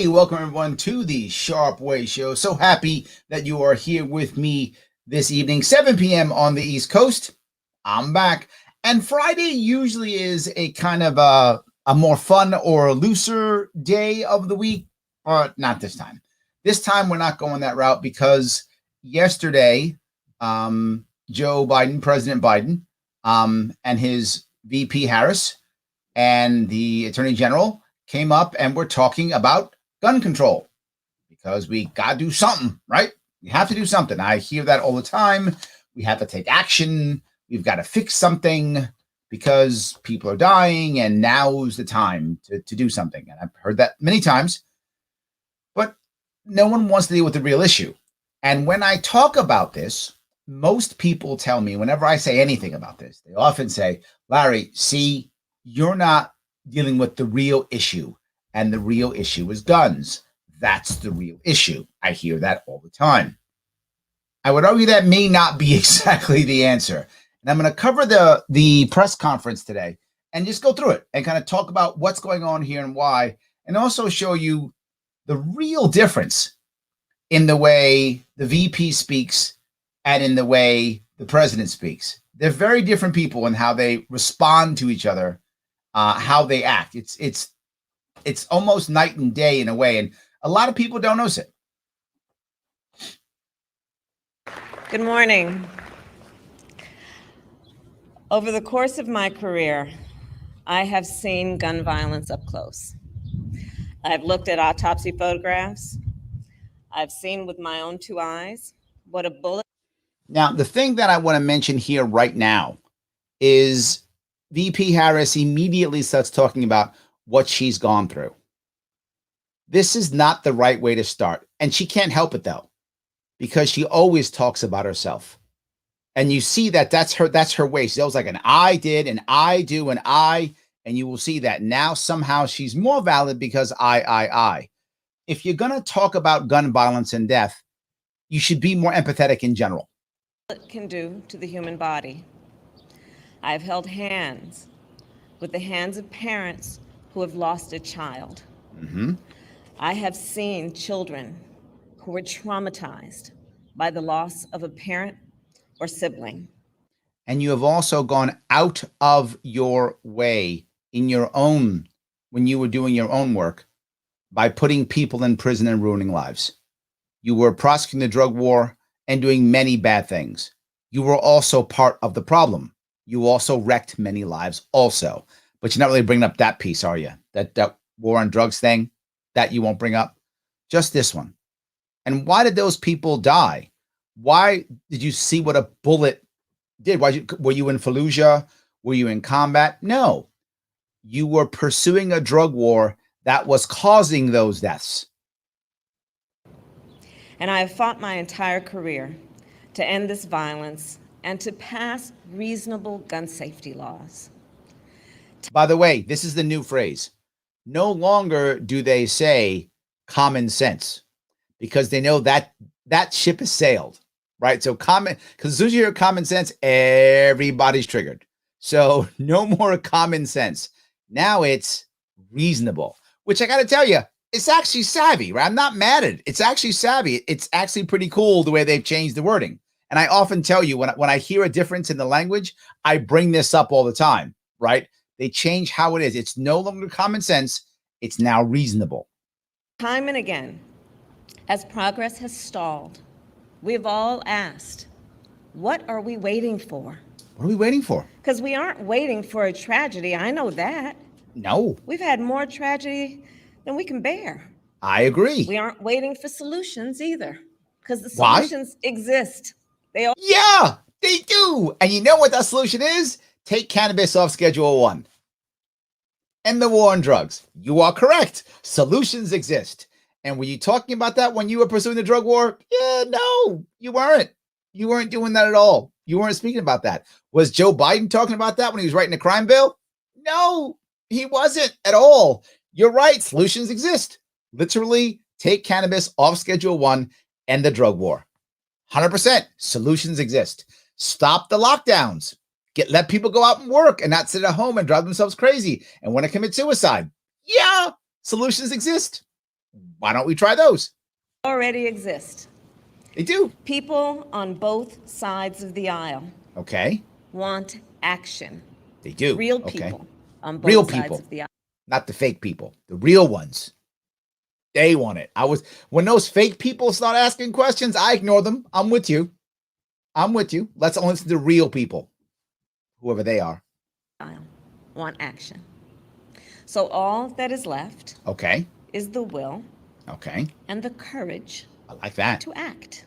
Hey, welcome everyone to the Sharpe Way show. So happy that you are here with me this evening, 7 p.m. on the East Coast. I'm back. And Friday usually is a kind of a more fun or looser day of the week, but not this time. This time we're not going that route because yesterday, Joe Biden, President Biden, and his VP Harris and the Attorney General came up and we're talking about gun control because we got to do something, right? We have to do something. I hear that all the time. We have to take action. We've got to fix something because people are dying and now's the time to do something. And I've heard that many times, but no one wants to deal with the real issue. And when I talk about this, most people tell me whenever I say anything about this, they often say, Larry, see, you're not dealing with the real issue. And the real issue is guns. That's the real issue. I hear that all the time. I would argue that may not be exactly the answer. And I'm going to cover the press conference today and just go through it and kind of talk about what's going on here and why, and also show you the real difference in the way the VP speaks and in the way the president speaks. They're very different people in how they respond to each other, how they act. It's almost night and day in a way, and a lot of people don't notice it. Good morning. Over the course of my career, I have seen gun violence up close. I've looked at autopsy photographs. I've seen with my own two eyes what a bullet. Now, the thing that I want to mention here right now is VP Harris immediately starts talking about what she's gone through. This is not the right way to start. And she can't help it, though, because she always talks about herself. And you see that that's her way. She's always like an I did, and I do, and I, and you will see that now somehow she's more valid because I. If you're going to talk about gun violence and death, you should be more empathetic in general. What it can do to the human body. I've held hands with the hands of parents who have lost a child. Mm-hmm. I have seen children who were traumatized by the loss of a parent or sibling. And you have also gone out of your way in your own, when you were doing your own work, by putting people in prison and ruining lives. You were prosecuting the drug war and doing many bad things. You were also part of the problem. You also wrecked many lives also. But you're not really bringing up that piece, are you? That war on drugs thing, that you won't bring up? Just this one. And why did those people die? Why did you see what a bullet did? Were you in Fallujah? Were you in combat? No. You were pursuing a drug war that was causing those deaths. And I have fought my entire career to end this violence and to pass reasonable gun safety laws. By the way, this is the new phrase. No longer do they say common sense because they know that that ship has sailed, right? So because as soon as you hear common sense, everybody's triggered. So no more common sense. Now it's reasonable, which I got to tell you, it's actually savvy, right? I'm not mad at it. It's actually savvy. It's actually pretty cool the way they've changed the wording. And I often tell you when I hear a difference in the language, I bring this up all the time, right? They change how it is. It's no longer common sense. It's now reasonable. Time and again, as progress has stalled, we've all asked, what are we waiting for? What are we waiting for? Because we aren't waiting for a tragedy. I know that. No. We've had more tragedy than we can bear. I agree. We aren't waiting for solutions either, because the Why? solutions exist. Yeah, they do. And you know what that solution is? Take cannabis off Schedule 1. End the war on drugs. You are correct. Solutions exist. And were you talking about that when you were pursuing the drug war? Yeah, no, you weren't. You weren't doing that at all. You weren't speaking about that. Was Joe Biden talking about that when he was writing the crime bill? No, he wasn't at all. You're right. Solutions exist. Literally take cannabis off Schedule 1 and the drug war. 100%. Solutions exist. Stop the lockdowns. Let people go out and work and not sit at home and drive themselves crazy and want to commit suicide. Yeah, solutions exist. Why don't we try those? Already exist. They do. People on both sides of the aisle Okay. want action. They do. Real Okay. people on both Real sides people. of the aisle. Not the fake people. The real ones. They want it. When those fake people start asking questions, I ignore them. I'm with you. Let's only listen to real people, whoever they are. Want action. So all that is left, Okay, is the will, okay. and the courage, I like that. to act.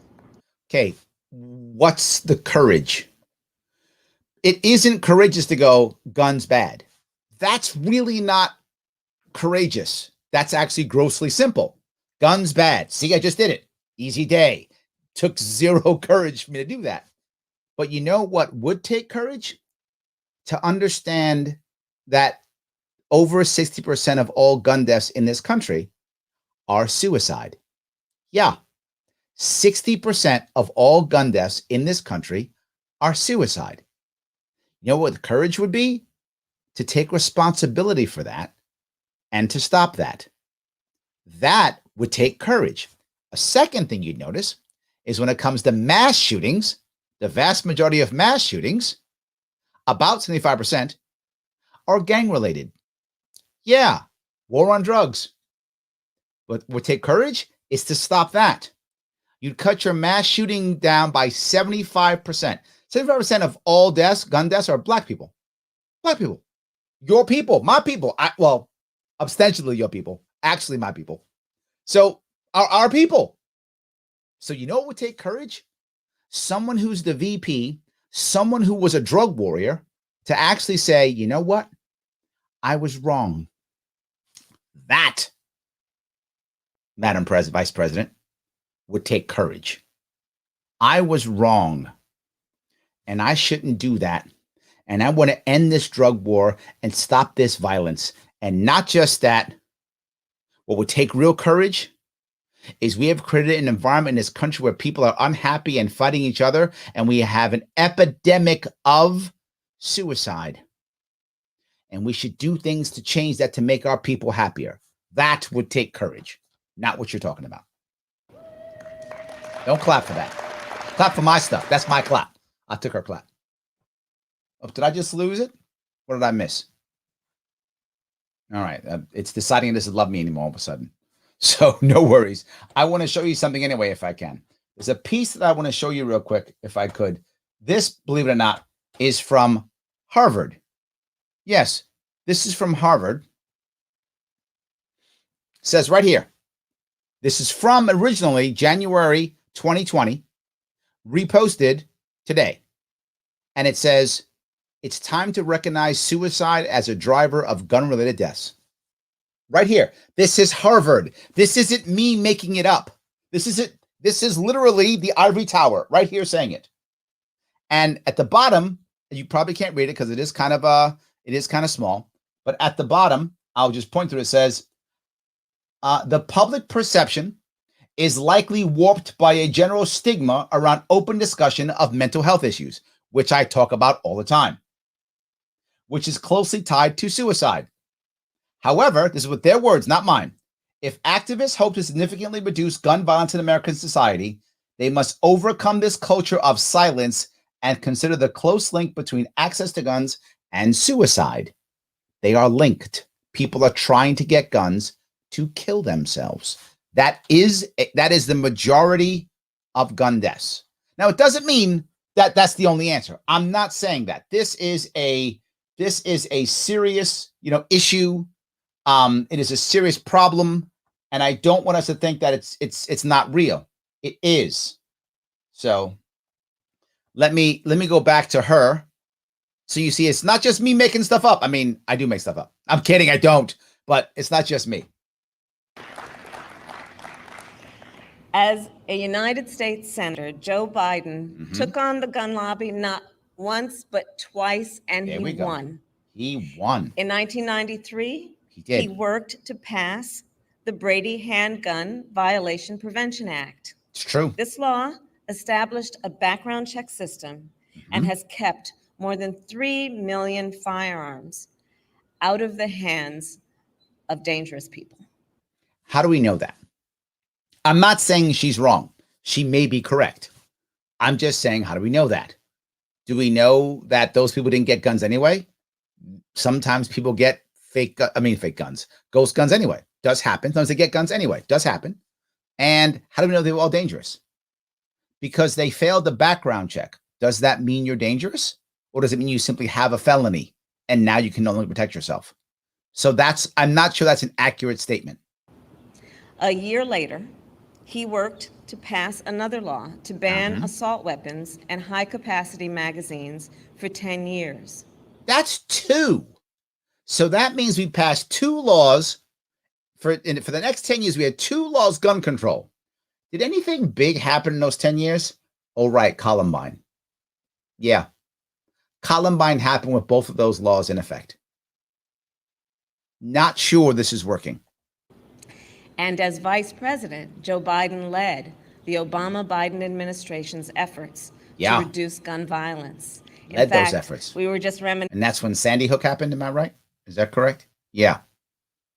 Okay, what's the courage? It isn't courageous to go, guns bad. That's really not courageous. That's actually grossly simple. Guns bad. See, I just did it. Easy day. Took zero courage for me to do that. But you know what would take courage? To understand that over 60% of all gun deaths in this country are suicide. Yeah, 60% of all gun deaths in this country are suicide. You know what the courage would be? To take responsibility for that and to stop that. That would take courage. A second thing you'd notice is when it comes to mass shootings, the vast majority of mass shootings, about 75%, are gang related. Yeah, war on drugs. What would take courage is to stop that. You'd cut your mass shooting down by 75%. 75% of all deaths, gun deaths, are black people. Black people. Your people, my people. Well, ostensibly your people. Actually, my people. So, our people. So, you know what would take courage? Someone who's the VP, someone who was a drug warrior, to actually say, you know what? I was wrong. That, Madam Vice President, would take courage. I was wrong, and I shouldn't do that. And I want to end this drug war and stop this violence. And not just that, what would take real courage is we have created an environment in this country where people are unhappy and fighting each other, and we have an epidemic of suicide. And we should do things to change that, to make our people happier. That would take courage, not what you're talking about. Don't clap for that. Clap for my stuff. That's my clap. I took her clap. Oh, did I just lose it? What did I miss? All right. It's deciding it doesn't love me anymore all of a sudden. So no worries. I want to show you something anyway, if I can. There's a piece that I want to show you real quick, if I could. This, believe it or not, is from Harvard. Yes, this is from Harvard. It says right here. This is from originally January 2020, reposted today. And it says, it's time to recognize suicide as a driver of gun-related deaths. Right here. This is Harvard. This isn't me making it up. This is literally the ivory tower right here saying it. And at the bottom, you probably can't read it because it is kind of small. But at the bottom, I'll just point to it. It says, the public perception is likely warped by a general stigma around open discussion of mental health issues, which I talk about all the time, which is closely tied to suicide. However, this is with their words, not mine. If activists hope to significantly reduce gun violence in American society, they must overcome this culture of silence and consider the close link between access to guns and suicide. They are linked. People are trying to get guns to kill themselves. That is the majority of gun deaths. Now, it doesn't mean that that's the only answer. I'm not saying that. This is a serious, issue. It is a serious problem, and I don't want us to think that it's not real. It is. So let me go back to her. So you see, it's not just me making stuff up. I mean, I do make stuff up. I'm kidding, I don't, but it's not just me. As a United States Senator, Joe Biden took on the gun lobby not once, but twice, and he won. He won. In 1993, he did. He worked to pass the Brady Handgun Violation Prevention Act. It's true. This law established a background check system and has kept more than 3 million firearms out of the hands of dangerous people. How do we know that? I'm not saying she's wrong. She may be correct. I'm just saying, how do we know that? Do we know that those people didn't get guns anyway? Sometimes people get fake guns, ghost guns anyway. Does happen. Sometimes they get guns anyway. Does happen. And how do we know they were all dangerous? Because they failed the background check. Does that mean you're dangerous? Or does it mean you simply have a felony and now you can no longer protect yourself? So I'm not sure that's an accurate statement. A year later, he worked to pass another law to ban assault weapons and high-capacity magazines for 10 years. That's 2. So that means we passed 2 laws. For the next 10 years, we had 2 laws gun control. Did anything big happen in those 10 years? Oh, right, Columbine. Yeah. Columbine happened with both of those laws in effect. Not sure this is working. And as vice president, Joe Biden led the Obama-Biden administration's efforts to reduce gun violence. In fact, those efforts. We were just reminiscing. And that's when Sandy Hook happened, am I right? Is that correct? Yeah.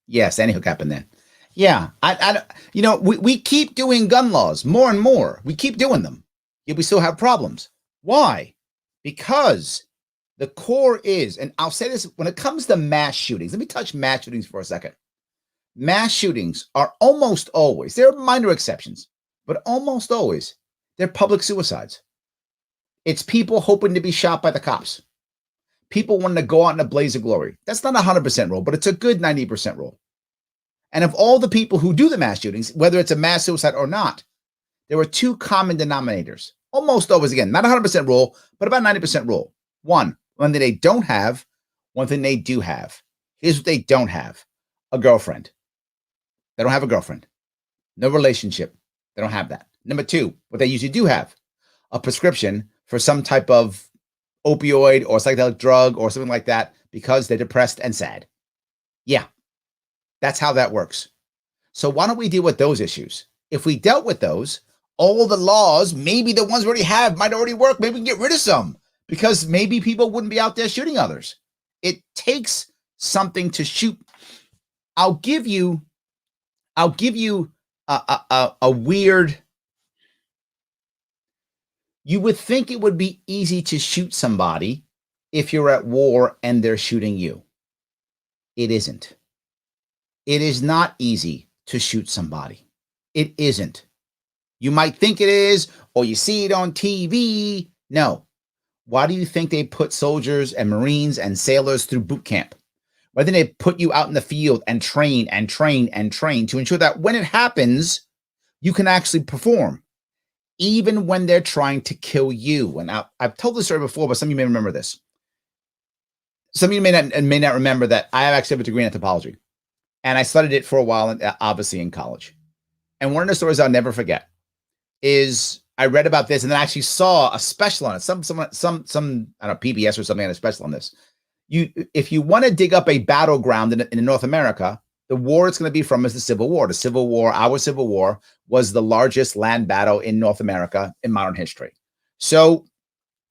Yeah, Sandy Hook happened then. Yeah. We keep doing gun laws more and more. We keep doing them. Yet we still have problems. Why? Because the core is, and I'll say this, when it comes to mass shootings, let me touch mass shootings for a second. Mass shootings are almost always, there are minor exceptions, but almost always, they're public suicides. It's people hoping to be shot by the cops. People wanting to go out in a blaze of glory. That's not a 100% rule, but it's a good 90% rule. And of all the people who do the mass shootings, whether it's a mass suicide or not, there are 2 common denominators. Almost always, again, not a 100% rule, but about 90% rule. One thing they don't have, one thing they do have. Here's what they don't have: a girlfriend. They don't have a girlfriend. No relationship. They don't have that. Number 2, what they usually do have: a prescription for some type of opioid or psychedelic drug or something like that because they're depressed and sad. Yeah, that's how that works. So why don't we deal with those issues? If we dealt with those, all the laws, maybe the ones we already have, might already work. Maybe we can get rid of some because maybe people wouldn't be out there shooting others. It takes something to shoot. I'll give you a weird. You would think it would be easy to shoot somebody if you're at war and they're shooting you. It isn't. It is not easy to shoot somebody. It isn't. You might think it is, or you see it on TV. No. Why do you think they put soldiers and Marines and sailors through boot camp? Why didn't they put you out in the field and train to ensure that when it happens, you can actually perform, even when they're trying to kill you? And I've told this story before, but some of you may remember this. Some of you may not remember that I actually have a degree in anthropology, and I studied it for a while, obviously in college. And one of the stories I'll never forget is I read about this and then I actually saw a special on it. Some I don't know, PBS or something had a special on this. If you want to dig up a battleground in North America, the war it's going to be from is the Civil War. The Civil War, our Civil War, was the largest land battle in North America in modern history. So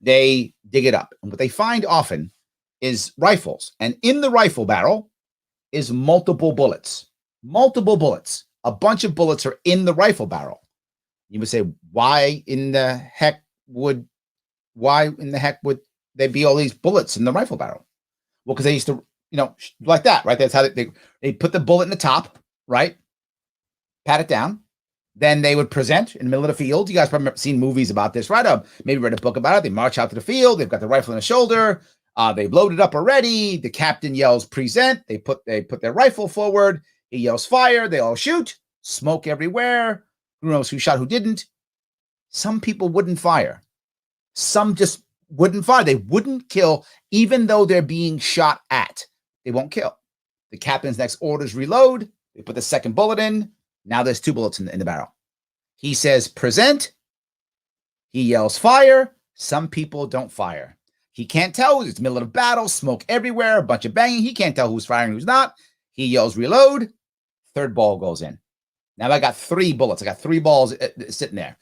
they dig it up. And what they find often is rifles. And in the rifle barrel is multiple bullets. Multiple bullets. A bunch of bullets are in the rifle barrel. You would say, why in the heck would there be all these bullets in the rifle barrel? Well, because they used to, like that, right? That's how they put the bullet in the top, right? Pat it down. Then they would present in the middle of the field. You guys probably seen movies about this, right? Maybe read a book about it. They march out to the field. They've got the rifle in the shoulder. They've loaded up already. The captain yells, present. They put their rifle forward. He yells, fire. They all shoot. Smoke everywhere. Who knows who shot, who didn't? Some people wouldn't fire. Some just wouldn't fire. They wouldn't kill, even though they're being shot at. They won't kill. The captain's next orders reload. They put the second bullet in. Now there's 2 bullets in the barrel. He says, present. He yells, fire. Some people don't fire. He can't tell. It's the middle of the battle. Smoke everywhere. A bunch of banging. He can't tell who's firing, who's not. He yells, reload. Third ball goes in. Now I got 3 bullets. I got 3 balls sitting there.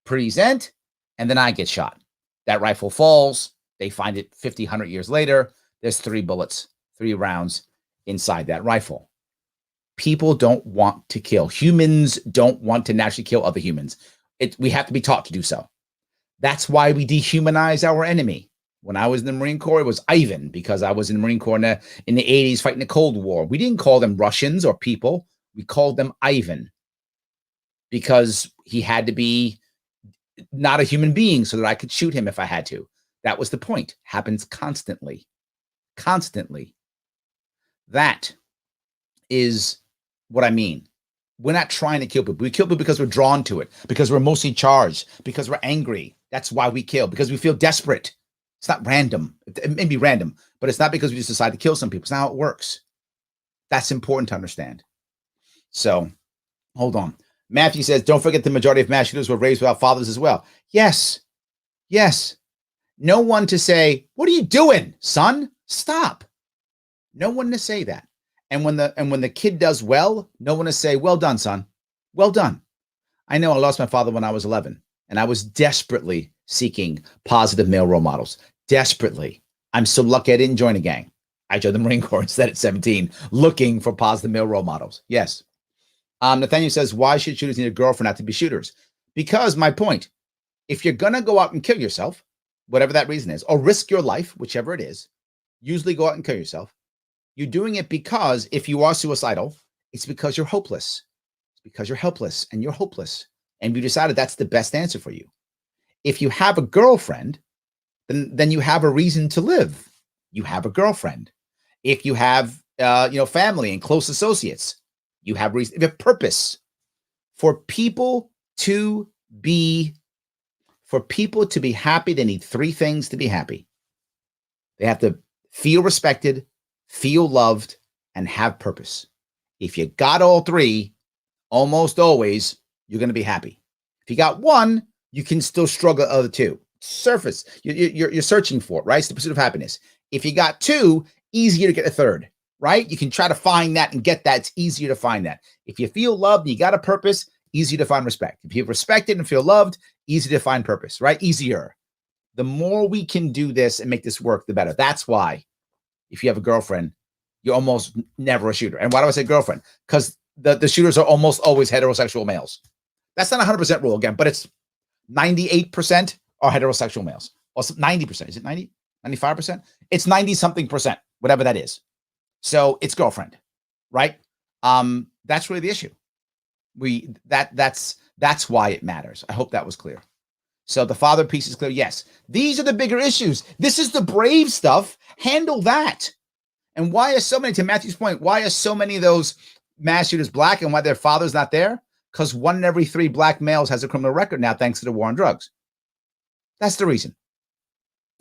Present. And then I get shot. That rifle falls. They find it 50, 100 years later. There's 3 bullets, 3 rounds inside that rifle. People don't want to kill. Humans don't want to naturally kill other humans. We have to be taught to do so. That's why we dehumanize our enemy. When I was in the Marine Corps, it was Ivan, because I was in the Marine Corps in the 80s fighting the Cold War. We didn't call them Russians or people. We called them Ivan because he had to be not a human being so that I could shoot him if I had to. That was the point. Happens constantly. Constantly. That is what I mean. We're not trying to kill people. We kill people because we're drawn to it, because we're emotionally charged, because we're angry. That's why we kill, because we feel desperate. It's not random. It may be random, but it's not because we just decide to kill some people. It's not how it works. That's important to understand. So, hold on. Matthew says, don't forget the majority of mass shooters were raised without fathers as well. Yes. Yes. No one to say, what are you doing, son? Stop. No one to say that. And when the kid does well, no one to say, well done, son. Well done. I know I lost my father when I was 11, and I was desperately seeking positive male role models. Desperately. I'm so lucky I didn't join a gang. I joined the Marine Corps instead at 17, looking for positive male role models. Yes. Nathaniel says, why should shooters need a girlfriend not to be shooters? Because my point, if you're going to go out and kill yourself, whatever that reason is, or risk your life, whichever it is, usually go out and kill yourself. You're doing it because if you are suicidal, it's because you're hopeless. It's because you're helpless and you're hopeless. And you decided that's the best answer for you. If you have a girlfriend, then you have a reason to live. You have a girlfriend. If you have family and close associates, you have reason, you have purpose. For people to be happy, they need three things to be happy. They have to feel respected, feel loved, and have purpose. If you got all three, almost always you're going to be happy. If you got one, you can still struggle at the other two. Surface, you're searching for it, right? It's the pursuit of happiness. If you got two, easier to get a third, right? You can try to find that and get that. It's easier to find that. If you feel loved and you got a purpose, easier to find respect. If you're respected and feel loved, easy to find purpose, right? Easier. The more we can do this and make this work, the better. That's why if you have a girlfriend, you're almost never a shooter. And why do I say girlfriend? Because the shooters are almost always heterosexual males. That's not 100% rule again, but it's 98% are heterosexual males. Or 90%. Is it 90? 95%? It's 90 something percent, whatever that is. So it's girlfriend, right? That's really the issue. That's why it matters. I hope that was clear. So the father piece is clear. Yes, these are the bigger issues. This is the brave stuff. Handle that. And why are so many, to Matthew's point, why are so many of those mass shooters black and why their father's not there? Because 1 in every 3 black males has a criminal record now, thanks to the war on drugs. That's the reason.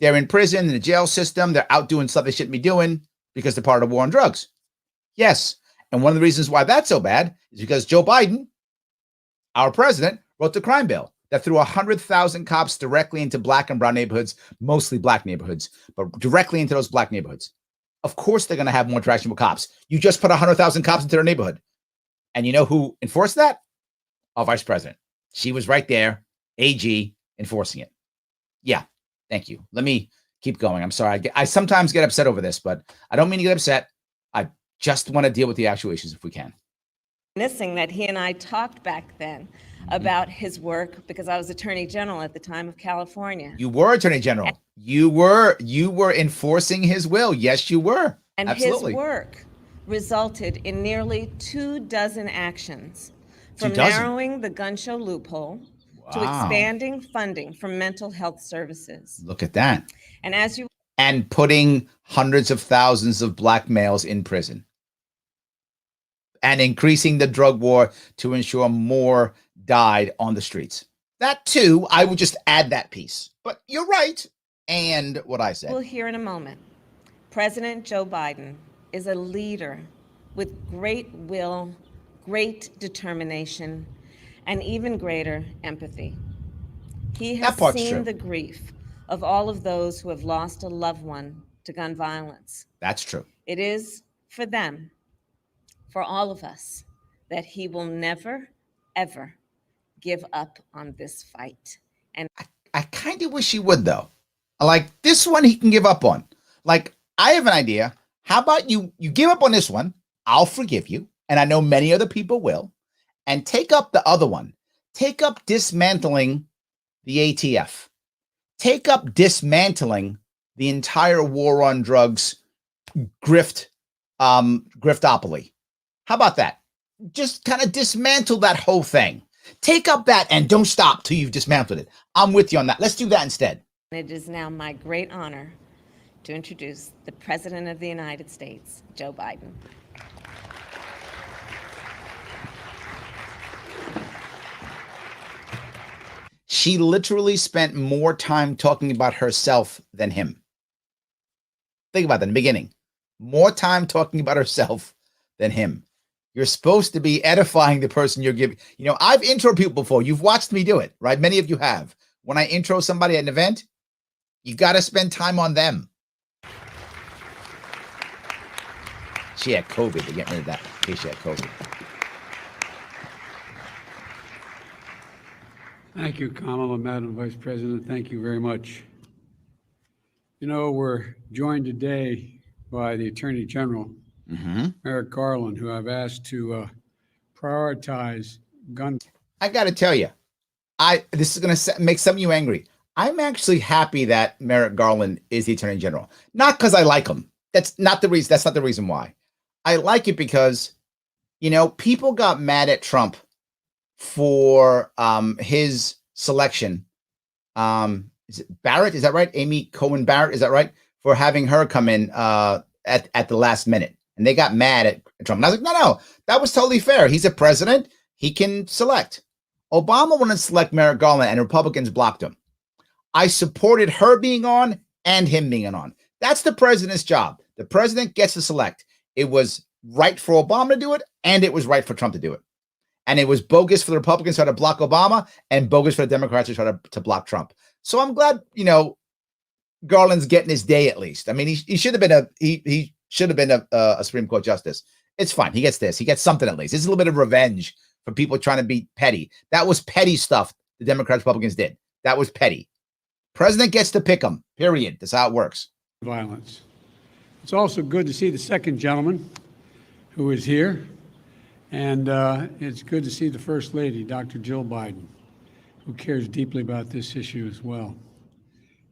They're in prison, in the jail system. They're out doing stuff they shouldn't be doing because they're part of the war on drugs. Yes. And one of the reasons why that's so bad is because Joe Biden, our president, wrote the crime bill that threw 100,000 cops directly into black and brown neighborhoods, mostly black neighborhoods, but directly into those black neighborhoods. Of course, they're going to have more interaction with cops. You just put 100,000 cops into their neighborhood. And you know who enforced that? Our vice president. She was right there, AG, enforcing it. Yeah, thank you. Let me keep going. I'm sorry. I sometimes get upset over this, but I don't mean to get upset. I just want to deal with the actual issues if we can. Missing that he and I talked back then about his work because I was Attorney General at the time of California. You were Attorney General. You were enforcing his will. Yes, you were. And absolutely. His work resulted in nearly 24 actions, from narrowing the gun show loophole to expanding funding for mental health services. Look at that. And and putting hundreds of thousands of black males in prison. And increasing the drug war to ensure more died on the streets. That too, I would just add that piece. But you're right. And what I said. We'll hear in a moment. President Joe Biden is a leader with great will, great determination, and even greater empathy. He has seen the grief of all of those who have lost a loved one to gun violence. That's true. It is for them, for all of us, that he will never, ever give up on this fight. And I kind of wish he would, though. Like this one, he can give up on. Like, I have an idea. How about you give up on this one? I'll forgive you. and I know many other people will, and take up the other one. Take up dismantling the ATF. Take up dismantling the entire war on drugs griftopoly. How about that? Just kind of dismantle that whole thing. Take up that and don't stop till you've dismantled it. I'm with you on that. Let's do that instead. It is now my great honor to introduce the President of the United States, Joe Biden. She literally spent more time talking about herself than him. Think about that in the beginning. More time talking about herself than him. You're supposed to be edifying the person you're giving. You know, I've introed people before. You've watched me do it, right? Many of you have. When I intro somebody at an event, you got to spend time on them. She had COVID. They're getting rid of that in case she had COVID. Thank you, Kamala, Madam Vice President. Thank you very much. You know, we're joined today by the Attorney General, Merrick Garland, who I've asked to prioritize gun. I got to tell you, this is going to make some of you angry. I'm actually happy that Merrick Garland is the Attorney General. Not because I like him. That's not the reason. That's not the reason why. I like it because, you know, people got mad at Trump for his selection. Is it Barrett? Is that right? Amy Cohen Barrett? Is that right? For having her come in at the last minute. And they got mad at Trump. And I was like, no, that was totally fair. He's a president. He can select. Obama wanted to select Merrick Garland and Republicans blocked him. I supported her being on and him being on. That's the president's job. The president gets to select. It was right for Obama to do it, and it was right for Trump to do it. And it was bogus for the Republicans to try to block Obama and bogus for the Democrats to try to block Trump. So I'm glad, you know, Garland's getting his day at least. I mean, he should have been he should have been a Supreme Court justice. It's fine. He gets this. He gets something at least. It's a little bit of revenge for people trying to be petty. That was petty stuff the Democrats, Republicans did. That was petty. President gets to pick them, period. That's how it works. Violence. It's also good to see the second gentleman who is here. And it's good to see the First Lady, Dr. Jill Biden, who cares deeply about this issue as well.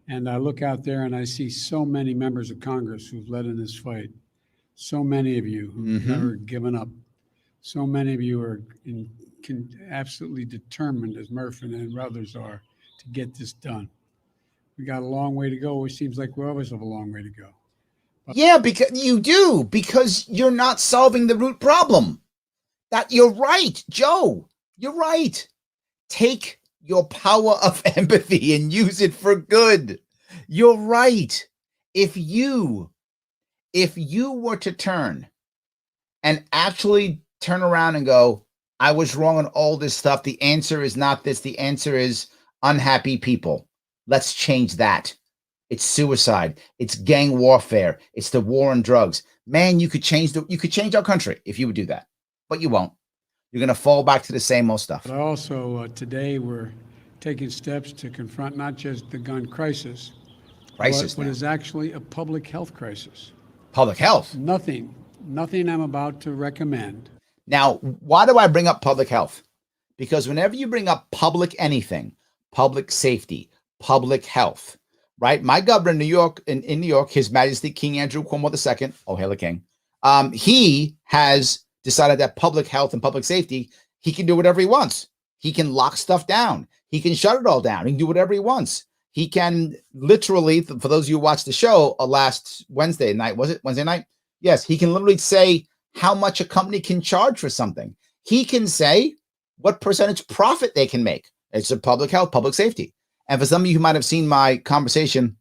And I look out there and I see so many members of Congress who've led in this fight. So many of you who've never given up. So many of you are absolutely determined, as Murphy and others are, to get this done. We got a long way to go. It seems like we always have a long way to go. But yeah, because you do, because you're not solving the root problem. That you're right, Joe. You're right. Take your power of empathy and use it for good. You're right. If you were to turn and actually turn around and go, I was wrong on all this stuff. The answer is not this. The answer is unhappy people. Let's change that. It's suicide. It's gang warfare. It's the war on drugs. Man, you could change our country if you would do that. But you won't. You're going to fall back to the same old stuff. But also, today we're taking steps to confront not just the gun crisis, but what is actually a public health crisis. Public health? Nothing I'm about to recommend. Now, why do I bring up public health? Because whenever you bring up public anything, public safety, public health, right? My governor in New York, in New York, His Majesty King Andrew Cuomo II, oh, hail the king, he has decided that public health and public safety, he can do whatever he wants. He can lock stuff down. He can shut it all down. He can do whatever he wants. He can literally, for those of you who watched the show last Wednesday night, was it Wednesday night? Yes, he can literally say how much a company can charge for something. He can say what percentage profit they can make. It's a public health, public safety. And for some of you who might have seen my conversation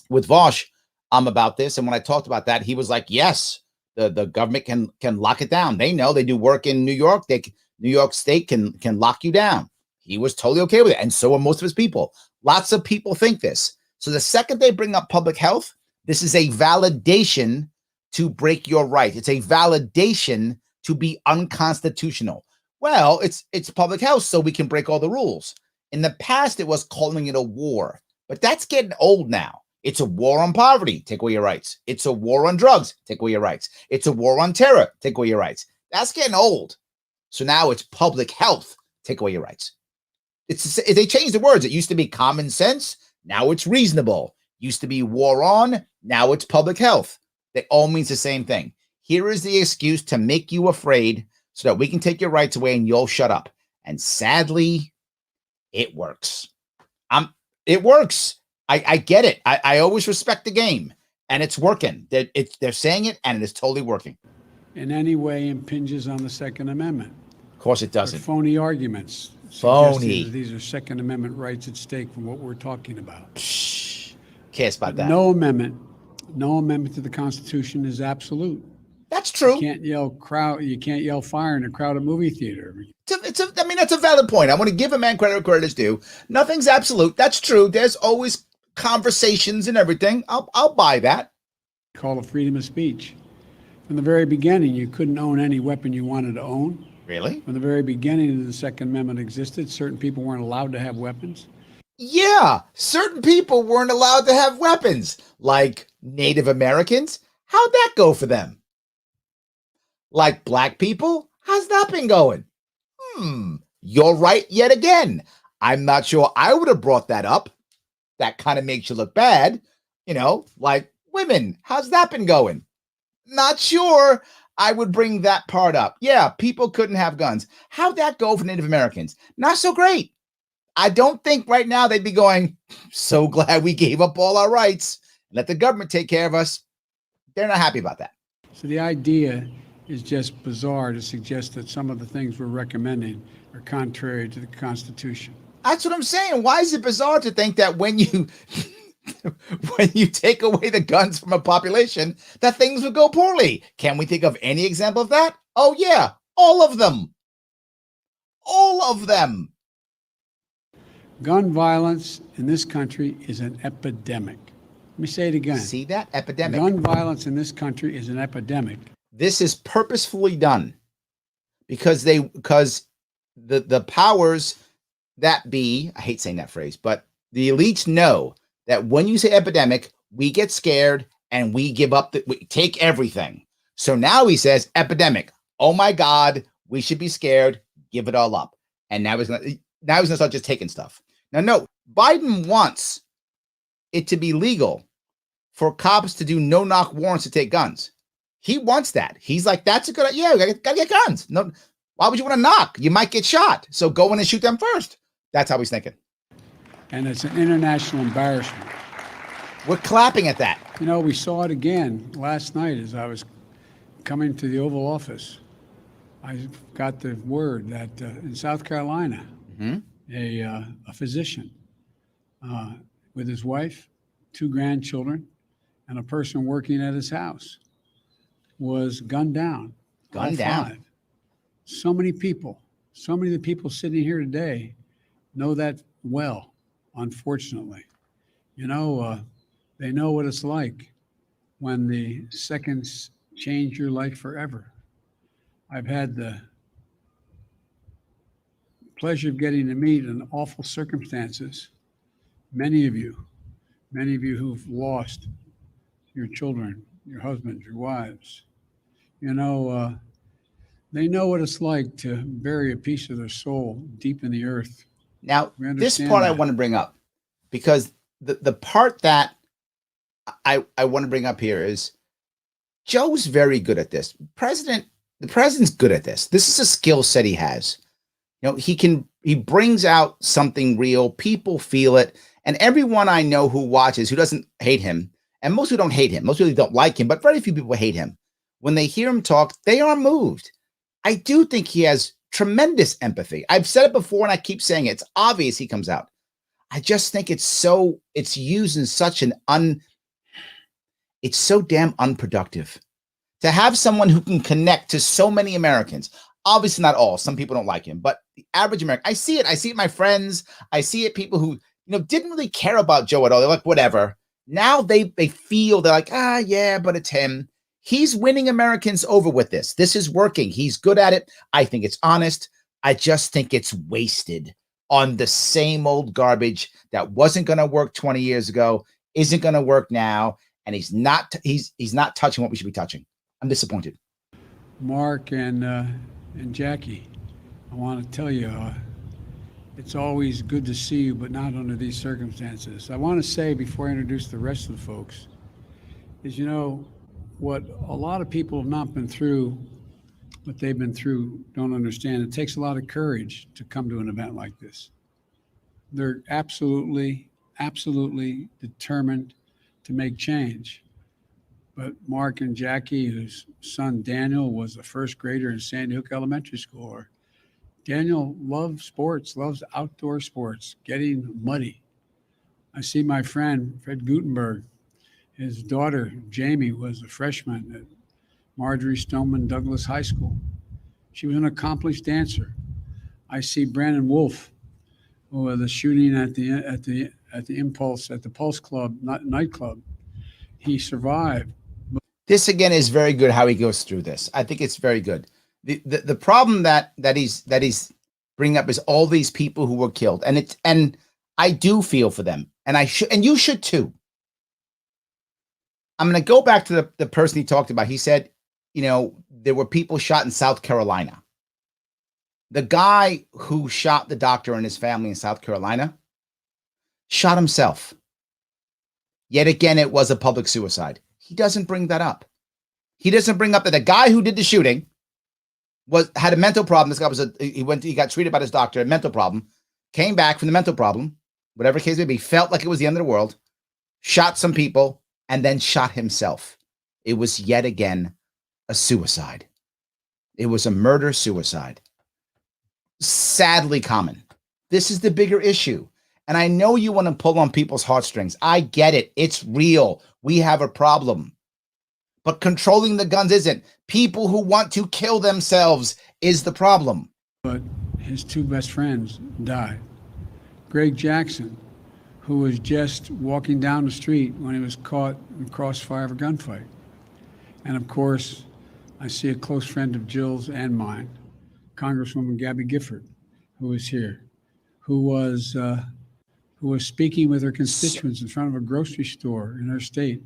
with Vosh about this, and when I talked about that, he was like, yes, the government can lock it down. They know, they do work in New York. New York State can lock you down. He was totally okay with it. And so are most of his people. Lots of people think this. So the second they bring up public health, this is a validation to break your right. It's a validation to be unconstitutional. Well, it's public health, so we can break all the rules. In the past, it was calling it a war, but that's getting old now. It's a war on poverty, take away your rights. It's a war on drugs, take away your rights. It's a war on terror, take away your rights. That's getting old. So now it's public health. Take away your rights. They changed the words. It used to be common sense. Now it's reasonable. Used to be war on. Now it's public health. They all means the same thing. Here is the excuse to make you afraid so that we can take your rights away and you'll shut up. And sadly, it works. It works. I get it. I always respect the game, and it's working. They're saying it, and it is totally working. In any way impinges on the Second Amendment. Of course it doesn't. They're phony arguments. Phony. These are Second Amendment rights at stake from what we're talking about. Shh. Cares about that. No amendment to the Constitution is absolute. That's true. You can't yell fire in a crowded movie theater. That's a valid point. I want to give a man credit where credit is due. Nothing's absolute. That's true. There's always conversations and everything. I'll buy that. Call it freedom of speech. From the very beginning, you couldn't own any weapon you wanted to own. Really? From the very beginning the Second Amendment existed, certain people weren't allowed to have weapons. Yeah, certain people weren't allowed to have weapons, like Native Americans. How'd that go for them? Like black people? How's that been going? You're right yet again. I'm not sure I would have brought that up. That kind of makes you look bad. Like women. How's that been going? Not sure I would bring that part up. Yeah, people couldn't have guns. How'd that go for Native Americans? Not so great. I don't think right now they'd be going, so glad we gave up all our rights. Let the government take care of us. They're not happy about that. So the idea is just bizarre to suggest that some of the things we're recommending are contrary to the Constitution. That's what I'm saying. Why is it bizarre to think that when you take away the guns from a population, that things would go poorly? Can we think of any example of that? Oh, yeah. All of them. All of them. Gun violence in this country is an epidemic. Let me say it again. See that? Epidemic. Gun violence in this country is an epidemic. This is purposefully done because the powers that be, I hate saying that phrase, but the elites know that when you say epidemic, we get scared and we give up, we take everything. So now he says epidemic. Oh my God, we should be scared. Give it all up. And now he's gonna start just taking stuff. Now, no, Biden wants it to be legal for cops to do no-knock warrants to take guns. He wants that. He's like, that's a good idea. Yeah, we gotta get guns. No, why would you want to knock? You might get shot. So go in and shoot them first. That's how he's thinking. And it's an international embarrassment. We're clapping at that. We saw it again last night as I was coming to the Oval Office. I got the word that in South Carolina, a physician with his wife, 2 grandchildren, and a person working at his house was gunned down. Gunned down. 5. So many of the people sitting here today know that well, unfortunately. They know what it's like when the seconds change your life forever. I've had the pleasure of getting to meet in awful circumstances many of you who've lost your children, your husbands, your wives. They know what it's like to bury a piece of their soul deep in the earth. Now, this part I want to bring up because the part that I want to bring up here is Joe's very good at this. The president's good at this. This is a skill set he has. He brings out something real. People feel it. And everyone I know who watches, who doesn't hate him, and most who don't hate him, most people don't like him, but very few people hate him. When they hear him talk, they are moved. I do think he has tremendous empathy. I've said it before and I keep saying it. It's obvious he comes out. I just think it's used in such it's so damn unproductive to have someone who can connect to so many Americans. Obviously not all. Some people don't like him, but the average American, I see it. My friends. I see it. People who, didn't really care about Joe at all. They're like, whatever. Now they feel they're like, yeah, but it's him. He's winning Americans over with this. This is working. He's good at it. I think it's honest. I just think it's wasted on the same old garbage that wasn't going to work 20 years ago, isn't going to work now, and he's not touching what we should be touching. I'm disappointed. Mark and Jackie, I want to tell you, it's always good to see you, but not under these circumstances. I want to say before I introduce the rest of the folks, is what a lot of people have not been through, what they've been through, don't understand. It takes a lot of courage to come to an event like this. They're absolutely determined to make change. But Mark and Jackie, whose son Daniel was a first grader in Sandy Hook Elementary School, or Daniel loves sports, loves outdoor sports, getting muddy. I see my friend, Fred Gutenberg. His daughter, Jamie, was a freshman at Marjorie Stoneman Douglas High School. She was an accomplished dancer. I see Brandon Wolf, who was the shooting at the Impulse, at the Pulse Club, nightclub. He survived. This again is very good how he goes through this. I think it's very good. The problem that he's bringing up is all these people who were killed, and I do feel for them, and you should too. I'm going to go back to the person he talked about. He said, there were people shot in South Carolina. The guy who shot the doctor and his family in South Carolina shot himself. Yet again, it was a public suicide. He doesn't bring that up. He doesn't bring up that the guy who did the shooting had a mental problem. This guy he got treated by his doctor, a mental problem, came back from the mental problem, whatever case may be, felt like it was the end of the world, shot some people, and then shot himself. It was yet again a suicide. It was a murder-suicide. Sadly common. This is the bigger issue. And I know you want to pull on people's heartstrings. I get it. It's real. We have a problem. But controlling the guns isn't. People who want to kill themselves is the problem. But his two best friends died. Greg Jackson, who was just walking down the street when he was caught in crossfire of a gunfight. And of course, I see a close friend of Jill's and mine, Congresswoman Gabby Gifford, who is here, who was speaking with her constituents in front of a grocery store in her state.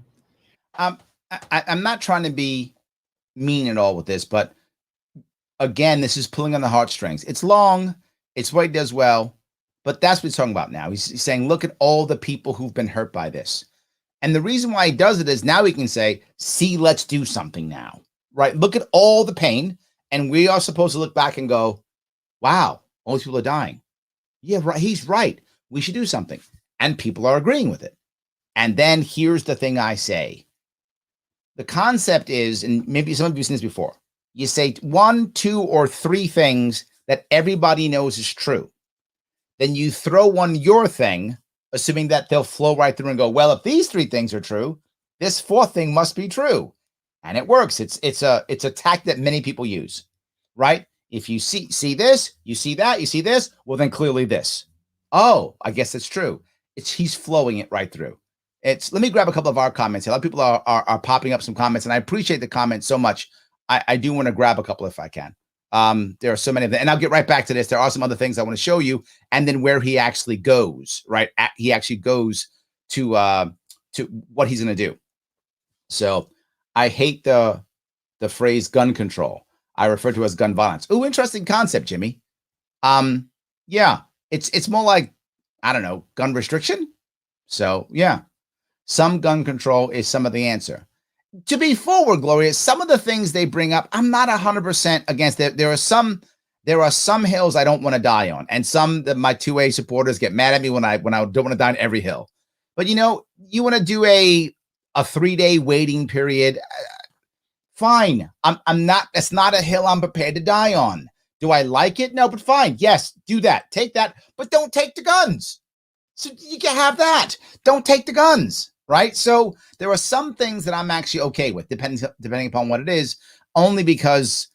I'm not trying to be mean at all with this, but again, this is pulling on the heartstrings. It's long. It's what he does well. But that's what he's talking about now. He's saying, look at all the people who've been hurt by this. And the reason why he does it is now he can say, see, let's do something now, right? Look at all the pain. And we are supposed to look back and go, wow, all these people are dying. Yeah, right. He's right. We should do something. And people are agreeing with it. And then here's the thing I say. The concept is, and maybe some of you have seen this before, you say 1, 2, or 3 things that everybody knows is true. Then you throw on your thing, assuming that they'll flow right through and go, well, if these 3 things are true, this 4th thing must be true. And it works. It's a tactic that many people use, right? If you see this, you see that, you see this, well, then clearly this. Oh, I guess it's true. He's flowing it right through. Let me grab a couple of our comments. A lot of people are popping up some comments, and I appreciate the comments so much. I do want to grab a couple if I can. There are so many of them, and I'll get right back to this. There are some other things I want to show you, and then where he actually goes, right? He actually goes to what he's going to do. So I hate the phrase gun control. I refer to it as gun violence. Ooh, interesting concept, Jimmy. Yeah, it's more like, I don't know, gun restriction. So yeah, some gun control is some of the answer. To be forward, Gloria, some of the things they bring up, I'm not 100% against it. There are some hills I don't want to die on, and some that my 2A supporters get mad at me when I don't want to die on every hill. But you want to do a 3-day waiting period. Fine. I'm not. That's not a hill I'm prepared to die on. Do I like it? No, but fine. Yes, do that. Take that, but don't take the guns. So you can have that. Don't take the guns, right? So there are some things that I'm actually okay with, depending upon what it is, only because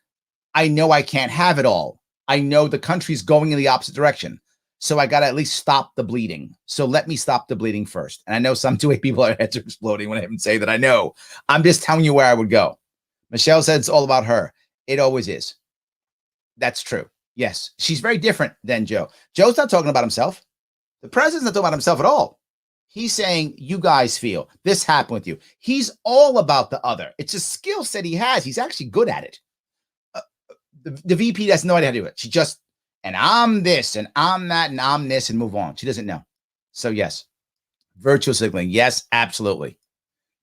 I know I can't have it all. I know the country's going in the opposite direction. So I got to at least stop the bleeding. So let me stop the bleeding first. And I know some 2A people are heads are exploding when I even say that. I know. I'm just telling you where I would go. Michelle said it's all about her. It always is. That's true. Yes. She's very different than Joe. Joe's not talking about himself. The president's not talking about himself at all. He's saying, you guys feel this happened with you. He's all about the other. It's a skill set he has. He's actually good at it. The VP has no idea how to do it. She just, and I'm this, and I'm that, and I'm this, and move on. She doesn't know. So yes, virtual signaling. Yes, absolutely.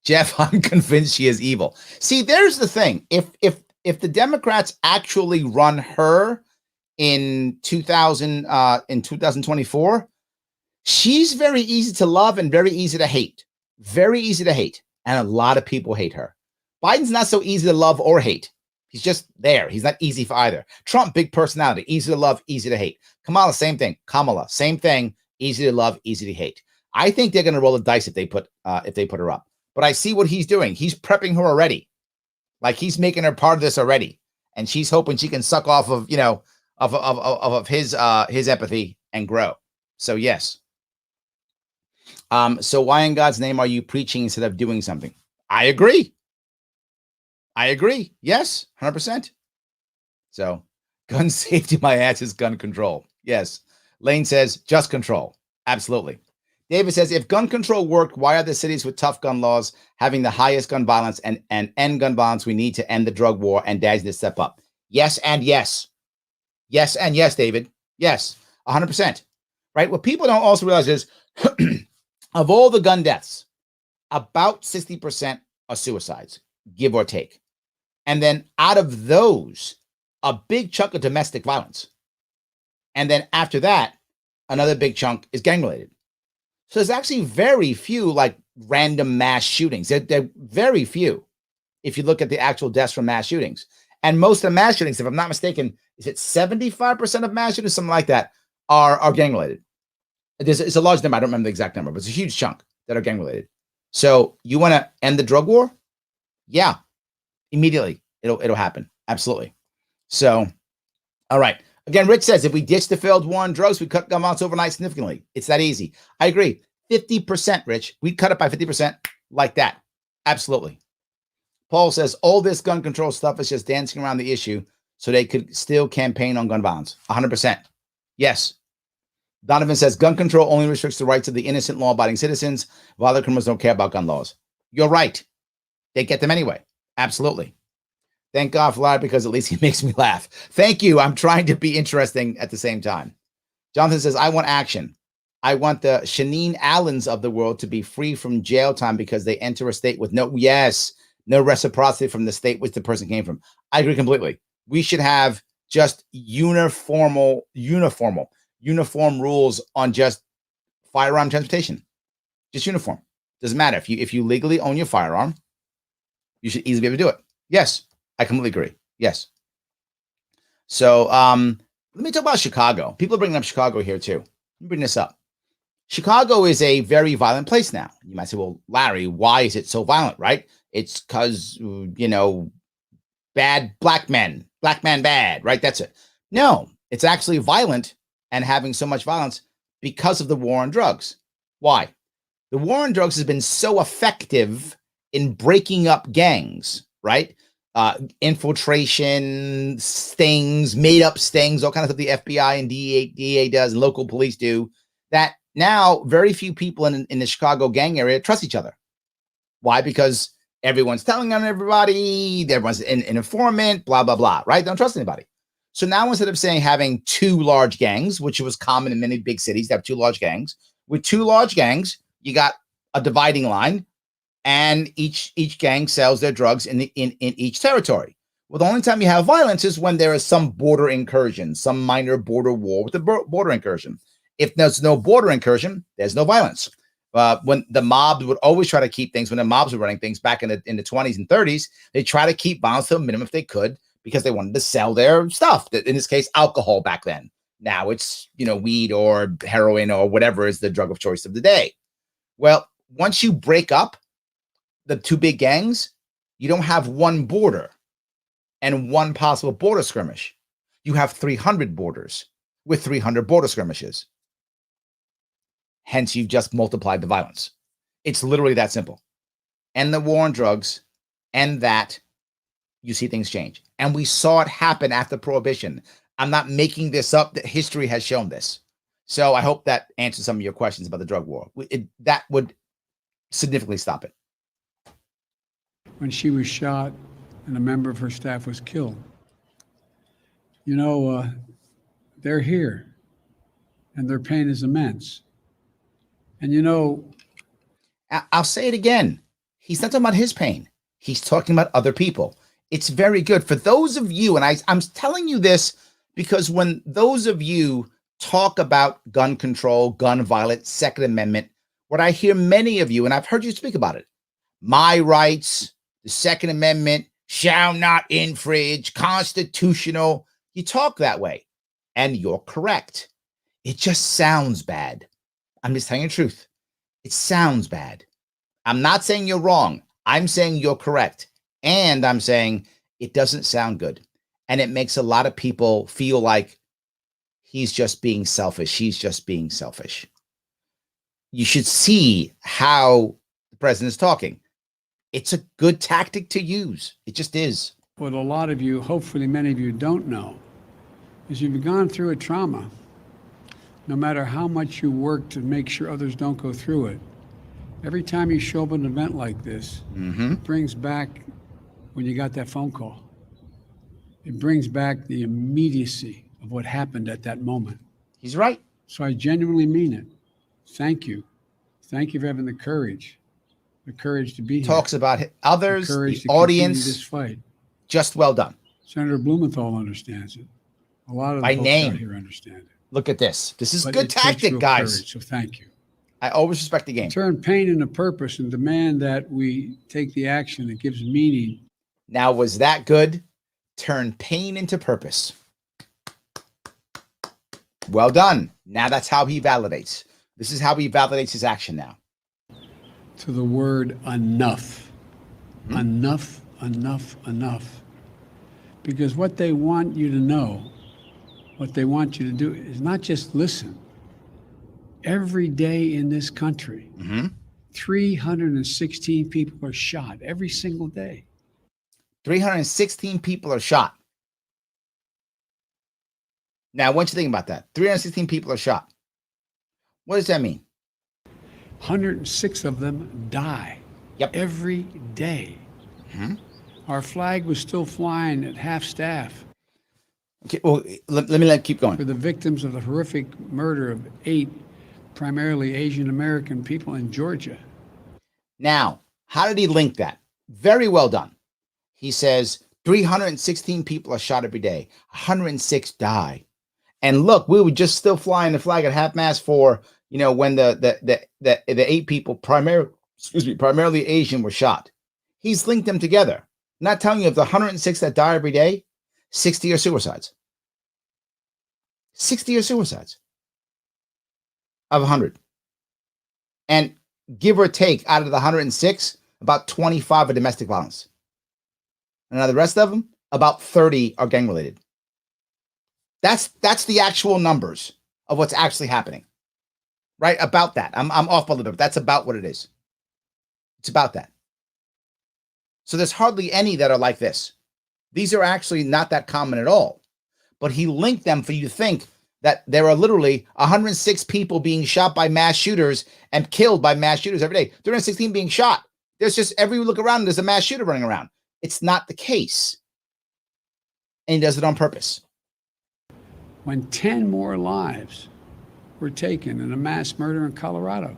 Jeff, I'm convinced she is evil. See, there's the thing. If the Democrats actually run her in 2024, she's very easy to love and very easy to hate. Very easy to hate. And a lot of people hate her. Biden's not so easy to love or hate. He's just there. He's not easy for either. Trump, big personality, easy to love, easy to hate. Kamala, same thing. Kamala, same thing. Easy to love, easy to hate. I think they're going to roll the dice if they put her up. But I see what he's doing. He's prepping her already. Like he's making her part of this already, and she's hoping she can suck off of of his empathy and grow. So yes. So why in God's name are you preaching instead of doing something? I agree. Yes, 100%. So gun safety, my ass is gun control. Yes. Lane says just control. Absolutely. David says, if gun control worked, why are the cities with tough gun laws having the highest gun violence and end gun violence? We need to end the drug war and dads to step up. Yes and yes. Yes and yes, David. Yes, 100%. Right? What people don't also realize is of all the gun deaths, about 60% are suicides, give or take. And then out of those, a big chunk of domestic violence. And then after that, another big chunk is gang related. So there's actually very few like random mass shootings. They're very few if you look at the actual deaths from mass shootings. And most of the mass shootings, if I'm not mistaken, is it 75% of mass shootings, something like that, are gang related. It's a large number. I don't remember the exact number, but it's a huge chunk that are gang related. So you want to end the drug war? Yeah, immediately. It'll happen. Absolutely. So, all right. Again, Rich says, if we ditch the failed war on drugs, we cut gun violence overnight significantly. It's that easy. I agree. 50%, Rich. We'd cut it by 50% like that. Absolutely. Paul says, all this gun control stuff is just dancing around the issue so they could still campaign on gun violence. 100%. Yes. Donovan says, gun control only restricts the rights of the innocent law-abiding citizens, while other criminals don't care about gun laws. You're right. They get them anyway. Absolutely. Thank God for Larry, because at least he makes me laugh. Thank you. I'm trying to be interesting at the same time. Jonathan says, I want action. I want the Shanine Allens of the world to be free from jail time because they enter a state with no reciprocity from the state which the person came from. I agree completely. We should have just uniform rules on just firearm transportation. Just uniform. Doesn't matter. If you legally own your firearm, you should easily be able to do it. Yes. I completely agree. Yes. So let me talk about Chicago. People are bringing up Chicago here too. Let me bring this up. Chicago is a very violent place now. You might say, well, Larry, why is it so violent, right? It's because, bad black man bad, right? That's it. No, it's actually violent and having so much violence because of the war on drugs. Why? The war on drugs has been so effective in breaking up gangs, right? Infiltration, stings, made up stings, all kinds of stuff the FBI and DEA does and local police do, that now very few people in the Chicago gang area trust each other. Why? Because everyone's telling on everybody, everyone's an informant, blah, blah, blah, right? They don't trust anybody. So now instead of saying having two large gangs, which was common in many big cities to have two large gangs, with two large gangs, you got a dividing line. And each gang sells their drugs in each territory. Well, the only time you have violence is when there is some border incursion, some minor border war with the border incursion. If there's no border incursion, there's no violence. When the mobs would always try to keep things, when the mobs were running things back in the 20s and 30s, they try to keep violence to a minimum if they could, because they wanted to sell their stuff. In this case, alcohol back then. Now it's, weed or heroin or whatever is the drug of choice of the day. Well, once you break up the two big gangs, you don't have one border and one possible border skirmish. You have 300 borders with 300 border skirmishes. Hence, you've just multiplied the violence. It's literally that simple. End the war on drugs, and that you see things change. And we saw it happen after Prohibition. I'm not making this up. That history has shown this. So I hope that answers some of your questions about the drug war. That would significantly stop it. When she was shot and a member of her staff was killed, You know, they're here, and their pain is immense. And you know, I'll say it again. He's not talking about his pain. He's talking about other people. It's very good for those of you, and I'm telling you this because when those of you talk about gun control, gun violence, Second Amendment, what I hear many of you, and I've heard you speak about it, my rights, the Second Amendment shall not infringe, constitutional. You talk that way, and you're correct. It just sounds bad. I'm just telling you the truth. It sounds bad. I'm not saying you're wrong. I'm saying you're correct. And I'm saying it doesn't sound good. And it makes a lot of people feel like he's just being selfish. He's just being selfish. You should see how the president is talking. It's a good tactic to use. It just is. what a lot of you, hopefully many of you, don't know is you've gone through a trauma. No matter how much you work to make sure others don't go through it, every time you show up at an event like this, it brings back when you got that phone call. It brings back the immediacy of what happened at that moment. He's right. So I genuinely mean it. Thank you. Thank you for having the courage to be here. Talks about others, The courage the to continue audience. this fight. Just well done. Senator Blumenthal understands it. A lot of the By folks name. out here understand it. Look at this. This is But good it takes tactic, real guys. courage, so thank you. I always respect the game. Turn pain into purpose and demand that we take the action that gives meaning. Now, was that good? Turn pain into purpose. Well done. Now that's how he validates. This is how he validates his action now. To the word enough. Enough, enough, enough. Because what they want you to know, what they want you to do is not just listen. Every day in this country, 316 people are shot every single day. 316 people are shot. Now, I want you to think about that. 316 people are shot. What does that mean? 106 of them die every day. Our flag was still flying at half staff Okay, well, let me keep going. for the victims of the horrific murder of 8 primarily Asian American people in Georgia. Now, how did he link that? Very well done. He says 316 people are shot every day. 106 die. And look, we were just still flying the flag at half mast for, when the 8 people primarily Asian were shot. He's linked them together. Not telling you of the 106 that die every day, 60 are suicides. 60 are suicides of 100. And give or take, out of the 106, about 25 are domestic violence. And out of the rest of them, about 30 are gang related. That's the actual numbers of what's actually happening. Right? About that. I'm off a little bit, but that's about what it is. It's about that. So there's hardly any that are like this. These are actually not that common at all. But he linked them for you to think that there are literally 106 people being shot by mass shooters and killed by mass shooters every day. 316 being shot. There's just every look around, there's a mass shooter running around. It's not the case. And he does it on purpose. When 10 more lives were taken in a mass murder in Colorado.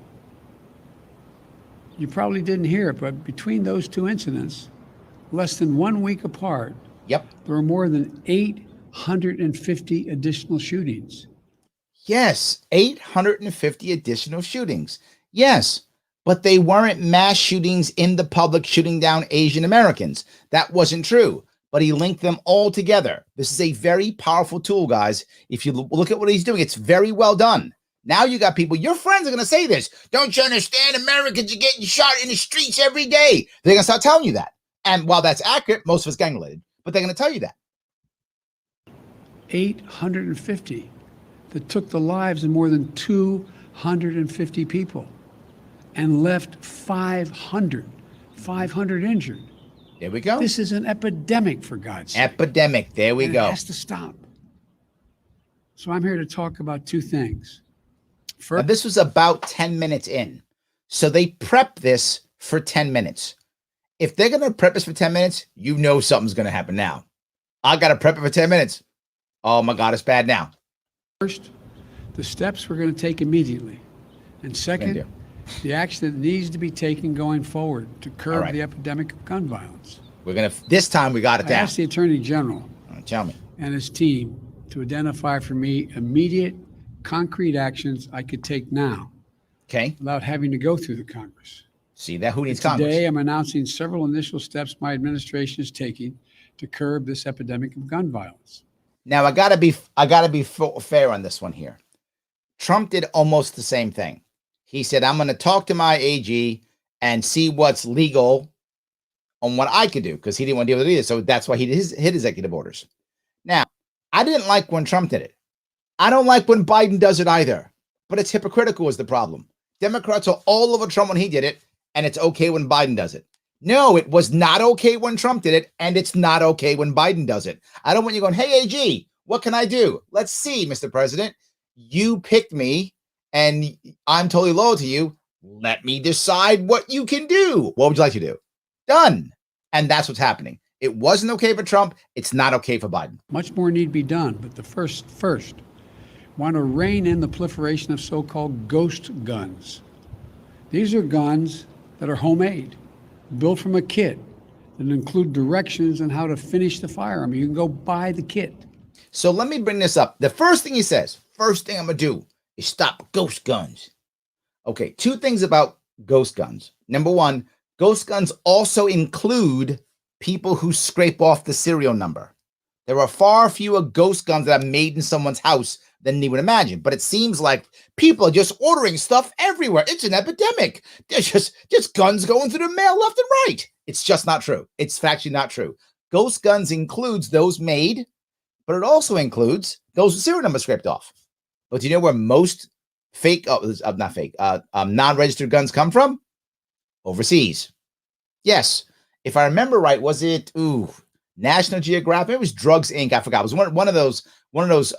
You probably didn't hear it, but between those 2 incidents, less than 1 week apart, there were more than 850 additional shootings. Yes, 850 additional shootings. Yes, but they weren't mass shootings in the public shooting down Asian Americans. That wasn't true, but he linked them all together. This is a very powerful tool, guys. If you look at what he's doing, it's very well done. Now you got people, your friends are going to say this. Don't you understand? Americans are getting shot in the streets every day. They're going to start telling you that. And while that's accurate, most of it's gang related, but they're going to tell you that. 850 that took the lives of more than 250 people and left 500 injured. There we go. This is an epidemic, for God's sake. Epidemic. There we go. It has to stop. So I'm here to talk about 2 things. Now, this was about 10 minutes in. So they prep this for 10 minutes. If they're going to prep this for 10 minutes, you know something's going to happen now. I got to prep it for 10 minutes. Oh my God, it's bad now. First, the steps we're going to take immediately. And second, the action that needs to be taken going forward to curb the epidemic of gun violence. This time we got it down. I asked the Attorney General Tell me. and his team to identify for me immediate, concrete actions I could take now. Okay. Without having to go through the Congress. See that? Who needs Congress? Today, I'm announcing several initial steps my administration is taking to curb this epidemic of gun violence. Now, I gotta be fair on this one here. Trump did almost the same thing. He said, I'm going to talk to my AG and see what's legal on what I could do, because he didn't want to deal with it either. So that's why he did his executive orders. Now, I didn't like when Trump did it. I don't like when Biden does it either, but it's hypocritical is the problem. Democrats are all over Trump when he did it, and it's okay when Biden does it. No, it was not okay when Trump did it, and it's not okay when Biden does it. I don't want you going, hey, AG, what can I do? Let's see, Mr. President. You picked me, and I'm totally loyal to you. Let me decide what you can do. What would you like to do? Done. And that's what's happening. It wasn't okay for Trump. It's not okay for Biden. Much more need to be done, but the first, want to rein in the proliferation of so-called ghost guns. These are guns that are homemade, built from a kit, that include directions on how to finish the firearm. You can go buy the kit. So let me bring this up. The first thing he says, first thing I'm going to do is stop ghost guns. Okay, two things about ghost guns. Number one, ghost guns also include people who scrape off the serial number. There are far fewer ghost guns that are made in someone's house than you would imagine. But it seems like people are just ordering stuff everywhere. It's an epidemic. There's just guns going through the mail left and right. It's just not true. It's actually not true. Ghost guns includes those made, but it also includes those with serial numbers scraped off. But do you know where most non-registered guns come from? Overseas. Yes. If I remember right, was it National Geographic? It was Drugs Inc. I forgot. It was one of those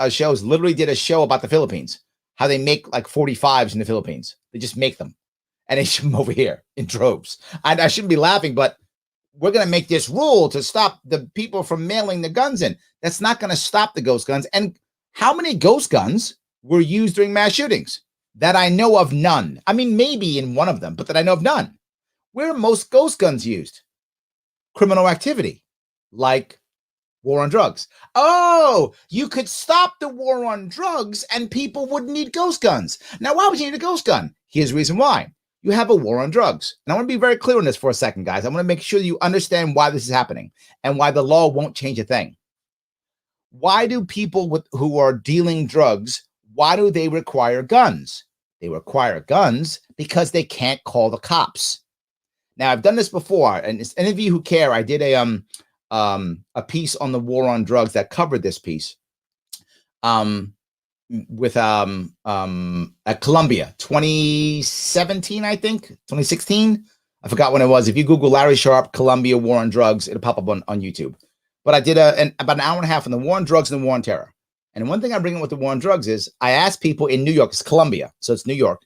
shows. Literally did a show about the Philippines, how they make like 45s in the Philippines. They just make them, and they ship them over here in droves. I shouldn't be laughing, but we're going to make this rule to stop the people from mailing the guns in. That's not going to stop the ghost guns. And how many ghost guns were used during mass shootings? That I know of, none. I mean, maybe in one of them, but that I know of, none. Where are most ghost guns used? Criminal activity, like war on drugs. Oh, you could stop the war on drugs and people wouldn't need ghost guns. Now, why would you need a ghost gun? Here's the reason why. You have a war on drugs. And I want to be very clear on this for a second, guys. I want to make sure you understand why this is happening and why the law won't change a thing. Why do people who are dealing drugs, why do they require guns? They require guns because they can't call the cops. Now, I've done this before, and any of you who care, I did a piece on the war on drugs that covered this piece with at Columbia, 2017, I think, 2016. I forgot when it was. If you Google Larry Sharpe, Columbia war on drugs, it'll pop up on YouTube. But I did about an hour and a half on the war on drugs and the war on terror. And one thing I bring up with the war on drugs is I asked people in New York, it's Columbia, so it's New York.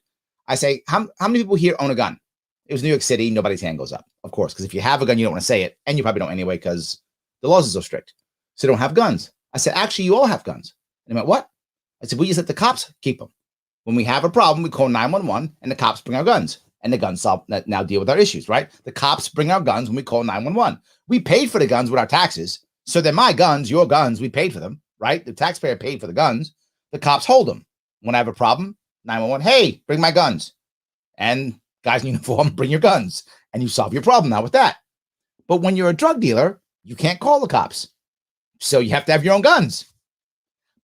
I say, how many people here own a gun? It was New York City. Nobody's hand goes up, of course, because if you have a gun, you don't want to say it. And you probably don't anyway, because the laws are so strict. So they don't have guns. I said, actually, you all have guns. And they went, what? I said, we just let the cops keep them. When we have a problem, we call 911 and the cops bring our guns. And the guns now deal with our issues, right? The cops bring our guns when we call 911. We paid for the guns with our taxes. So they're my guns, your guns, we paid for them, right? The taxpayer paid for the guns. The cops hold them. When I have a problem, 911, hey, bring my guns. And guys in uniform, bring your guns. And you solve your problem now with that. But when you're a drug dealer, you can't call the cops. So you have to have your own guns.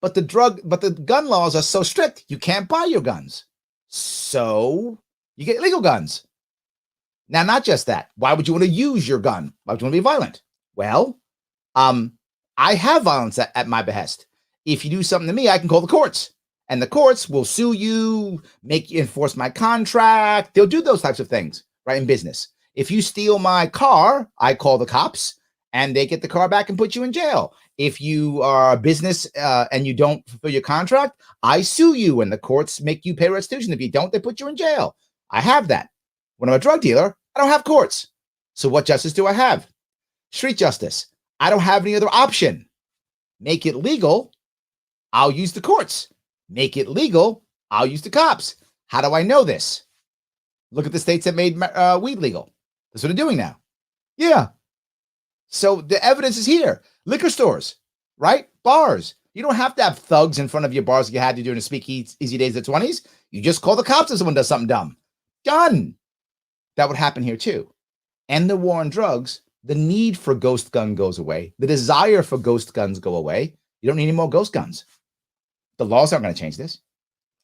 But the gun laws are so strict, you can't buy your guns. So you get illegal guns. Now, not just that. Why would you want to use your gun? Why would you want to be violent? Well, I have violence at my behest. If you do something to me, I can call the courts. And the courts will sue you, make you enforce my contract. They'll do those types of things, right, in business. If you steal my car, I call the cops, and they get the car back and put you in jail. If you are a business and you don't fulfill your contract, I sue you, and the courts make you pay restitution. If you don't, they put you in jail. I have that. When I'm a drug dealer, I don't have courts. So what justice do I have? Street justice. I don't have any other option. Make it legal I'll use the courts. Make it legal, I'll use the cops. How do I know this? Look at the states that made weed legal. That's what they're doing now. Yeah. So the evidence is here. Liquor stores, right? Bars. You don't have to have thugs in front of your bars like you had to do in the speakeasy days of the 20s. You just call the cops if someone does something dumb. Done. That would happen here too. And the war on drugs, the need for ghost gun goes away. The desire for ghost guns go away. You don't need any more ghost guns. The laws aren't going to change this.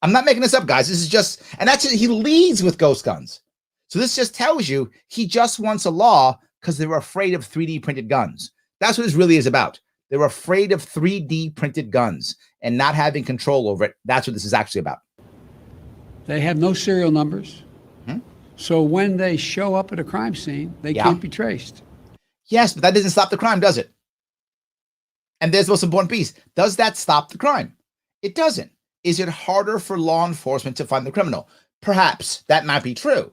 I'm not making this up, guys. This is just, and that's, he leads with ghost guns. So this just tells you he just wants a law because they were afraid of 3D printed guns. That's what this really is about. They were afraid of 3D printed guns and not having control over it. That's what this is actually about. They have no serial numbers. So when they show up at a crime scene, they can't be traced. Yes, but that doesn't stop the crime, does it? And there's the most important piece. Does that stop the crime? It doesn't. Is it harder for law enforcement to find the criminal? Perhaps that might be true.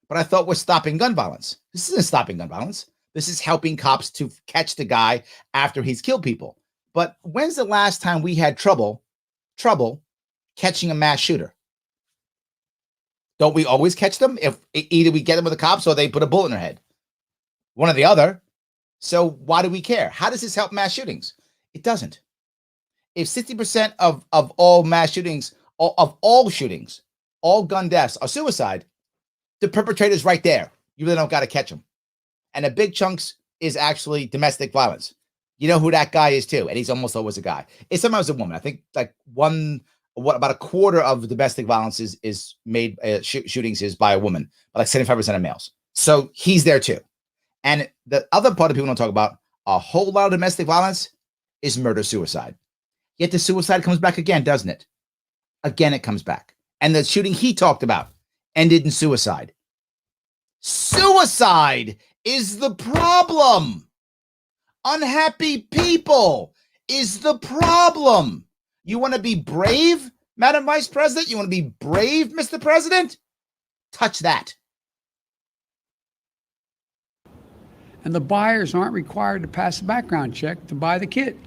But I thought we're stopping gun violence. This isn't stopping gun violence. This is helping cops to catch the guy after he's killed people. But when's the last time we had trouble catching a mass shooter? Don't we always catch them? If either we get them with the cops or they put a bullet in their head. One or the other. So why do we care? How does this help mass shootings? It doesn't. If 60% of all mass shootings, of all shootings, all gun deaths are suicide, the perpetrator's right there. You really don't got to catch them. And a big chunks is actually domestic violence. You know who that guy is too. And he's almost always a guy. It's sometimes a woman. I think like about a quarter of domestic violence is made, shootings is by a woman, but like 75% of males. So he's there too. And the other part of people don't talk about, a whole lot of domestic violence is murder-suicide. Yet the suicide comes back again, doesn't it? Again, it comes back. And the shooting he talked about ended in suicide. Suicide is the problem. Unhappy people is the problem. You want to be brave, Madam Vice President? You want to be brave, Mr. President? Touch that. And the buyers aren't required to pass a background check to buy the kit,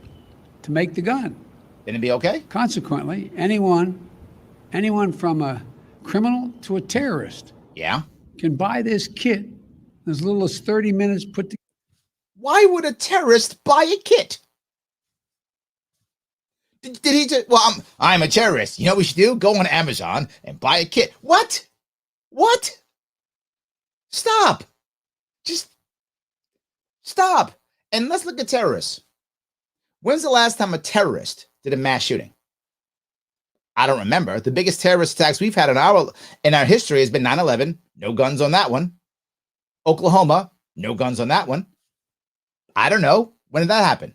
to make the gun. Then it'd be okay? Consequently, anyone from a criminal to a terrorist can buy this kit in as little as 30 minutes put together. Why would a terrorist buy a kit? Did he just, well, I'm a terrorist. You know what we should do? Go on Amazon and buy a kit. What? What? Stop. Just stop. And let's look at terrorists. When's the last time a terrorist did a mass shooting? I don't remember. The biggest terrorist attacks we've had in our history has been 9/11. No guns on that one. Oklahoma. No guns on that one. I don't know. When did that happen?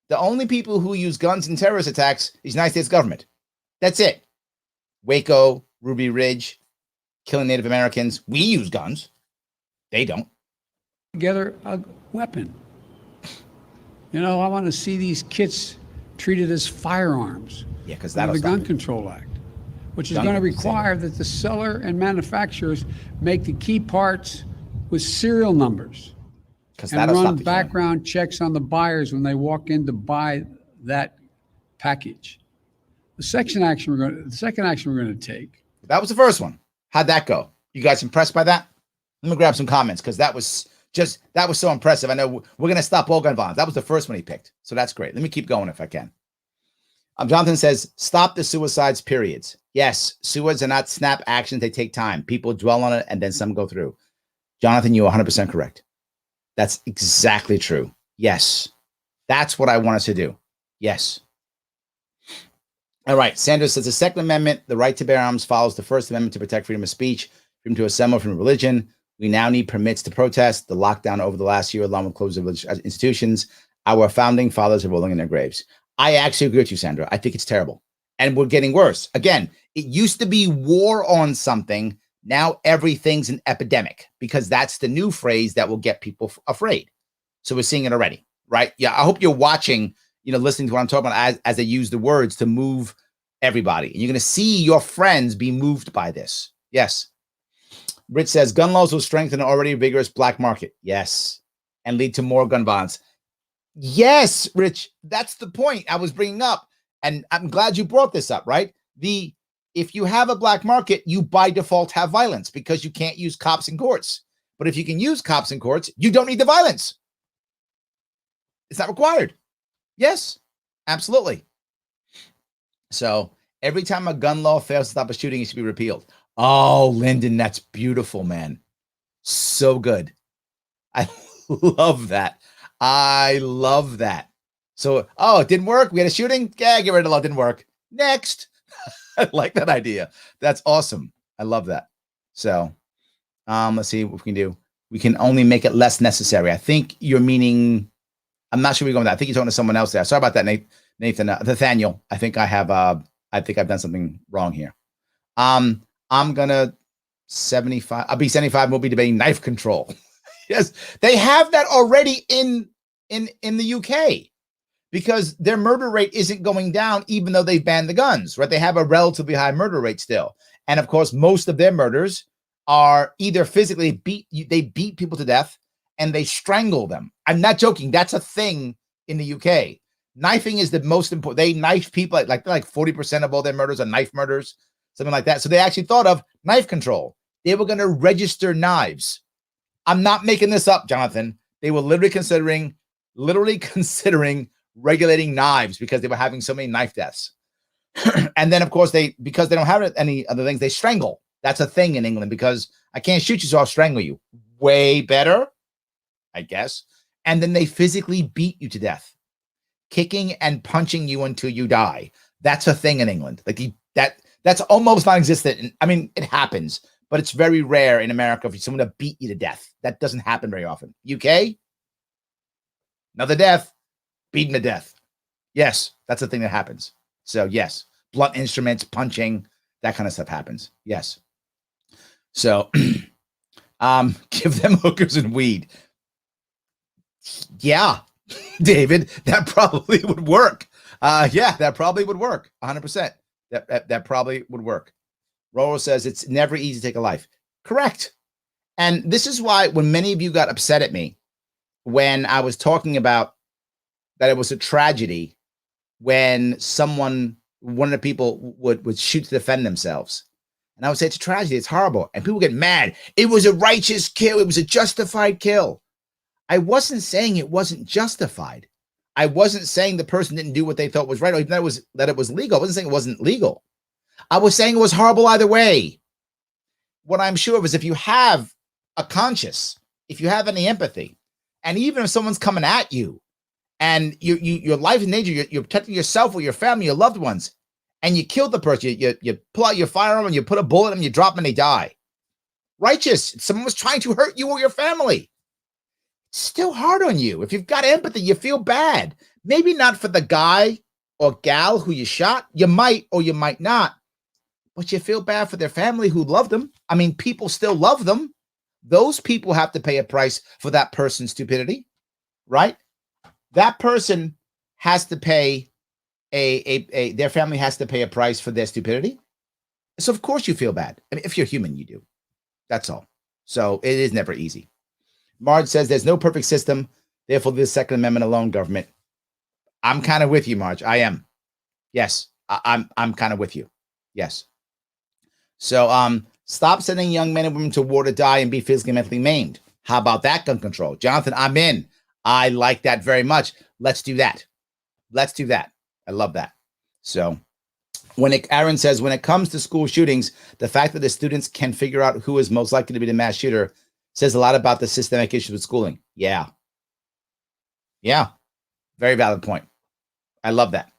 The only people who use guns in terrorist attacks is the United States government. That's it. Waco, Ruby Ridge, killing Native Americans. We use guns. They don't. Together a weapon. You know, I want to see these kits treated as firearms. Yeah, because under that's the Gun Control Act, which is going to require that the seller and manufacturers make the key parts with serial numbers and run background checks on the buyers when they walk in to buy that package. The second action we're going to take. That was the first one. How'd that go? You guys impressed by that? Let me grab some comments because that was so impressive. I know we're going to stop all gun violence. That was the first one he picked. So that's great. Let me keep going if I can. Jonathan says, stop the suicides, periods. Yes, suicides are not snap actions. They take time. People dwell on it and then some go through. Jonathan, you're 100% correct. That's exactly true. Yes. That's what I want us to do. Yes. All right. Sanders says the Second Amendment, the right to bear arms, follows the First Amendment to protect freedom of speech, freedom to assemble, freedom of religion. We now need permits to protest. The lockdown over the last year, along with closing of religious institutions, our founding fathers are rolling in their graves. I actually agree with you, Sandra. I think it's terrible. And we're getting worse. Again, it used to be war on something. Now everything's an epidemic because that's the new phrase that will get people afraid. So we're seeing it already, right? Yeah, I hope you're watching, listening to what I'm talking about as they use the words to move everybody. And you're going to see your friends be moved by this. Yes. Rich says, gun laws will strengthen an already vigorous black market. Yes. And lead to more gun violence. Yes, Rich, that's the point I was bringing up. And I'm glad you brought this up, right? If you have a black market, you by default have violence because you can't use cops in courts. But if you can use cops in courts, you don't need the violence. It's not required. Yes, absolutely. So every time a gun law fails to stop a shooting, it should be repealed. Oh, Lyndon, that's beautiful, man. So good. I love that. I love that. So, it didn't work. We had a shooting. Yeah, get rid of the law. Didn't work. Next. I like that idea. That's awesome. I love that. So, let's see what we can do. We can only make it less necessary. I think you're meaning, I'm not sure where you're going with that. I think you're talking to someone else there. Sorry about that, Nathan. Nathaniel. I think I've done something wrong here. I'm gonna 75. I'll be 75. We'll be debating knife control. Yes, they have that already in the UK because their murder rate isn't going down, even though they've banned the guns. Right? They have a relatively high murder rate still, and of course, most of their murders are either physically they beat people to death and they strangle them. I'm not joking. That's a thing in the UK. Knifing is the most important. They knife people like 40% of all their murders are knife murders, something like that. So they actually thought of knife control. They were going to register knives. I'm not making this up, Jonathan. They were literally considering regulating knives because they were having so many knife deaths. And then, of course, because they don't have any other things, they strangle. That's a thing in England because I can't shoot you, so I'll strangle you. Way better, I guess. And then they physically beat you to death, kicking and punching you until you die. That's a thing in England. That's almost non-existent. I mean, it happens, but it's very rare in America for someone to beat you to death. That doesn't happen very often. UK, another death, beaten to death. Yes, that's a thing that happens. So yes, blunt instruments, punching, that kind of stuff happens. Yes. So give them hookers and weed. Yeah, David, that probably would work. Yeah, that probably would work. 100%. That probably would work. Roro says it's never easy to take a life. Correct. And this is why when many of you got upset at me when I was talking about that it was a tragedy when one of the people would shoot to defend themselves. And I would say it's a tragedy. It's horrible. And people get mad. It was a righteous kill. It was a justified kill. I wasn't saying it wasn't justified. I wasn't saying the person didn't do what they thought was right, or even that it was legal. I wasn't saying it wasn't legal. I was saying it was horrible either way. What I'm sure of is if you have a conscience, if you have any empathy, and even if someone's coming at you and your life is in danger, you're protecting yourself or your family, your loved ones, and you kill the person, you pull out your firearm and you put a bullet in them, you drop them and they die. Righteous. Someone was trying to hurt you or your family. It's still hard on you. If you've got empathy, you feel bad. Maybe not for the guy or gal who you shot. You might or you might not. But you feel bad for their family who loved them. I mean, people still love them. Those people have to pay a price for that person's stupidity, right? That person has to pay their family has to pay a price for their stupidity. So of course you feel bad. I mean, if you're human, you do. That's all. So it is never easy. Marge says there's no perfect system. Therefore, this Second Amendment alone, government. I'm kind of with you, Marge. I am. Yes, I'm kind of with you. Yes. So stop sending young men and women to war to die and be physically and mentally maimed. How about that, gun control? Jonathan, I'm in. I like that very much. Let's do that. Let's do that. I love that. So Aaron says, when it comes to school shootings, the fact that the students can figure out who is most likely to be the mass shooter says a lot about the systemic issues with schooling. Yeah. Yeah. Very valid point. I love that.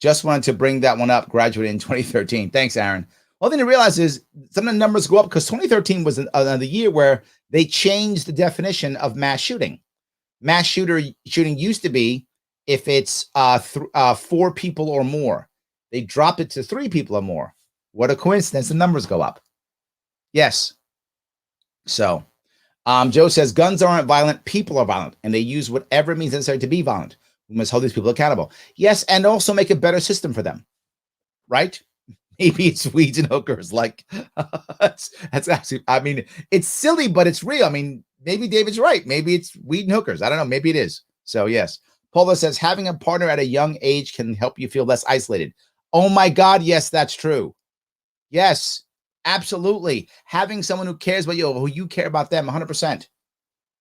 Just wanted to bring that one up. Graduated in 2013. Thanks, Aaron. One thing to realize is some of the numbers go up because 2013 was the year where they changed the definition of mass shooting. Mass shooting used to be if it's 4 people or more. They dropped it to 3 people or more. What a coincidence. The numbers go up. Yes. So Joe says guns aren't violent. People are violent, and they use whatever means necessary to be violent. We must hold these people accountable. Yes, and also make a better system for them. Right? Maybe it's weeds and hookers. Like that's actually, I mean, it's silly, but it's real. I mean, maybe David's right. Maybe it's weed and hookers. I don't know. Maybe it is. So yes, Paula says, having a partner at a young age can help you feel less isolated. Oh my God, yes, that's true. Yes, absolutely. Having someone who cares about you, who you care about them, 100%.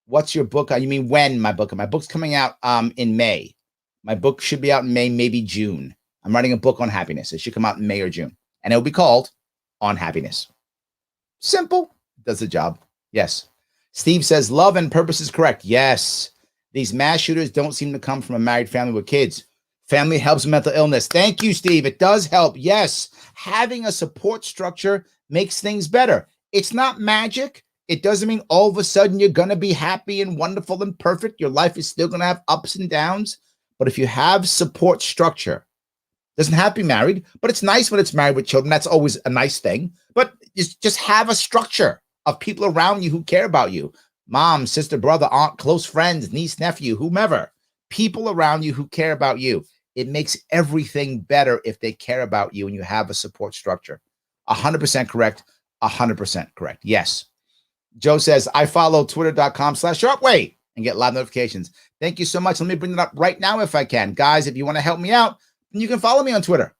What's your book? You mean when my book? My book's coming out in May. My book should be out in May, maybe June. I'm writing a book on happiness. It should come out in May or June. And it'll be called On Happiness. Simple. Does the job. Yes. Steve says, love and purpose is correct. Yes. These mass shooters don't seem to come from a married family with kids. Family helps mental illness. Thank you, Steve. It does help. Yes. Having a support structure makes things better. It's not magic. It doesn't mean all of a sudden you're going to be happy and wonderful and perfect. Your life is still going to have ups and downs. But if you have support structure, doesn't have to be married, but it's nice when it's married with children. That's always a nice thing. But just have a structure of people around you who care about you. Mom, sister, brother, aunt, close friends, niece, nephew, whomever. People around you who care about you. It makes everything better if they care about you and you have a support structure. 100% correct. 100% correct. Yes. Joe says, I follow twitter.com/Sharpe Way and get live notifications. Thank you so much. Let me bring it up right now if I can. Guys, if you want to help me out, you can follow me on Twitter.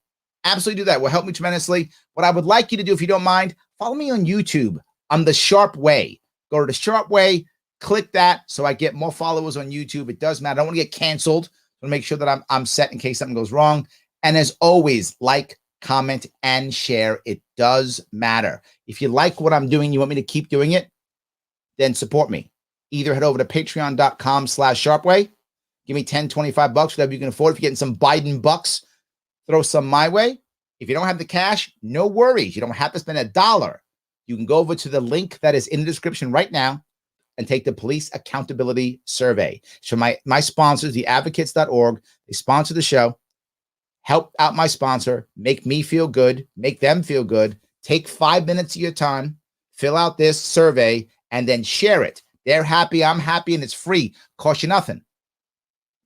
Absolutely do that. It will help me tremendously. What I would like you to do, if you don't mind, follow me on YouTube on the Sharpe Way. Go to the Sharpe Way, click that so I get more followers on YouTube. It does matter. I don't want to get canceled. I want to make sure that I'm set in case something goes wrong. And as always, like, comment, and share. It does matter. If you like what I'm doing, you want me to keep doing it, then support me. Either head over to patreon.com/SharpeWay. Give me 10, 25 bucks, whatever you can afford. If you're getting some Biden bucks, throw some my way. If you don't have the cash, no worries. You don't have to spend $1. You can go over to the link that is in the description right now and take the police accountability survey. So my sponsors, theadvocates.org, they sponsor the show. Help out my sponsor, make me feel good, make them feel good. Take 5 minutes of your time, fill out this survey, and then share it. They're happy, I'm happy, and it's free. Cost you nothing.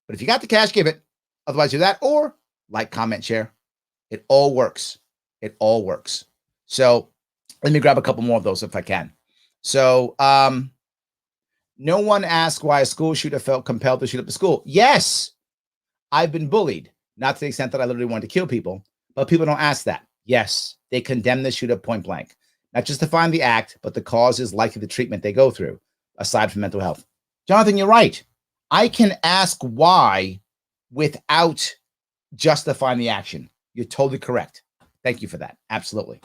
But if you got the cash, give it. Otherwise, do that or like, comment, share. It all works. It all works. So let me grab a couple more of those if I can. So no one asked why a school shooter felt compelled to shoot up the school. Yes, I've been bullied. Not to the extent that I literally wanted to kill people, but people don't ask that. Yes, they condemn the shooter point blank. Not just to find the act, but the cause is likely the treatment they go through, aside from mental health. Jonathan, you're right. I can ask why without justifying the action. You're totally correct. Thank you for that. Absolutely.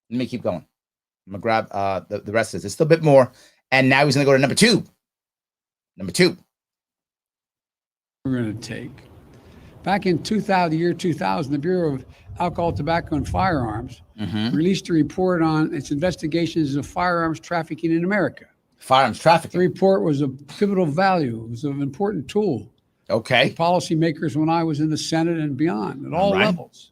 Let me keep going. I'm going to grab the rest of this. It's still a bit more. And now he's going to go to number two. Number two. We're going to take. Back in the year 2000, the Bureau of Alcohol, Tobacco, and Firearms released a report on its investigations of firearms trafficking in America. Firearms trafficking. The report was of pivotal value. It was an important tool. Okay. For policymakers when I was in the Senate and beyond, at all levels,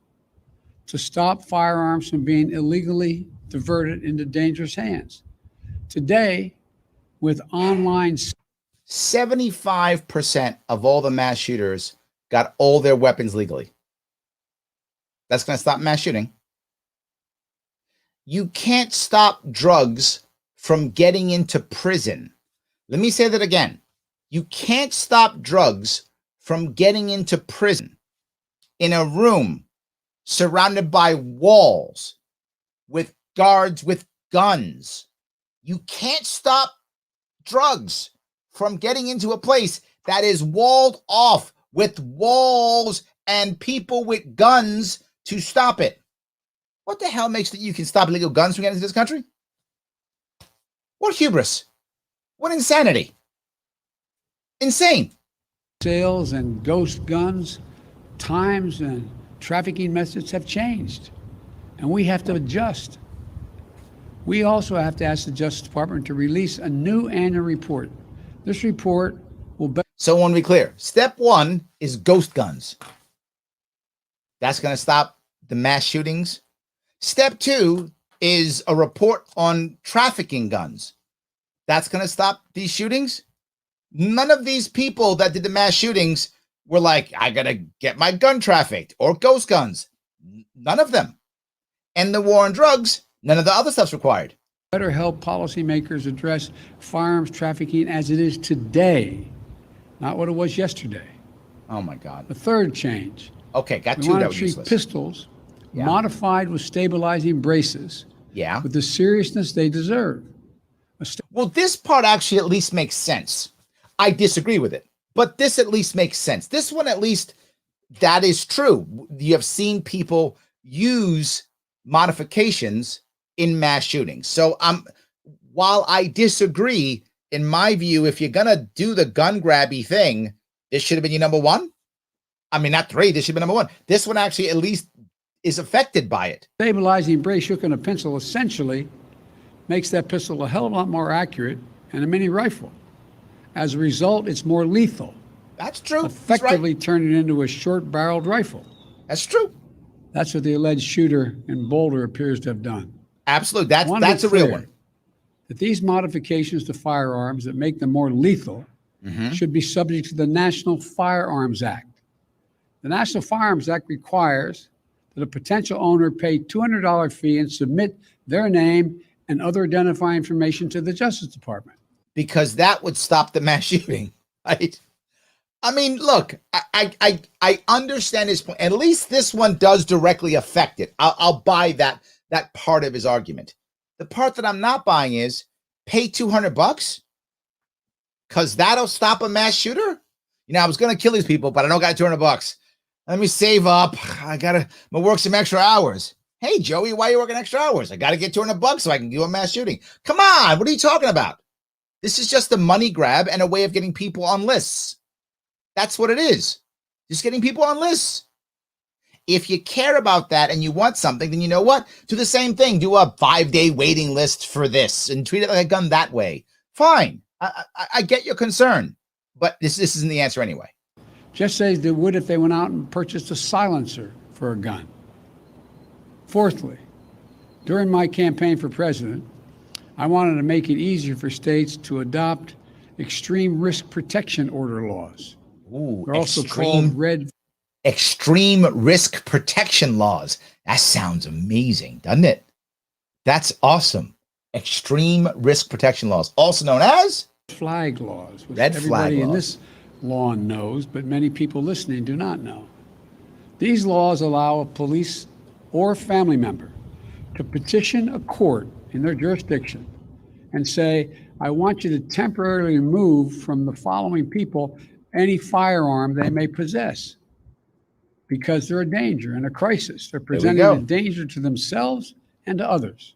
to stop firearms from being illegally diverted into dangerous hands. Today, with online... 75% of all the mass shooters got all their weapons legally. That's going to stop mass shooting. You can't stop drugs from getting into prison. Let me say that again. You can't stop drugs from getting into prison in a room surrounded by walls with guards with guns. You can't stop drugs from getting into a place that is walled off with walls and people with guns to stop it. What the hell makes that you can stop illegal guns from getting into this country? What hubris? What insanity? Insane. Sales and ghost guns, times and trafficking methods have changed, and we have to adjust. We also have to ask the Justice Department to release a new annual report. This report will be... So I want to be clear. Step one is ghost guns. That's going to stop the mass shootings. Step two is a report on trafficking guns. That's going to stop these shootings. None of these people that did the mass shootings were like, I got to get my gun trafficked or ghost guns. None of them. And the war on drugs, none of the other stuff's required. Better help policymakers address firearms trafficking as it is today, not what it was yesterday. Oh my God. The third change. Okay, got We two want that to were treat useless. pistols Yeah. modified with stabilizing braces Yeah. with the seriousness they deserve. Well, this part actually at least makes sense. I disagree with it, but this at least makes sense. This one, at least, that is true. You have seen people use modifications in mass shootings. So while I disagree, in my view, if you're gonna do the gun grabby thing, this should have been your number one. I mean, not three, this should be number one. This one actually at least is affected by it. Stabilizing brace shook in a pencil essentially makes that pistol a hell of a lot more accurate than a mini rifle. As a result, it's more lethal, That's true. effectively turning it into a short-barreled rifle. That's true. That's what the alleged shooter in Boulder appears to have done. Absolutely. I wanna That's be a real clear one. that these modifications to firearms that make them more lethal should be subject to the National Firearms Act. The National Firearms Act requires that a potential owner pay $200 fee and submit their name and other identifying information to the Justice Department. Because that would stop the mass shooting, right? I mean, look, I understand his point. At least this one does directly affect it. I'll buy that part of his argument. The part that I'm not buying is pay $200 because that'll stop a mass shooter. You know, I was gonna kill these people, but I don't got $200. Let me save up. I'm gonna work some extra hours. Hey, Joey, why are you working extra hours? I got to get $200 so I can do a mass shooting. Come on, what are you talking about? This is just a money grab and a way of getting people on lists. That's what it is. Just getting people on lists. If you care about that and you want something, then you know what? Do the same thing. Do a 5-day waiting list for this and treat it like a gun that way. Fine. I get your concern, but this isn't the answer anyway. Just as they would if they went out and purchased a silencer for a gun. Fourthly, during my campaign for president, I wanted to make it easier for states to adopt extreme risk protection order laws. Ooh, They're also called extreme risk protection laws. That sounds amazing, doesn't it? That's awesome. Extreme risk protection laws, also known as flag laws, which red flag everybody laws. in this lawn knows, but many people listening do not know. These laws allow a police or family member to petition a court in their jurisdiction and say, I want you to temporarily remove from the following people any firearm they may possess because they're a danger and a crisis. They're presenting a danger to themselves and to others.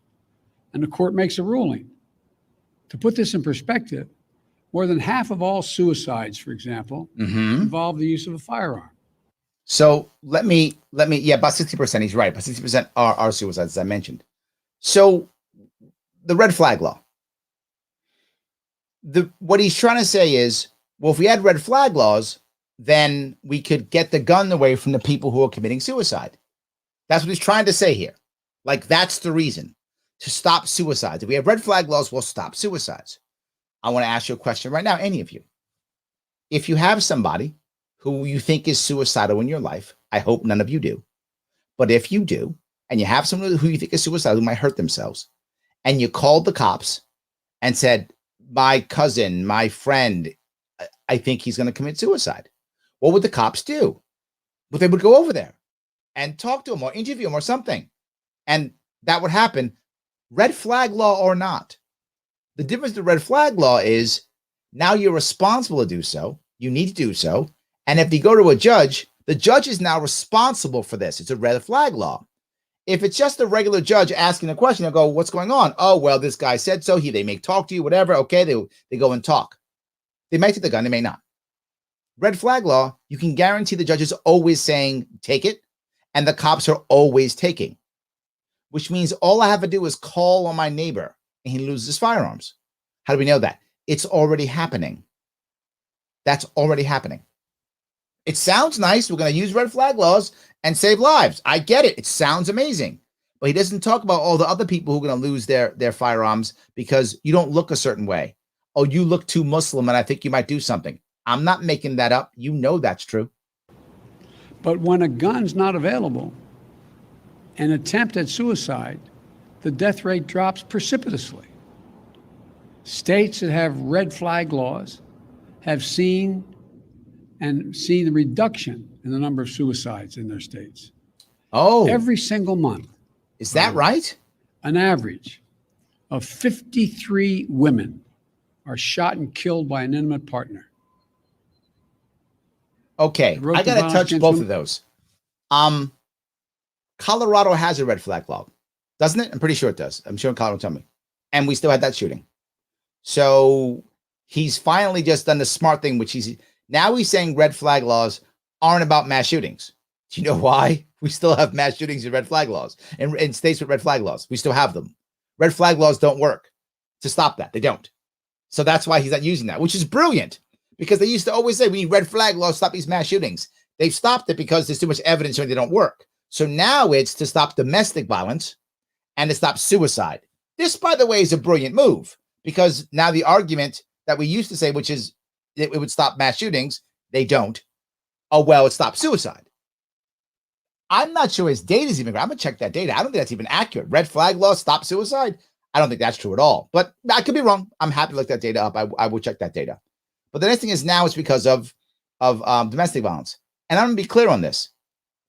And the court makes a ruling. To put this in perspective, more than half of all suicides, for example, involve the use of a firearm. So let me, yeah, about 60%, he's right. About 60% are suicides, as I mentioned. So the red flag law, what he's trying to say is, well, if we had red flag laws, then we could get the gun away from the people who are committing suicide. That's what he's trying to say here. Like, that's the reason, to stop suicides. If we have red flag laws, we'll stop suicides. I want to ask you a question right now, any of you. If you have somebody who you think is suicidal in your life, I hope none of you do. But if you do, and you have someone who you think is suicidal, who might hurt themselves, and you called the cops and said, my cousin, my friend, I think he's going to commit suicide. What would the cops do? Well, they would go over there and talk to him or interview him or something. And that would happen, red flag law or not. The difference to red flag law is now you're responsible to do so. You need to do so. And if you go to a judge, the judge is now responsible for this. It's a red flag law. If it's just a regular judge asking a question, they'll go, what's going on? Oh, well, this guy said so. They may talk to you, whatever. Okay, they go and talk. They may take the gun, they may not. Red flag law, you can guarantee the judge is always saying, take it, and the cops are always taking, which means all I have to do is call on my neighbor and he loses his firearms. How do we know that? It's already happening. That's already happening. It sounds nice. We're going to use red flag laws and save lives. I get it. It sounds amazing. But he doesn't talk about all the other people who are going to lose their firearms because you don't look a certain way. Oh, you look too Muslim and I think you might do something. I'm not making that up. You know that's true. But when a gun's not available, an attempt at suicide, the death rate drops precipitously. States that have red flag laws have seen and seen the reduction in the number of suicides in their states. Oh, Every single month, is that right? an average of 53 women are shot and killed by an intimate partner. Okay, wrote I the got to violence touch against both women. of those. Colorado has a red flag law, doesn't it? I'm pretty sure it does. I'm sure Colorado will tell me. And we still had that shooting. So he's finally just done the smart thing, which he's saying red flag laws aren't about mass shootings. Do you know why? We still have mass shootings and red flag laws. And in states with red flag laws, we still have them. Red flag laws don't work to stop that. They don't. So that's why he's not using that, which is brilliant, because they used to always say we need red flag laws to stop these mass shootings. They've stopped it because there's too much evidence showing they don't work. So now it's to stop domestic violence and to stop suicide. This, by the way, is a brilliant move, because now the argument that we used to say, which is it would stop mass shootings, they don't. Oh, well, it stops suicide. I'm not sure his data is even. I'm going to check that data. I don't think that's even accurate. Red flag laws stop suicide. I don't think that's true at all, but I could be wrong. I'm happy to look that data up. I will check that data. But the next thing is now it's because of domestic violence. And I'm going to be clear on this.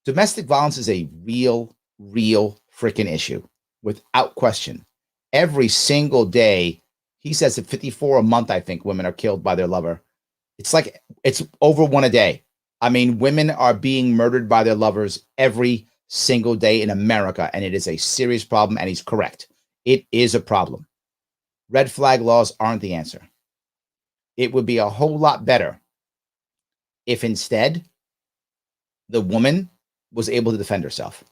Domestic violence is a real freaking issue, without question. Every single day, he says that 54 a month, I think, women are killed by their lover. It's like it's over one a day. I mean, women are being murdered by their lovers every single day in America, and it is a serious problem, and he's correct. It is a problem. Red flag laws aren't the answer. It would be a whole lot better if instead the woman was able to defend herself.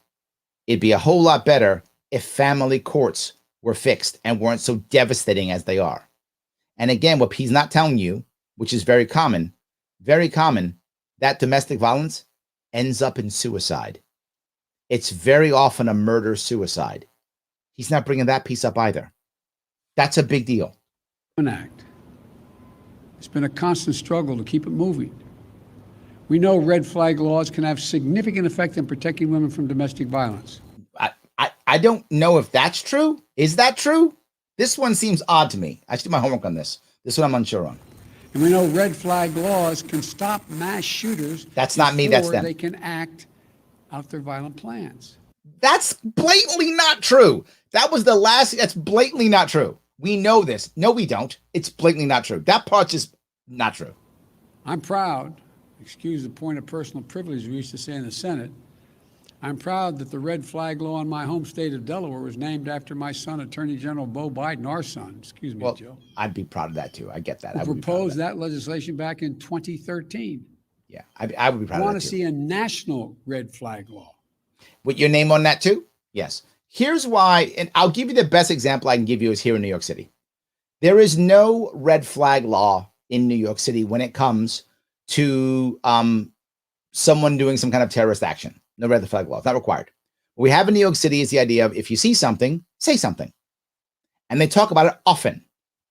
It'd be a whole lot better if family courts were fixed and weren't so devastating as they are. And again, what he's not telling you, which is very common, that domestic violence ends up in suicide. It's very often a murder-suicide. He's not bringing that piece up either. That's a big deal. Act. It's been a constant struggle to keep it moving. We know red flag laws can have significant effect in protecting women from domestic violence. I don't know if that's true. Is that true? This one seems odd to me. I should do my homework on this. This one I'm unsure on. And we know red flag laws can stop mass shooters. That's not me, that's them. They can act out their violent plans. That's blatantly not true. That was the last. That's blatantly not true. We know this. No, we don't. It's blatantly not true. That part's just not true. I'm proud, excuse the point of personal privilege we used to say in the Senate, I'm proud that the red flag law in my home state of Delaware was named after my son, Attorney General Beau Biden, our son, excuse me, well, Joe. I'd be proud of that too. I get that. Who proposed that legislation back in 2013. Yeah, I would be proud of that too. I want to see a national red flag law. With your name on that too? Yes. Here's why, and I'll give you the best example I can give you is here in New York City. There is no red flag law in New York City when it comes to someone doing some kind of terrorist action. No red flag law. It's not required. What we have in New York City is the idea of if you see something, say something. And they talk about it often.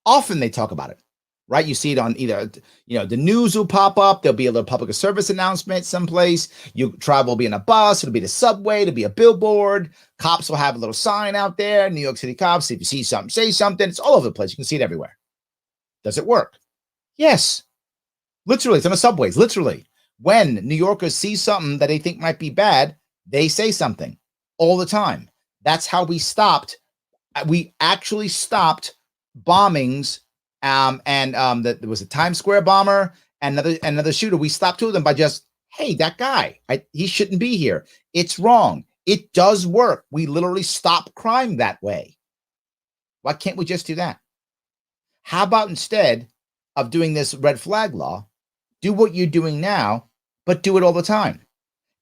Often they talk about it, right? You see it on either, the news will pop up. There'll be a little public service announcement someplace. You travel will be in a bus. It'll be the subway. It'll be a billboard. Cops will have a little sign out there. New York City cops, if you see something, say something. It's all over the place. You can see it everywhere. Does it work? Yes. Literally, it's on the subways. Literally. When New Yorkers see something that they think might be bad, they say something all the time. That's how we actually stopped bombings. There was a Times Square bomber and another shooter. We stopped two of them by just, hey, that guy, he shouldn't be here. It's wrong. It does work. We literally stop crime that way. Why can't we just do that? How about instead of doing this red flag law, do what you're doing now, but do it all the time.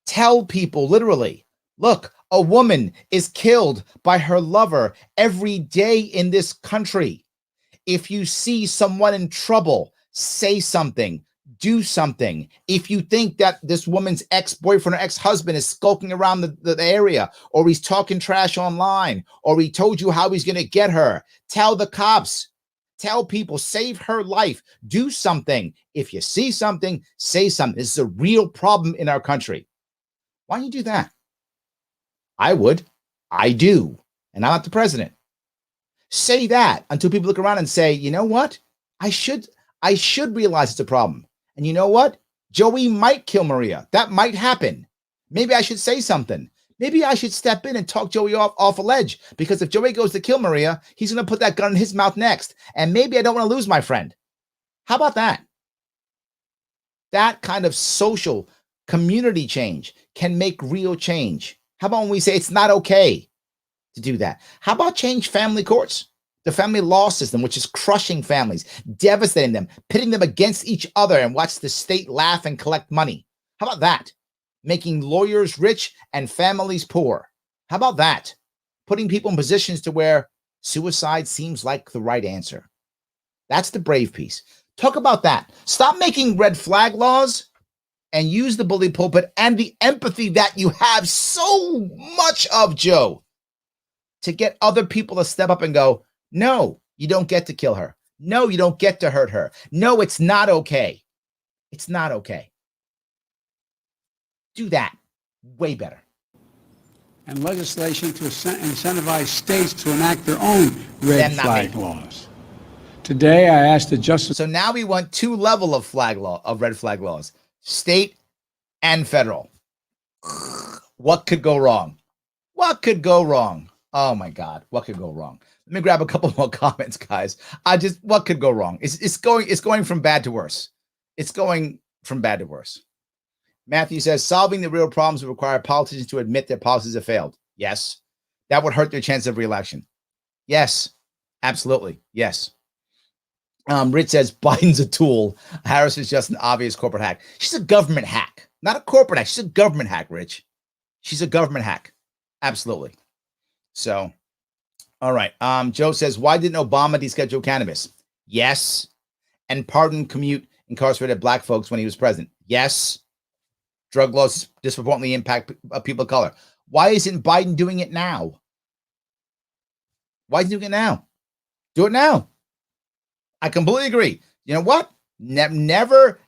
Tell people literally, look, a woman is killed by her lover every day in this country. If you see someone in trouble, say something, do something. If you think that this woman's ex-boyfriend or ex-husband is skulking around the area, or he's talking trash online, or he told you how he's going to get her, tell the cops. Tell people, save her life, do something. If you see something, say something. This is a real problem in our country. Why don't you do that? I would. I do. And I'm not the president. Say that until people look around and say, you know what? I should realize it's a problem. And you know what? Joey might kill Maria. That might happen. Maybe I should say something. Maybe I should step in and talk Joey off a ledge, because if Joey goes to kill Maria, he's going to put that gun in his mouth next. And maybe I don't want to lose my friend. How about that? That kind of social community change can make real change. How about when we say it's not okay to do that? How about change family courts? The family law system, which is crushing families, devastating them, pitting them against each other, and watch the state laugh and collect money. How about that? Making lawyers rich and families poor. How about that? Putting people in positions to where suicide seems like the right answer. That's the brave piece. Talk about that. Stop making red flag laws and use the bully pulpit and the empathy that you have so much of, Joe, to get other people to step up and go, no, you don't get to kill her. No, you don't get to hurt her. No, it's not okay. It's not okay. Do that. Way better. And legislation to incentivize states to enact their own red flag laws. Today, I asked the Justice. So now we want two levels of red flag laws, state and federal. What could go wrong? What could go wrong? Oh my God, what could go wrong? Let me grab a couple more comments, guys. What could go wrong? It's going from bad to worse. It's going from bad to worse. Matthew says, solving the real problems would require politicians to admit their policies have failed. Yes. That would hurt their chance of re-election. Yes. Absolutely. Yes. Rich says, Biden's a tool. Harris is just an obvious corporate hack. She's a government hack, not a corporate hack. She's a government hack, Rich. She's a government hack. Absolutely. So, all right. Joe says, why didn't Obama deschedule cannabis? Yes. And pardon commute incarcerated black folks when he was president. Yes. Drug laws disproportionately impact people of color. Why isn't Biden doing it now? Why is he doing it now? Do it now. I completely agree. You know what? Never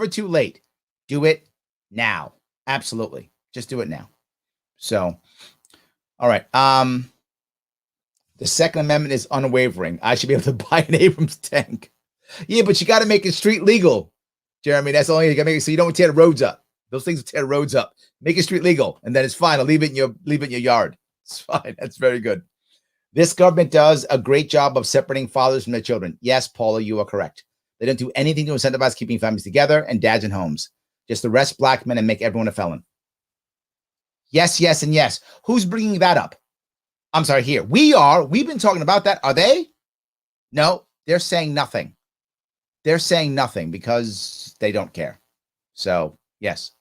too late. Do it now. Absolutely. Just do it now. So, all right. The Second Amendment is unwavering. I should be able to buy an Abrams tank. Yeah, but you got to make it street legal, Jeremy. That's the only thing you got to make it so you don't tear the roads up. Those things will tear roads up. Make it street legal, and then it's fine. I'll leave it in your yard. It's fine. That's very good. This government does a great job of separating fathers from their children. Yes, Paula, you are correct. They don't do anything to incentivize keeping families together and dads in homes. Just arrest black men and make everyone a felon. Yes, yes, and yes. Who's bringing that up? I'm sorry, here. We are. We've been talking about that. Are they? No, they're saying nothing. They're saying nothing because they don't care. So, yes.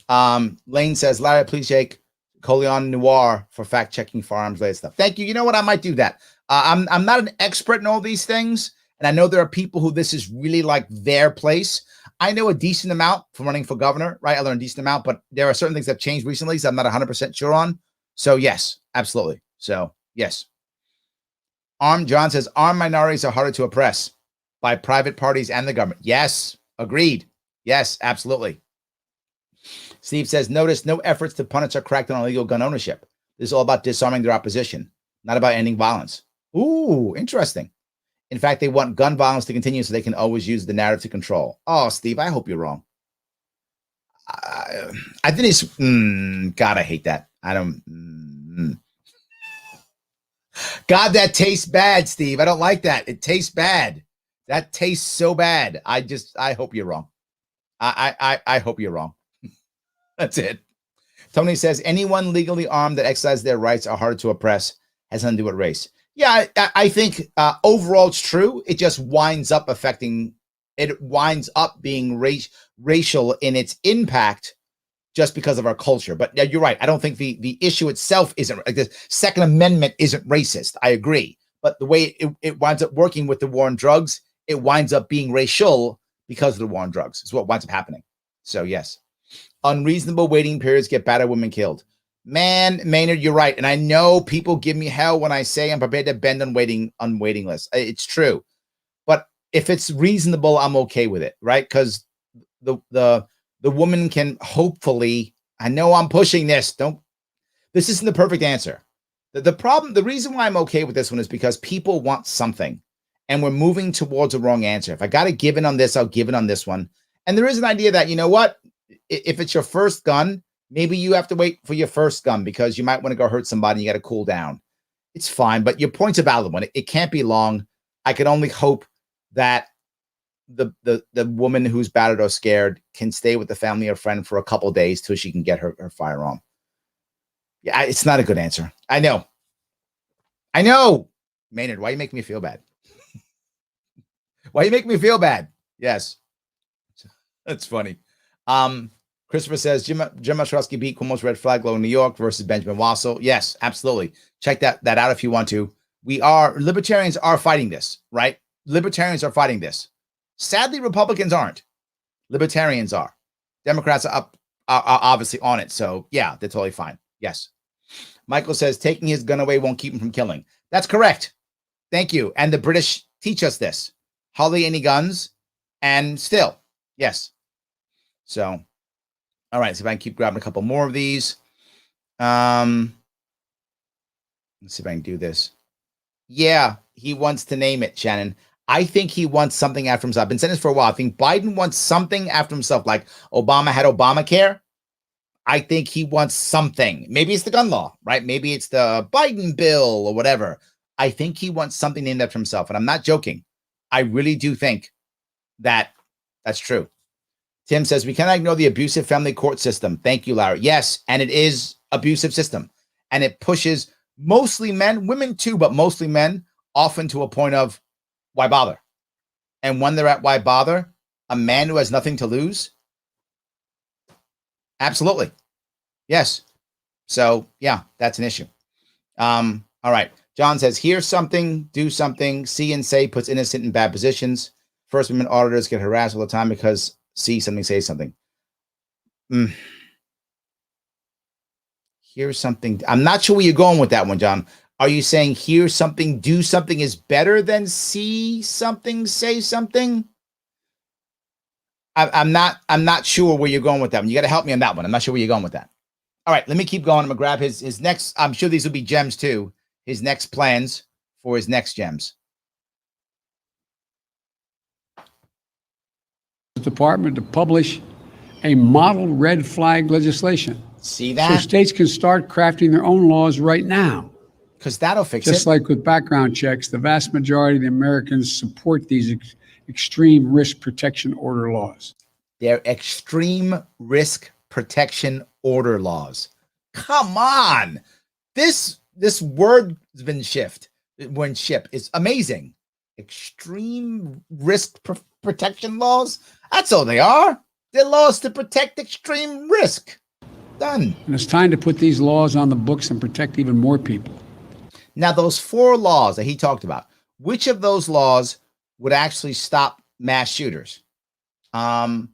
Lane says, Larry, please shake Coleon Noir for fact-checking firearms related stuff. Thank you. You know what? I might do that. I'm not an expert in all these things, and I know there are people who this is really like their place. I know a decent amount from running for governor, right? I learned a decent amount, but there are certain things that have changed recently, so I'm not 100% sure on. So, yes, absolutely. So, yes. John says, armed minorities are harder to oppress by private parties and the government. Yes, agreed. Yes, absolutely. Steve says, notice no efforts to punish or crack down on illegal gun ownership. This is all about disarming their opposition, not about ending violence. Ooh, interesting. In fact, they want gun violence to continue so they can always use the narrative to control. Oh, Steve, I hope you're wrong. I think it's, God, I hate that. I don't, God, that tastes bad, Steve. I don't like that. It tastes bad. That tastes so bad. I hope you're wrong. I hope you're wrong. That's it. Tony says, anyone legally armed that exercises their rights are harder to oppress, has nothing to do with race. Yeah, I think overall it's true. It just winds up being racial in its impact just because of our culture. But yeah, you're right. I don't think the issue itself isn't, like the Second Amendment isn't racist. I agree. But the way it winds up working with the war on drugs, it winds up being racial because of the war on drugs. It's what winds up happening. So yes. Unreasonable waiting periods get battered women killed. Man, Maynard, you're right. And I know people give me hell when I say I'm prepared to bend on waiting lists. It's true. But if it's reasonable, I'm okay with it, right? Because the woman can hopefully, I know I'm pushing this. This isn't the perfect answer. The reason why I'm okay with this one is because people want something and we're moving towards a wrong answer. If I got to give in on this, I'll give in on this one. And there is an idea that, you know what, if it's your first gun, maybe you have to wait for your first gun because you might want to go hurt somebody. You got to cool down. It's fine, but your point's a valid one. It can't be long. I can only hope that the woman who's battered or scared can stay with the family or friend for a couple of days till she can get her firearm. Yeah, it's not a good answer. I know. Maynard, why you make me feel bad? Why you make me feel bad? Yes. That's funny. Christopher says Jim Ostrowski beat Cuomo's red flag law in New York versus Benjamin Wassel. Yes, absolutely. Check that out if you want to. Libertarians are fighting this, right? Libertarians are fighting this. Sadly, Republicans aren't. Libertarians are. Democrats are obviously on it. So yeah, they're totally fine. Yes. Michael says taking his gun away won't keep him from killing. That's correct. Thank you. And the British teach us this. Hardly any guns and still. Yes. So, all right. So if I can keep grabbing a couple more of these. Let's see if I can do this. Yeah, he wants to name it, Shannon. I think he wants something after himself. I've been saying this for a while. I think Biden wants something after himself, like Obama had Obamacare. I think he wants something. Maybe it's the gun law, right? Maybe it's the Biden bill or whatever. I think he wants something named after himself. And I'm not joking. I really do think that that's true. Tim says, we cannot ignore the abusive family court system. Thank you, Larry. Yes, and it is abusive system. And it pushes mostly men, women too, but mostly men, often to a point of why bother? And when they're at why bother, a man who has nothing to lose? Absolutely. Yes. So, yeah, that's an issue. All right. John says, hear something, do something. See and say puts innocent in bad positions. First Amendment auditors get harassed all the time because see something, say something. Hear something. I'm not sure where you're going with that one, John. Are you saying hear something, do something is better than see something, say something? I'm not sure where you're going with that one. You got to help me on that one. I'm not sure where you're going with that. All right, let me keep going. I'm gonna grab his next. I'm sure these will be gems too. His next plans for his next gems. Department to publish a model red flag legislation. See that? So states can start crafting their own laws right now. Because that'll fix it. Just like with background checks, the vast majority of the Americans support these extreme risk protection order laws. They're extreme risk protection order laws. Come on. This word has been shipped. It's amazing. Extreme risk protection laws. That's all they are. They're laws to protect extreme risk. Done. And it's time to put these laws on the books and protect even more people. Now, those 4 laws that he talked about, which of those laws would actually stop mass shooters? None.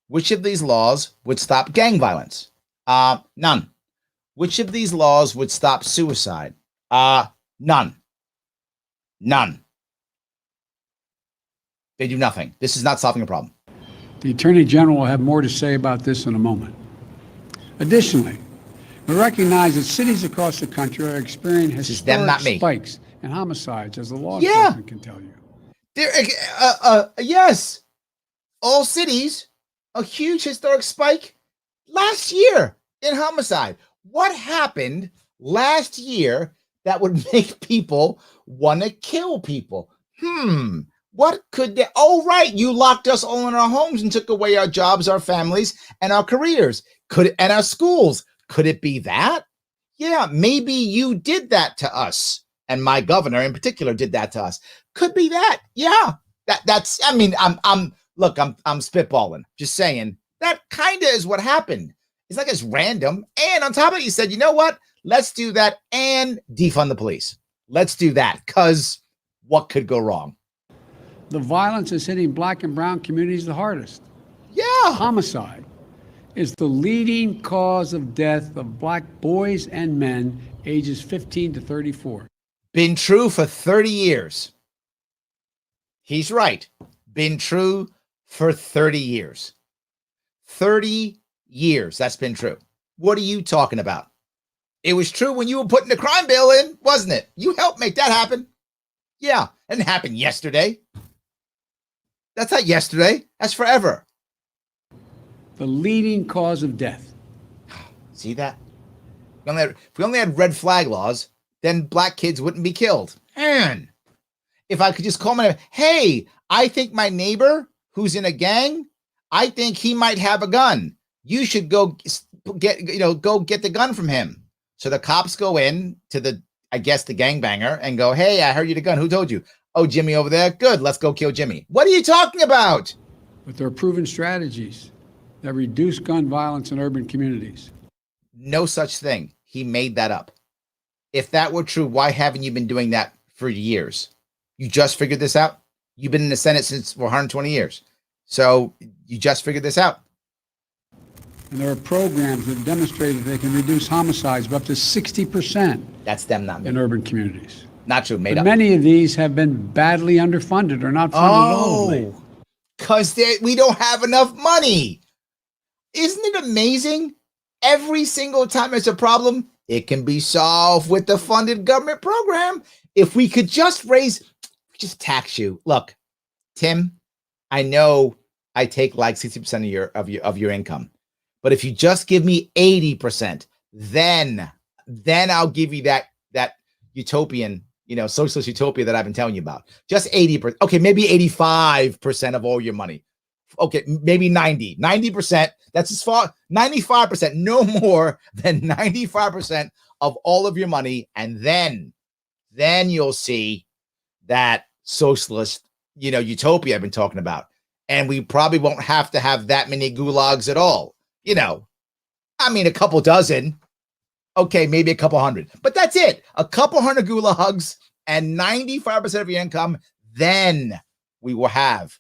Which of these laws would stop gang violence? None. Which of these laws would stop suicide? None. None. They do nothing. This is not solving a problem. The Attorney General will have more to say about this in a moment. Additionally, we recognize that cities across the country are experiencing historic spikes in homicides, as the law enforcement can tell you. Yes. All cities, a huge historic spike last year in homicide. What happened last year that would make people want to kill people? What could they? Oh, right. You locked us all in our homes and took away our jobs, our families, and our careers. And our schools. Could it be that? Yeah, maybe you did that to us. And my governor in particular did that to us. Could be that. Yeah. That's, I mean, I'm spitballing, just saying that kind of is what happened. It's like it's random. And on top of it, you said, you know what? Let's do that and defund the police. Let's do that. Because what could go wrong? The violence is hitting Black and brown communities the hardest. Yeah. Homicide is the leading cause of death of Black boys and men ages 15 to 34. Been true for 30 years. He's right. Been true for 30 years. 30 years that's been true. What are you talking about? It was true when you were putting the crime bill in, wasn't it? You helped make that happen. Yeah, it didn't happen yesterday. That's not yesterday. That's forever. The leading cause of death. See that? If we only had red flag laws, then black kids wouldn't be killed. Man, if I could just call my, hey, I think my neighbor who's in a gang, I think he might have a gun. You should go get the gun from him. So the cops go in to the gangbanger and go, hey, I heard you the gun. Who told you? Oh, Jimmy over there. Good. Let's go kill Jimmy. What are you talking about? But there are proven strategies that reduce gun violence in urban communities. No such thing. He made that up. If that were true, why haven't you been doing that for years? You just figured this out? You've been in the Senate since 120 years. So you just figured this out. And there are programs that demonstrate that they can reduce homicides by up to 60%. That's them, not me. In urban communities. Not true, made but up. Many of these have been badly underfunded or not funded at all. Because we don't have enough money. Isn't it amazing? Every single time there's a problem, it can be solved with the funded government program. If we could just tax you. Look, Tim, I know I take like 60% of your income, but if you just give me 80%, then I'll give you that utopian, socialist utopia that I've been telling you about. Just 80%. Okay, maybe 85% of all your money. Okay, maybe 90%. That's as far 95%, no more than 95% of all of your money, and then you'll see that socialist, utopia I've been talking about. And we probably won't have to have that many gulags at all. I mean, a couple dozen. Okay, maybe a couple hundred, but that's it. A couple hundred gulags and 95% of your income. Then we will have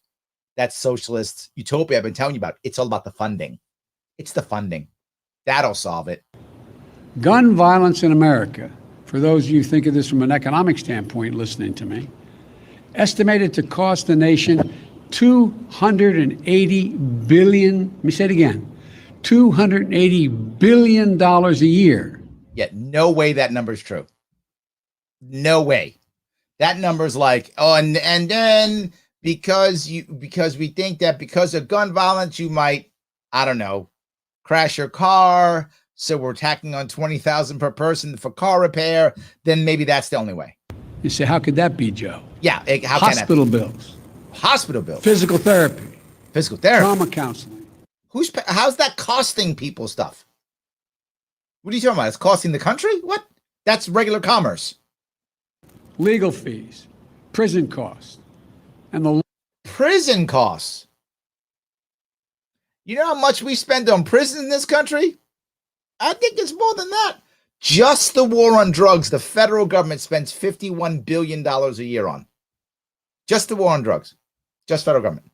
that socialist utopia I've been telling you about. It's all about the funding. It's the funding. That'll solve it. Gun violence in America, for those of you who think of this from an economic standpoint listening to me, estimated to cost the nation $280 billion, let me say it again, $280 billion a year. Yeah, no way that number's true. No way. That number's like, and then because we think that because of gun violence, you might, I don't know, crash your car. So we're tacking on $20,000 per person for car repair. Then maybe that's the only way. You say, how could that be, Joe? Yeah. How Hospital can that be? bills. Hospital bills. Physical therapy. Trauma counseling. How's that costing people stuff? What are you talking about? It's costing the country? What? That's regular commerce. Legal fees. Prison costs. And the prison costs. You know how much we spend on prison in this country? I think it's more than that. Just the war on drugs, the federal government spends $51 billion a year on. Just the war on drugs. Just federal government.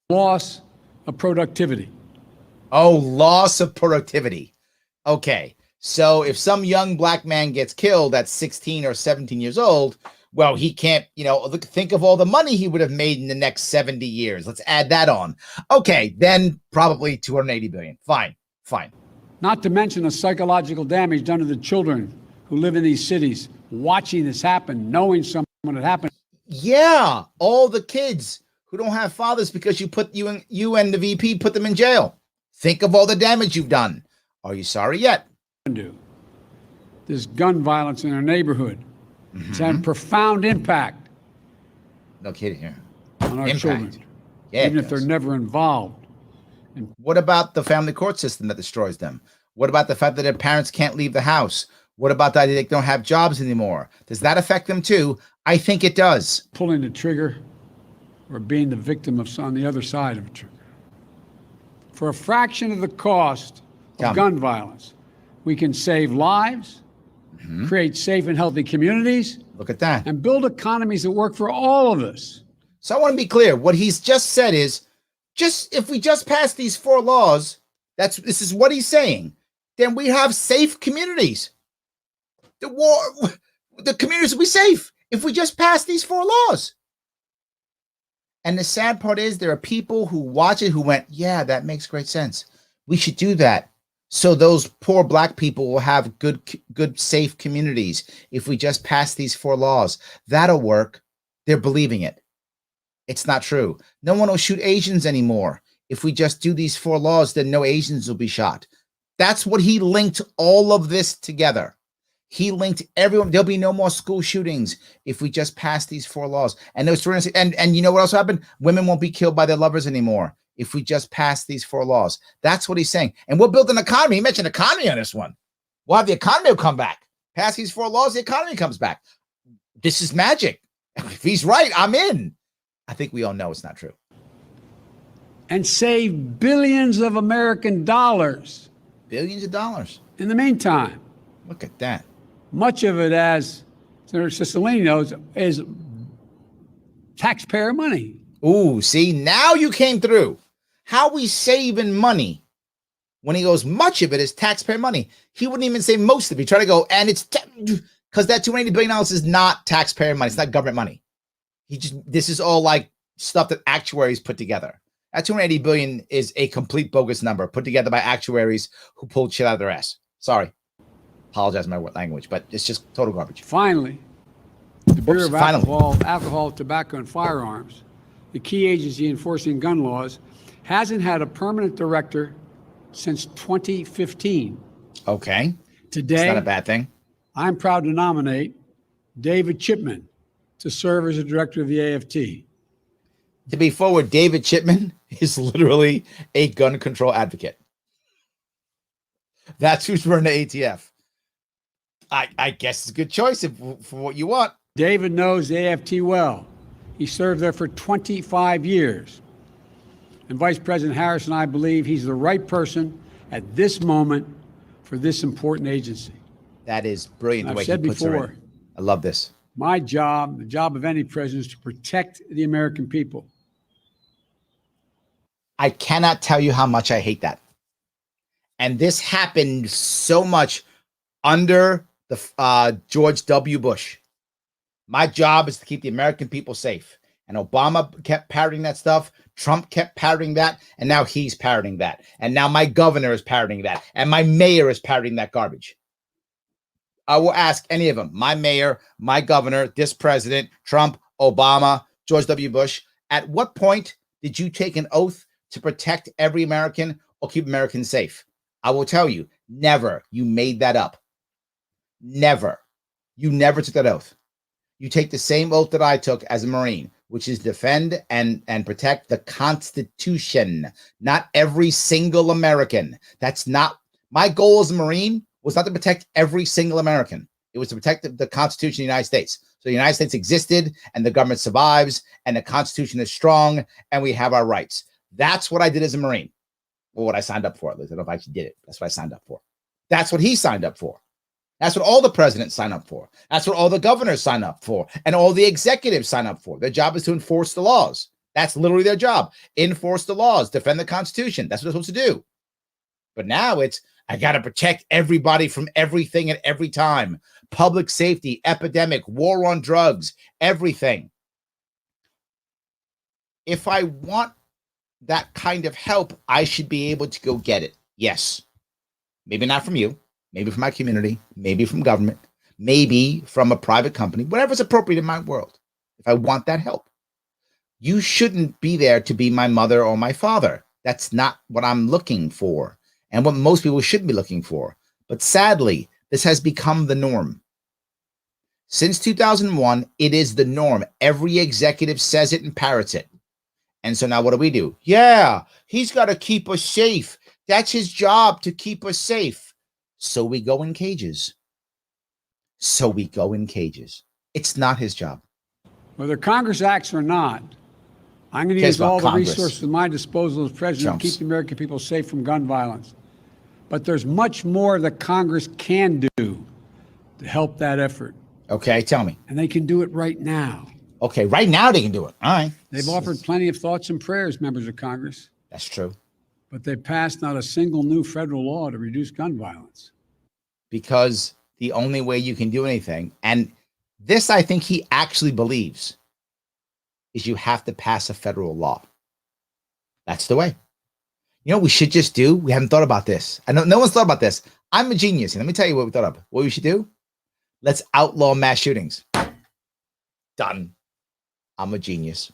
Loss of productivity. Oh, loss of productivity. Okay. So if some young black man gets killed at 16 or 17 years old, well, he can't, think of all the money he would have made in the next 70 years. Let's add that on. Okay, then probably 280 billion. Fine. Not to mention the psychological damage done to the children who live in these cities, watching this happen, knowing someone had happened. Yeah, all the kids who don't have fathers because you and the VP put them in jail. Think of all the damage you've done. Are you sorry yet? There's gun violence in our neighborhood. Mm-hmm. It's had a profound impact. No kidding here. On our children. Yeah, even if they're never involved. And what about the family court system that destroys them? What about the fact that their parents can't leave the house? What about the idea they don't have jobs anymore? Does that affect them too? I think it does. Pulling the trigger or being the victim of on the other side of a trigger. For a fraction of the cost of gun violence, we can save lives, create safe and healthy communities. Look at that. And build economies that work for all of us. So I want to be clear. What he's just said is, if we just pass these 4 laws, this is what he's saying, then we have safe communities. The communities will be safe if we just pass these 4 laws. And the sad part is there are people who watch it who went, yeah, that makes great sense. We should do that. So those poor black people will have good, safe communities if we just pass these 4 laws. That'll work. They're believing it. It's not true. No one will shoot Asians anymore. If we just do these 4 laws, then no Asians will be shot. That's what he linked all of this together. He linked everyone. There'll be no more school shootings if we just pass these 4 laws. And those and you know what else happened? Women won't be killed by their lovers anymore if we just pass these 4 laws. That's what he's saying. And we'll build an economy. He mentioned economy on this one. We'll have the economy will come back. Pass these 4 laws, the economy comes back. This is magic. If he's right, I'm in. I think we all know it's not true. And save billions of American dollars. Billions of dollars. In the meantime. Look at that. Much of it, as Senator Cicilline knows, is taxpayer money. Ooh, see, now you came through. How we saving money when he goes, much of it is taxpayer money. He wouldn't even say most of it. He tried to go, and it's because that $280 billion is not taxpayer money. It's not government money. This is all like stuff that actuaries put together. That $280 billion is a complete bogus number put together by actuaries who pulled shit out of their ass. Sorry. Apologize for my language, but it's just total garbage. Finally, the Bureau of Alcohol, Tobacco, and Firearms, the key agency enforcing gun laws, hasn't had a permanent director since 2015. Okay. Today, it's not a bad thing. I'm proud to nominate David Chipman to serve as a director of the AFT. To be forward, David Chipman is literally a gun control advocate. That's who's running the ATF. I guess it's a good choice for what you want. David knows the AFT well. He served there for 25 years. And Vice President Harris and I believe he's the right person at this moment for this important agency. That is brilliant. I've said before, I love this. My job, the job of any president, is to protect the American people. I cannot tell you how much I hate that. And this happened so much under the George W. Bush. My job is to keep the American people safe. And Obama kept parroting that stuff. Trump kept parroting that. And now he's parroting that. And now my governor is parroting that. And my mayor is parroting that garbage. I will ask any of them, my mayor, my governor, this president, Trump, Obama, George W. Bush, at what point did you take an oath to protect every American or keep Americans safe? I will tell you, never. You made that up. Never. You never took that oath. You take the same oath that I took as a Marine, which is defend and protect the Constitution, not every single American. That's not my goal as a Marine. Was not to protect every single American. It was to protect the Constitution of the United States. So the United States existed and the government survives and the Constitution is strong and we have our rights. That's what I did as a Marine. Well, what I signed up for. At least I don't know if I actually did it. That's what I signed up for. That's what he signed up for. That's what all the presidents sign up for. That's what all the governors sign up for. And all the executives sign up for. Their job is to enforce the laws. That's literally their job. Enforce the laws, defend the Constitution. That's what they're supposed to do. But now it's, I got to protect everybody from everything at every time. Public safety, epidemic, war on drugs, everything. If I want that kind of help, I should be able to go get it. Yes. Maybe not from you. Maybe from my community. Maybe from government. Maybe from a private company. Whatever's appropriate in my world. If I want that help. You shouldn't be there to be my mother or my father. That's not what I'm looking for. And what most people should be looking for. But sadly, this has become the norm. Since 2001, it is the norm. Every executive says it and parrots it. And so now what do? Yeah, he's got to keep us safe. That's his job, to keep us safe. So we go in cages. It's not his job. Whether Congress acts or not, I'm going to use all the resources at my disposal as president to keep the American people safe from gun violence. But there's much more that Congress can do to help that effort. Okay, tell me. And they can do it right now. Okay, right now they can do it. All right. They've offered plenty of thoughts and prayers, members of Congress. That's true. But they've passed not a single new federal law to reduce gun violence. Because the only way you can do anything, and this I think he actually believes, is you have to pass a federal law. That's the way. You know what we should just do? We haven't thought about this. I know no one's thought about this. I'm a genius. And let me tell you what we thought of. What we should do? Let's outlaw mass shootings. Done. I'm a genius.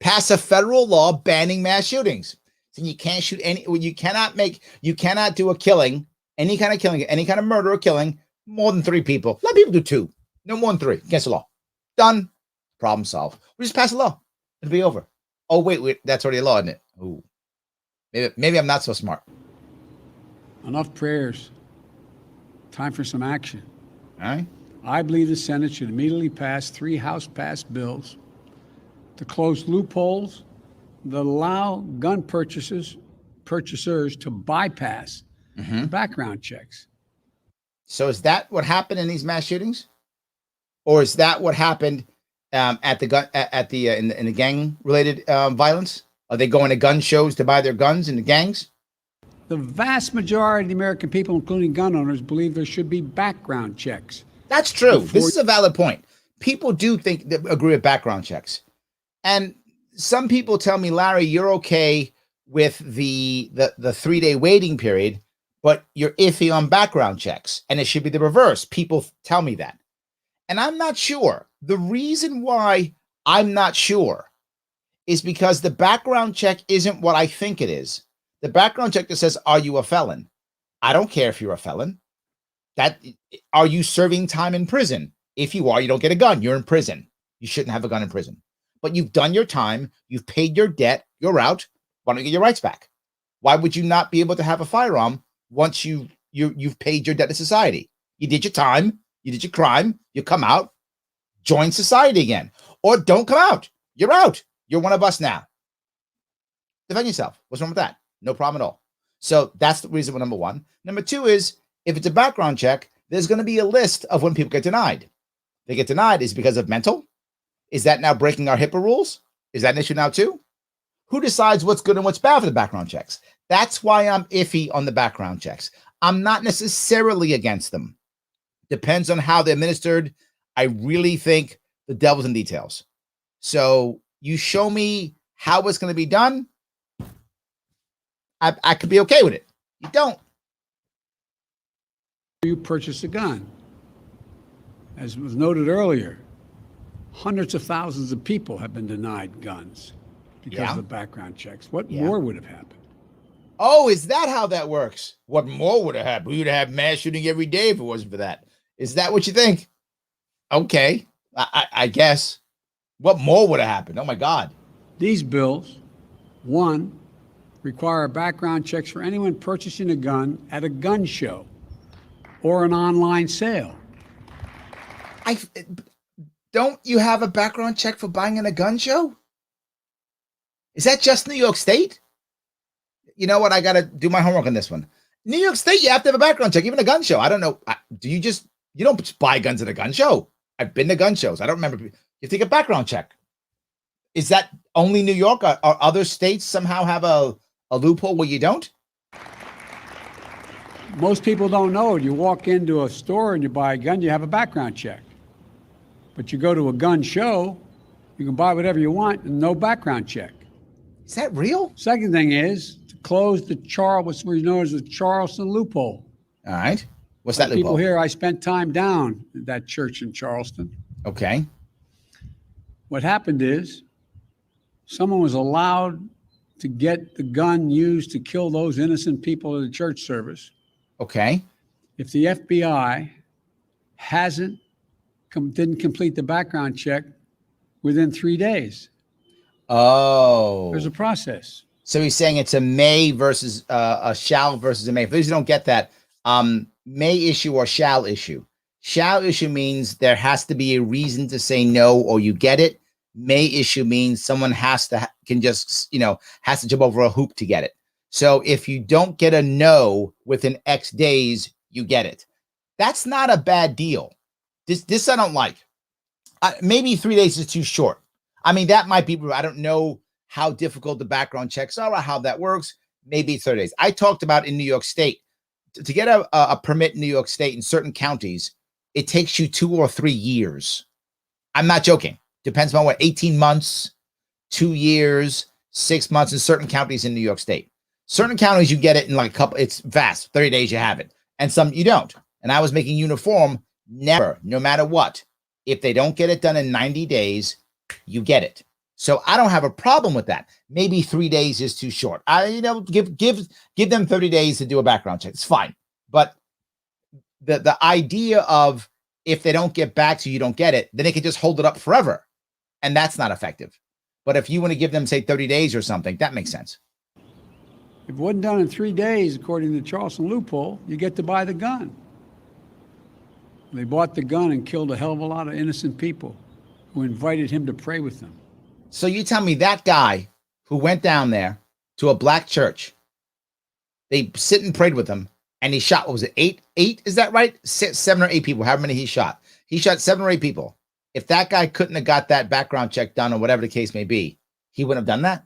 pass a federal law banning mass shootings. So you can't shoot you cannot do a killing, any kind of murder or killing, more than 3 people. Let people do 2, no more than 3 against the law. Done. Problem solved. We just pass a law. It'll be over. Oh, wait, that's already a law, isn't it? Ooh. Maybe I'm not so smart. Enough prayers. Time for some action. All right. I believe the Senate should immediately pass 3 House-passed bills to close loopholes that allow gun purchasers to bypass background checks. So is that what happened in these mass shootings, or is that what happened in the gang-related violence? Are they going to gun shows to buy their guns in the gangs? The vast majority of the American people, including gun owners, believe there should be background checks. That's true. This is a valid point. People do agree with background checks. And some people tell me, Larry, you're okay with the 3-day waiting period, but you're iffy on background checks. And it should be the reverse. People tell me that. And I'm not sure. The reason why I'm not sure is because the background check isn't what I think it is. The background check that says, are you a felon? I don't care if you're a felon. Are you serving time in prison? If you are, you don't get a gun. You're in prison. You shouldn't have a gun in prison. But you've done your time. You've paid your debt. You're out. Why don't you get your rights back? Why would you not be able to have a firearm once you've paid your debt to society? You did your time. You did your crime. You come out. Join society again. Or don't come out. You're out. You're one of us now. Defend yourself. What's wrong with that? No problem at all. So that's the reason for number 1. Number 2 is, if it's a background check, there's going to be a list of when people get denied. They get denied is because of mental. Is that now breaking our HIPAA rules? Is that an issue now too? Who decides what's good and what's bad for the background checks? That's why I'm iffy on the background checks. I'm not necessarily against them. Depends on how they're administered. I really think the devil's in details. So you show me how it's going to be done, I could be okay with it. You don't. You purchase a gun. As was noted earlier, hundreds of thousands of people have been denied guns because of the background checks. What more would have happened? Oh, is that how that works? What more would have happened? We would have mass shooting every day if it wasn't for that. Is that what you think? Okay, I guess. What more would have happened? Oh, my God. These bills, 1, require background checks for anyone purchasing a gun at a gun show or an online sale. Don't you have a background check for buying in a gun show? Is that just New York State? You know what? I got to do my homework on this one. New York State, you have to have a background check, even a gun show. I don't know. You don't just buy guns at a gun show. I've been to gun shows. I don't remember. You take a background check. Is that only New York? Or other states somehow have a loophole where you don't? Most people don't know it. You walk into a store and you buy a gun, you have a background check. But you go to a gun show, you can buy whatever you want and no background check. Is that real? Second thing is to close what's known as the Charleston loophole. All right. What's that loophole? People here, I spent time down at that church in Charleston. Okay. What happened is someone was allowed to get the gun used to kill those innocent people at a church service. Okay. If the FBI didn't complete the background check within 3 days. Oh. There's a process. So he's saying it's a may versus a shall versus a may. For those who don't get that, may issue or shall issue. Shall issue means there has to be a reason to say no or you get it. May issue means someone has to jump over a hoop to get it. So if you don't get a no within X days, you get it. That's not a bad deal. This I don't like. Maybe 3 days is too short. I mean, that might be, I don't know how difficult the background checks are or how that works. Maybe 30 days. I talked about in New York State, to get a permit in New York State in certain counties, it takes you 2 or 3 years. I'm not joking. Depends on 18 months, 2 years, 6 months in certain counties in New York State. Certain counties, you get it in like a couple, it's fast, 30 days you have it. And some you don't. And I was making uniform, never, no matter what. If they don't get it done in 90 days, you get it. So I don't have a problem with that. Maybe 3 days is too short. Give them 30 days to do a background check. It's fine. But the idea of if they don't get back to you, you don't get it, then they can just hold it up forever. And that's not effective. But if you want to give them, say, 30 days or something, that makes sense. If it wasn't done in 3 days, according to the Charleston loophole, you get to buy the gun. They bought the gun and killed a hell of a lot of innocent people who invited him to pray with them. So you tell me that guy who went down there to a black church, they sit and prayed with him, and he shot, what was it, eight? Is that right? 7 or 8 people, however many he shot. He shot 7 or 8 people. If that guy couldn't have got that background check done or whatever the case may be, he wouldn't have done that.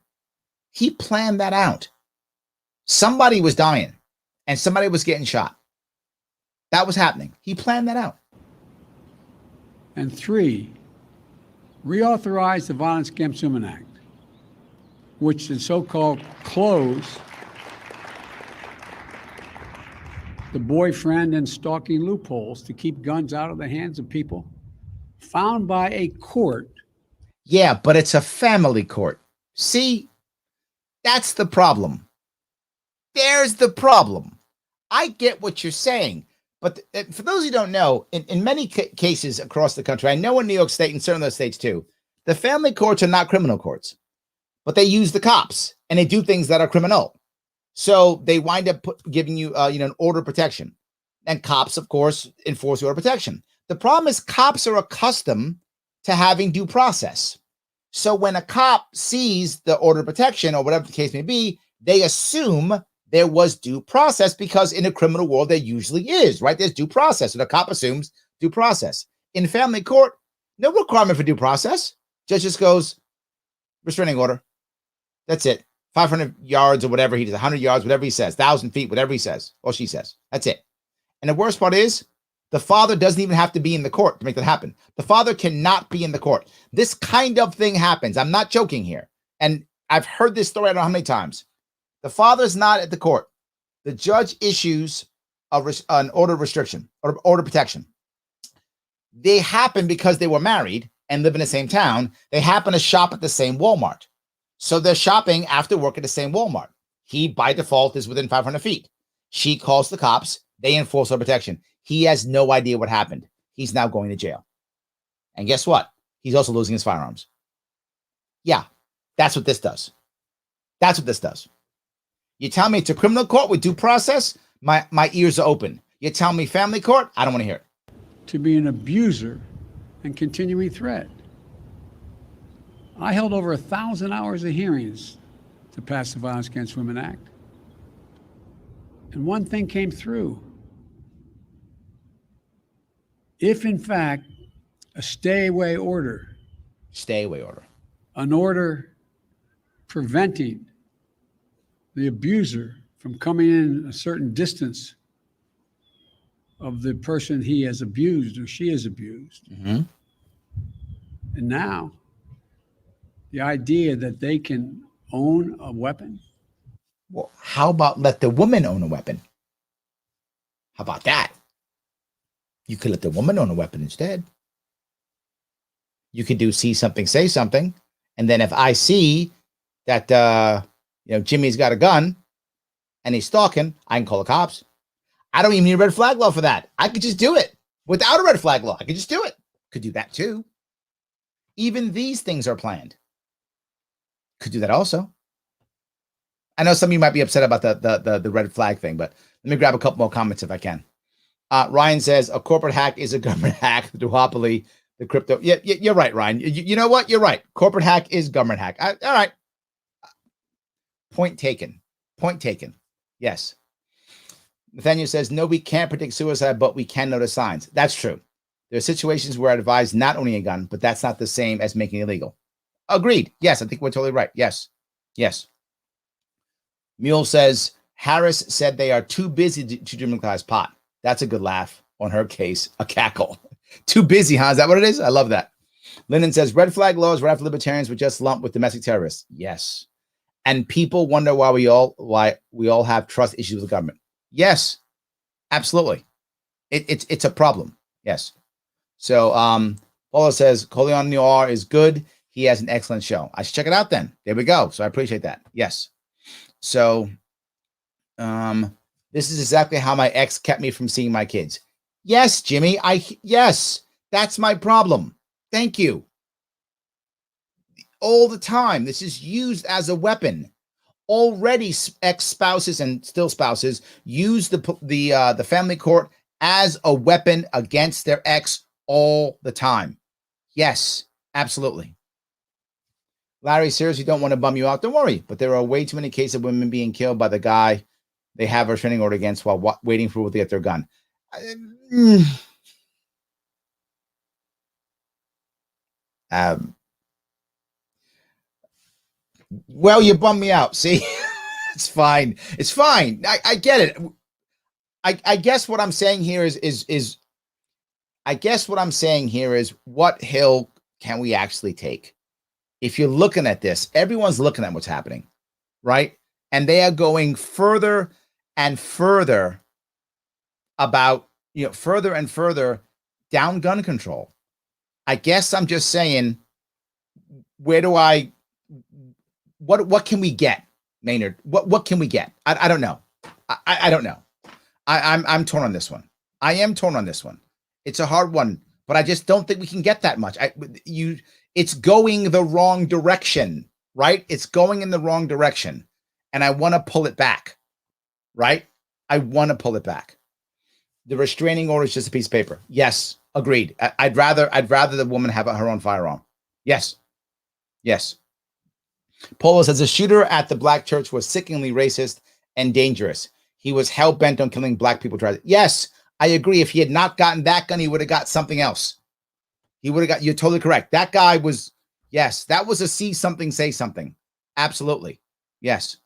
He planned that out. Somebody was dying and somebody was getting shot. That was happening. He planned that out. And 3, reauthorize the Violence Against Women Act, which is so-called close the boyfriend and stalking loopholes to keep guns out of the hands of people found by a court. Yeah, but it's a family court. See, that's the problem. There's the problem. I get what you're saying, but for those who don't know, in many cases across the country, I know in New York State and certain other states too, the family courts are not criminal courts, but they use the cops and they do things that are criminal. So they wind up giving you, an order of protection, and cops, of course, enforce the order of protection. The problem is cops are accustomed to having due process. So when a cop sees the order of protection or whatever the case may be, they assume there was due process because in a criminal world, there usually is, right? There's due process. So the cop assumes due process. In family court, no requirement for due process. Judge just goes, restraining order. That's it. 500 yards or whatever he does, 100 yards, whatever he says, 1,000 feet, whatever he says, or she says. That's it. And the worst part is the father doesn't even have to be in the court to make that happen. The father cannot be in the court. This kind of thing happens. I'm not joking here. And I've heard this story I don't know how many times. The father's not at the court. The judge issues an order of restriction or order of protection. They happen because they were married and live in the same town. They happen to shop at the same Walmart. So they're shopping after work at the same Walmart. He, by default, is within 500 feet. She calls the cops. They enforce her protection. He has no idea what happened. He's now going to jail. And guess what? He's also losing his firearms. Yeah, that's what this does. That's what this does. You tell me it's a criminal court with due process, my ears are open. You tell me family court, I don't want to hear it. To be an abuser and continuing threat. I held over 1,000 hours of hearings to pass the Violence Against Women Act. And one thing came through. If, in fact, a stay-away order, an order preventing the abuser from coming in a certain distance of the person he has abused or she has abused. Mm-hmm. And now, the idea that they can own a weapon. Well, how about let the woman own a weapon? How about that? You could let the woman own a weapon instead. You could do see something, say something. And then if I see that, Jimmy's got a gun and he's stalking, I can call the cops. I don't even need a red flag law for that. I could just do it without a red flag law. I could just do it. Could do that too. Even these things are planned. Could do that also. I know some of you might be upset about the red flag thing, but let me grab a couple more comments if I can. Ryan says a corporate hack is a government hack. The duopoly, the crypto. Yeah, you're right, Ryan. You know what? You're right. Corporate hack is government hack. All right. Point taken. Point taken. Yes. Nathaniel says, no, we can't predict suicide, but we can notice signs. That's true. There are situations where I advise not owning a gun, but that's not the same as making it illegal. Agreed. Yes, I think we're totally right. Yes. Yes. Mule says, Harris said they are too busy to decriminalize pot. That's a good laugh on her case. A cackle. Too busy, huh? Is that what it is? I love that. Lyndon says, red flag laws right after libertarians were just lumped with domestic terrorists. Yes. And people wonder why we all have trust issues with the government. Yes, absolutely. It's a problem. Yes. So Paula says, Coleon Noir is good. he has an excellent show. I should check it out then. There we go. So I appreciate that. Yes. So this is exactly how my ex kept me from seeing my kids. Yes, Jimmy. Yes, that's my problem. Thank you. All the time. This is used as a weapon. Already ex-spouses and still spouses use the family court as a weapon against their ex all the time. Yes, absolutely. Larry, seriously, don't want to bum you out. Don't worry. But there are way too many cases of women being killed by the guy they have a restraining order against while waiting for people to get their gun. Well, you bummed me out. See, it's fine. It's fine. I get it. I guess what I'm saying here is I guess what I'm saying here is what hill can we actually take? If you're looking at this, everyone's looking at what's happening, right? And they are going further and further about, further and further down gun control. I guess I'm just saying, what can we get, Maynard? What can we get? I don't know. I don't know. I'm torn on this one. I am torn on this one. It's a hard one, but I just don't think we can get that much. It's going the wrong direction, right? It's going in the wrong direction, and I want to pull it back, right? I want to pull it back. The restraining order is just a piece of paper. Yes, agreed. I'd rather the woman have her own firearm. Yes. Polo says the shooter at the black church was sickeningly racist and dangerous. He was hell-bent on killing black people. Yes, I agree. If he had not gotten that gun, he would have got something else. You're totally correct. That guy was, yes, that was a see something, say something. Absolutely. Yes.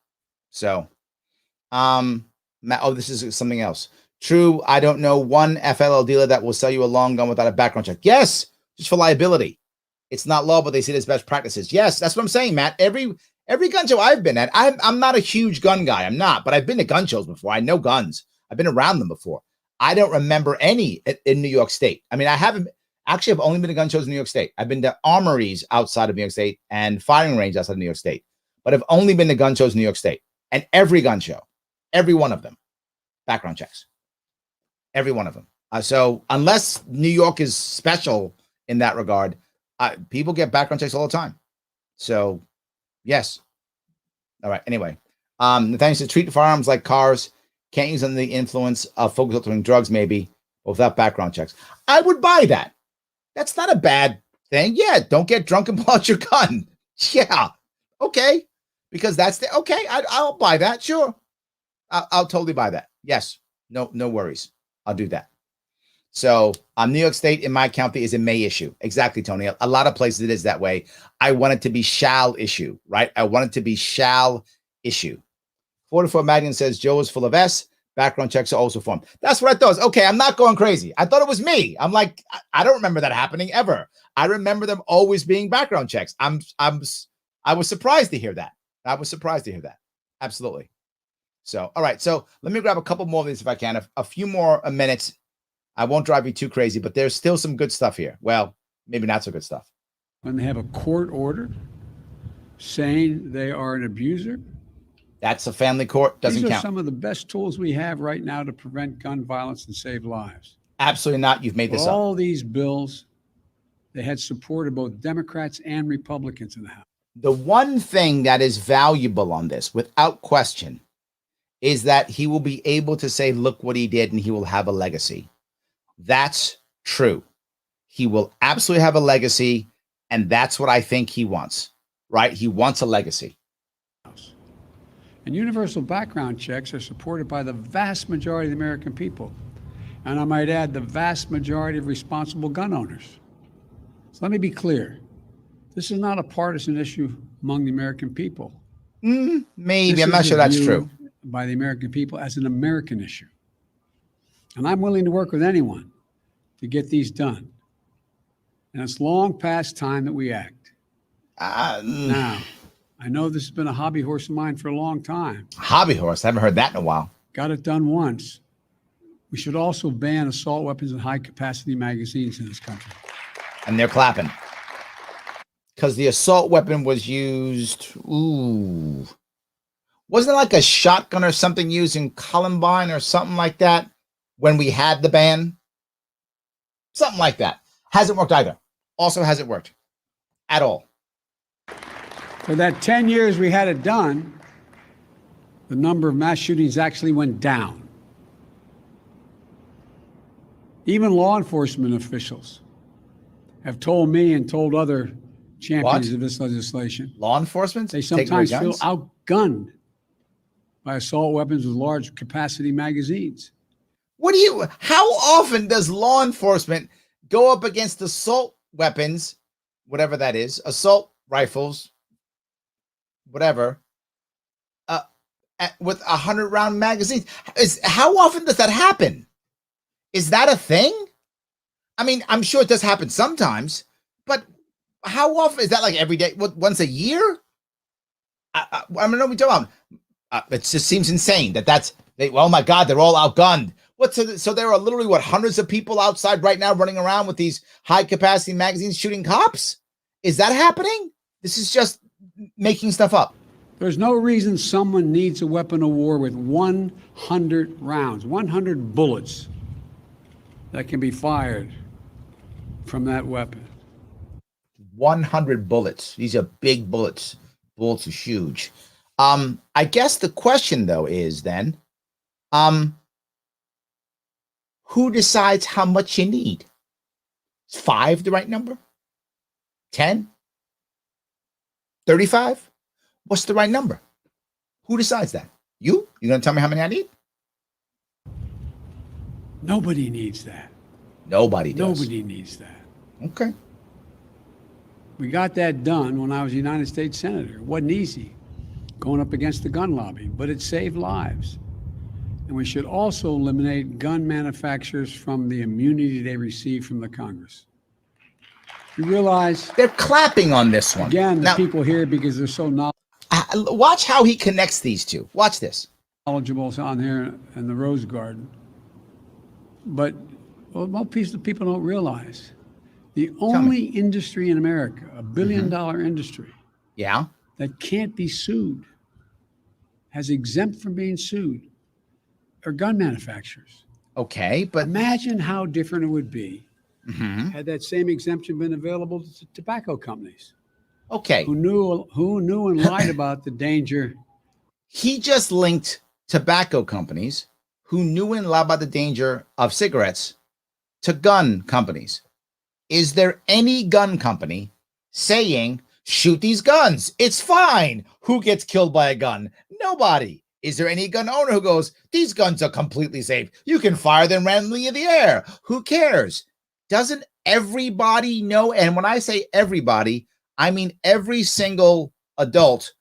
So, this is something else. True, I don't know one FLL dealer that will sell you a long gun without a background check. Yes, just for liability. It's not law, but they see it as best practices. Yes, that's what I'm saying, Matt. Every gun show I've been at, I'm not a huge gun guy. I'm not, but I've been to gun shows before. I know guns. I've been around them before. I don't remember any in New York State. I mean, I've only been to gun shows in New York State. I've been to armories outside of New York State and firing range outside of New York State, but I've only been to gun shows in New York State. And every gun show, every one of them, background checks. Every one of them. So unless New York is special in that regard, people get background checks all the time. So, yes. All right. Anyway, Nathaniel says treat firearms like cars. Can't use under the influence of focus on drugs, maybe, without background checks. I would buy that. That's not a bad thing. Yeah, don't get drunk and pull out your gun. Yeah. Okay. Because okay. I'll buy that. Sure. I'll totally buy that. Yes. No worries. I'll do that. So New York State in my county is a may issue. Exactly, Tony. A lot of places it is that way. I want it to be shall issue, right? I want it to be shall issue. 44 Magnum says Joe is full of S. Background checks are also formed. That's what I thought. Okay, I'm not going crazy. I thought it was me. I'm like, I don't remember that happening ever. I remember them always being background checks. I was surprised to hear that. Absolutely. So, all right. So let me grab a couple more of these if I can. A few more minutes. I won't drive you too crazy, but there's still some good stuff here. Well, maybe not so good stuff. When they have a court order saying they are an abuser, that's a family court. Doesn't count. These are some of the best tools we have right now to prevent gun violence and save lives. Absolutely not. You've made this up. All these bills, they had support of both Democrats and Republicans in the House. The one thing that is valuable on this, without question, is that he will be able to say, look what he did, and he will have a legacy. That's true. He will absolutely have a legacy, and that's what I think he wants, right? He wants a legacy. And universal background checks are supported by the vast majority of the American people. And I might add, the vast majority of responsible gun owners. So let me be clear. This is not a partisan issue among the American people. Maybe. I'm not sure that's true. By the American people as an American issue. And I'm willing to work with anyone to get these done. And it's long past time that we act. Now, I know this has been a hobby horse of mine for a long time. Hobby horse? I haven't heard that in a while. Got it done once. We should also ban assault weapons and high-capacity magazines in this country. And they're clapping. because the assault weapon was used. Ooh. Wasn't it like a shotgun or something used in Columbine or something like that when we had the ban? Something like that. Hasn't worked either. Also hasn't worked at all. For that 10 years we had it done, the number of mass shootings actually went down. Even law enforcement officials have told me and told other champions of this legislation. Law enforcement? They sometimes feel outgunned by assault weapons with large capacity magazines. How often does law enforcement go up against assault weapons, whatever that is, assault rifles, whatever, with 100-round magazines? How often does that happen? Is that a thing? I mean, I'm sure it does happen sometimes, but how often? Is that like every day? Once a year? I don't know what we're talking about. It just seems insane oh my God, they're all outgunned. So there are literally hundreds of people outside right now running around with these high capacity magazines shooting cops? Is that happening? This is just making stuff up. There's no reason someone needs a weapon of war with 100 rounds, 100 bullets that can be fired from that weapon. 100 bullets. These are big bullets. Bullets are huge. I guess the question though is then, who decides how much you need? Is 5 the right number? 10? 35? What's the right number? Who decides that? You? You gonna tell me how many I need? Nobody needs that. Nobody does. Nobody needs that. Okay. We got that done when I was a United States Senator. It wasn't easy going up against the gun lobby, but it saved lives. And we should also eliminate gun manufacturers from the immunity they receive from the Congress. You realize they're clapping on this one. Again, the people here, because they're so knowledgeable. Watch how he connects these two. Watch this. Knowledgeable on here in the Rose Garden. But most people don't realize the only industry in America, a billion-dollar industry, that can't be sued, has exempt from being sued, are gun manufacturers. Okay, but imagine how different it would be had that same exemption been available to tobacco companies. Okay, who knew and lied about the danger. He just linked tobacco companies who knew and lied about the danger of cigarettes to gun companies. Is there any gun company saying, shoot these guns, it's fine? Who gets killed by a gun? Nobody. Is there any gun owner who goes, these guns are completely safe, you can fire them randomly in the air? Who cares? Doesn't everybody know? And when I say everybody, I mean every single adult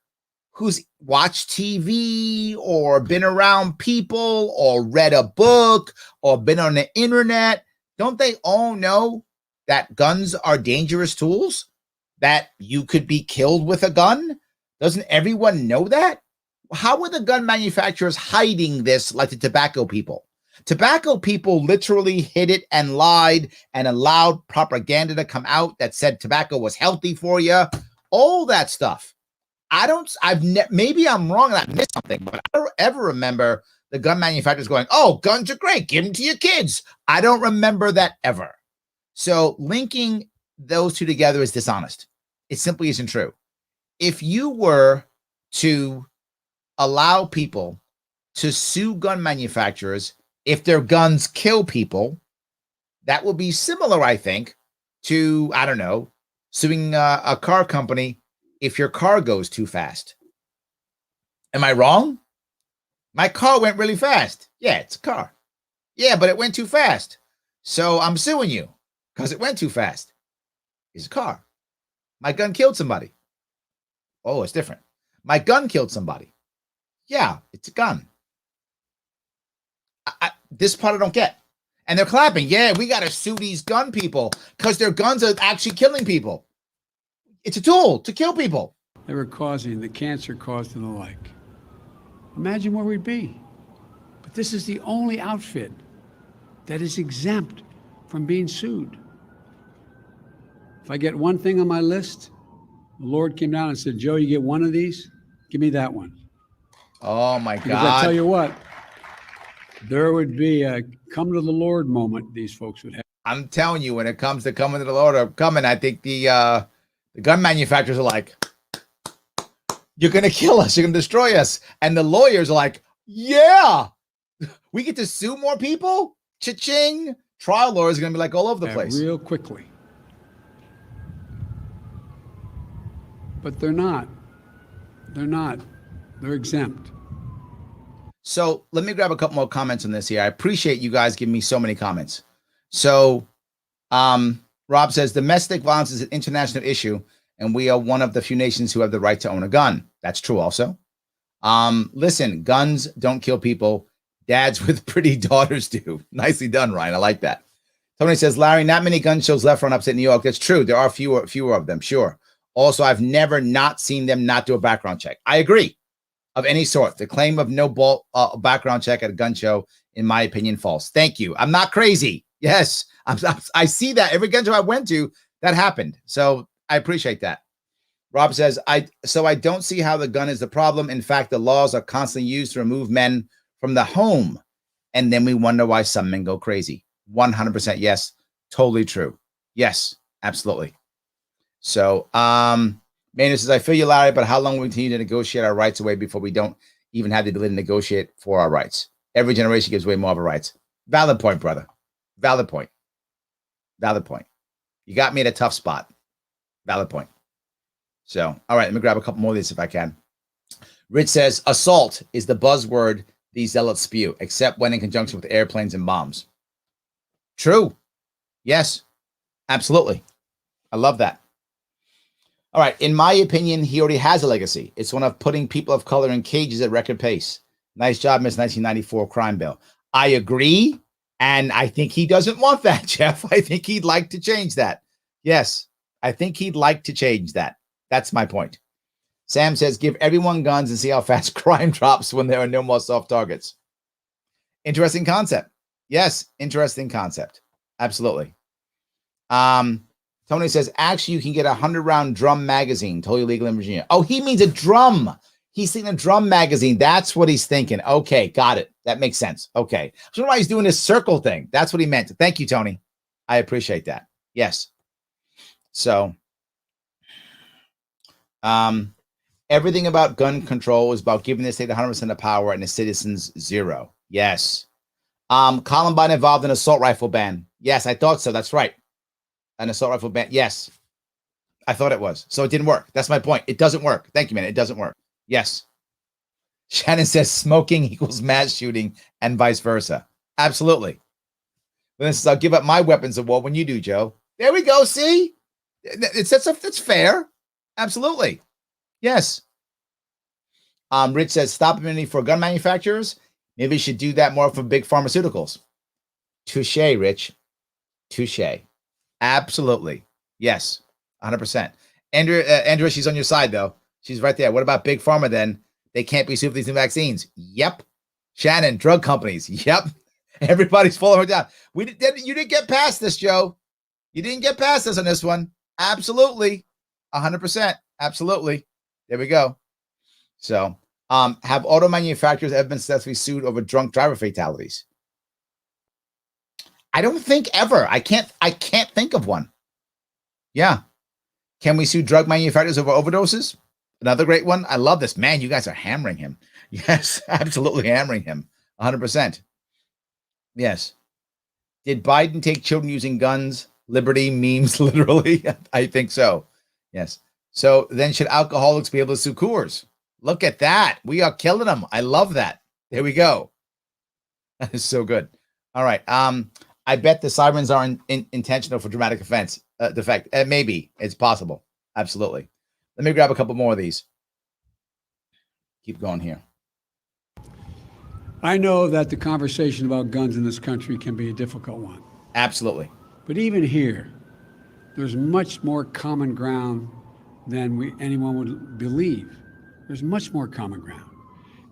who's watched TV or been around people or read a book or been on the internet. Don't they all know that guns are dangerous tools? That you could be killed with a gun? Doesn't everyone know that? How are the gun manufacturers hiding this like the tobacco people? Tobacco people literally hid it and lied and allowed propaganda to come out that said tobacco was healthy for you. All that stuff. Maybe I'm wrong and I missed something, but I don't ever remember the gun manufacturers going, oh, guns are great, give them to your kids. I don't remember that ever. So linking those two together is dishonest. It simply isn't true. If you were to allow people to sue gun manufacturers if their guns kill people, that would be similar, I think, to, I don't know, suing a car company if your car goes too fast. Am I wrong? My car went really fast. Yeah, it's a car. Yeah, but it went too fast. So I'm suing you because it went too fast. It's a car. My gun killed somebody. Oh, it's different. My gun killed somebody. Yeah, it's a gun. This part I don't get. And they're clapping. Yeah, we got to sue these gun people because their guns are actually killing people. It's a tool to kill people. They were causing the cancer caused and the like. Imagine where we'd be. But this is the only outfit that is exempt from being sued. If I get one thing on my list, The Lord came down and said, Joe, you get one of these? Give me that one. Oh, my God. Because I tell you what, there would be a come to the Lord moment these folks would have. I'm telling you, when it comes to coming to the Lord or coming, I think the gun manufacturers are like, you're going to kill us. You're going to destroy us. And the lawyers are like, yeah, we get to sue more people. Cha-ching. Trial lawyers are going to be like all over the place. Real quickly. But they're not. They're not. They're exempt. So let me grab a couple more comments on this here. I appreciate you guys giving me so many comments. So Rob says domestic violence is an international issue, and we are one of the few nations who have the right to own a gun. That's true also. Listen, guns don't kill people. Dads with pretty daughters do. Nicely done, Ryan. I like that. Tony says, Larry, not many gun shows left on upstate New York. That's true. There are fewer of them, sure. Also, I've never not seen them not do a background check. I agree. Of any sort. The claim of no background check at a gun show, in my opinion, false. Thank you. I'm not crazy. Yes, I see that. Every gun show I went to, that happened. So I appreciate that. Rob says, I don't see how the gun is the problem. In fact, the laws are constantly used to remove men from the home. And then we wonder why some men go crazy. 100% yes. Totally true. Yes, absolutely. So, Maynard says, I feel you, Larry, but how long will we continue to negotiate our rights away before we don't even have the ability to negotiate for our rights? Every generation gives away more of our rights. Valid point, brother. Valid point. Valid point. You got me at a tough spot. Valid point. So, all right, let me grab a couple more of these if I can. Rich says, assault is the buzzword these zealots spew, except when in conjunction with airplanes and bombs. True. Yes, absolutely. I love that. All right. In my opinion, he already has a legacy. It's one of putting people of color in cages at record pace. Nice job, Miss 1994 crime bill. I agree. And I think he doesn't want that, Jeff. I think he'd like to change that. Yes, I think he'd like to change that. That's my point. Sam says, give everyone guns and see how fast crime drops when there are no more soft targets. Interesting concept. Yes, interesting concept. Absolutely. Tony says, actually, you can get a 100-round drum magazine, totally legal in Virginia. Oh, he means a drum. He's thinking a drum magazine. That's what he's thinking. Okay, got it. That makes sense. Okay. I don't know why he's doing this circle thing. That's what he meant. Thank you, Tony. I appreciate that. Yes. So, everything about gun control is about giving the state 100% of power and the citizens zero. Yes. Columbine involved an assault rifle ban. Yes, I thought so. That's right. An assault rifle ban. Yes. I thought it was. So it didn't work. That's my point. It doesn't work. Thank you, man. It doesn't work. Yes. Shannon says smoking equals mass shooting and vice versa. Absolutely. Then says, I'll give up my weapons of war when you do, Joe. There we go. See? That's fair. Absolutely. Yes. Rich says, stop immunity for gun manufacturers. Maybe we should do that more for big pharmaceuticals. Touche, Rich. Touche. Absolutely. Yes. 100%. Andrea, she's on your side, though. She's right there. What about big pharma, then? They can't be sued for these new vaccines. Yep. Shannon, drug companies. Yep. Everybody's following her down. You didn't get past this, Joe. You didn't get past this on this one. Absolutely. 100%. Absolutely. There we go. So, have auto manufacturers ever been successfully sued over drunk driver fatalities? I don't think ever. I can't think of one. Yeah. Can we sue drug manufacturers over overdoses? Another great one. I love this. Man, you guys are hammering him. Yes, absolutely hammering him. 100%. Yes. Did Biden take children using guns, liberty, memes, literally? I think so. Yes. So then should alcoholics be able to sue Coors? Look at that. We are killing them. I love that. There we go. That is so good. All right. I bet the sirens are intentional for dramatic offense. Defect. Maybe. It's possible. Absolutely. Let me grab a couple more of these. Keep going here. I know that the conversation about guns in this country can be a difficult one. Absolutely. But even here, there's much more common ground than anyone would believe. There's much more common ground.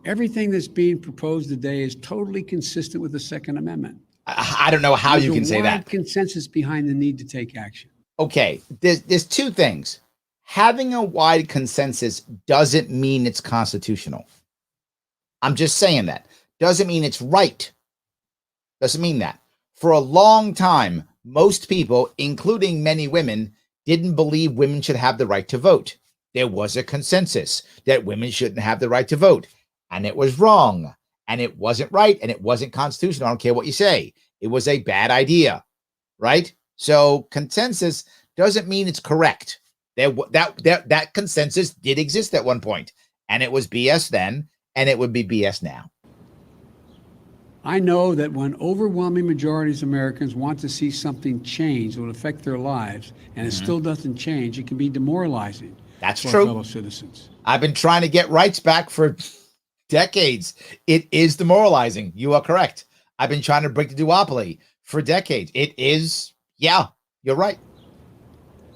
Everything that's being proposed today is totally consistent with the Second Amendment. I don't know how you can say that. There's a wide consensus behind the need to take action. Okay, there's two things. having a wide consensus doesn't mean it's constitutional. I'm just saying that. Doesn't mean it's right. Doesn't mean that. For a long time, most people, including many women, didn't believe women should have the right to vote. There was a consensus that women shouldn't have the right to vote. And it was wrong. And it wasn't right. And it wasn't constitutional. I don't care what you say. It was a bad idea. Right? So consensus doesn't mean it's correct. That consensus did exist at one point. And it was BS then. And it would be BS now. I know that when overwhelming majorities of Americans want to see something change that will affect their lives, and it still doesn't change, it can be demoralizing. That's for true. Our fellow citizens. I've been trying to get rights back for decades. It is demoralizing. You are correct. I've been trying to break the duopoly for decades. It is, yeah, you're right.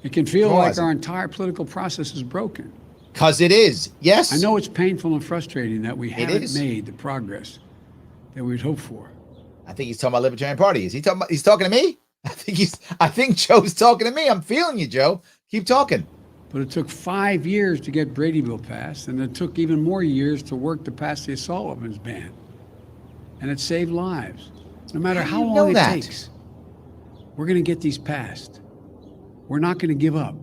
It can feel like our entire political process is broken. Because it is, yes. I know it's painful and frustrating that we haven't made the progress that we'd hoped for. I think he's talking about Libertarian Party. Is he talking about, he's talking to me? I think Joe's talking to me. I'm feeling you, Joe. Keep talking. But it took 5 years to get Brady Bill passed, and it took even more years to work to pass the assault weapons ban. And it saved lives. No matter how long it takes, we're going to get these passed. We're not going to give up.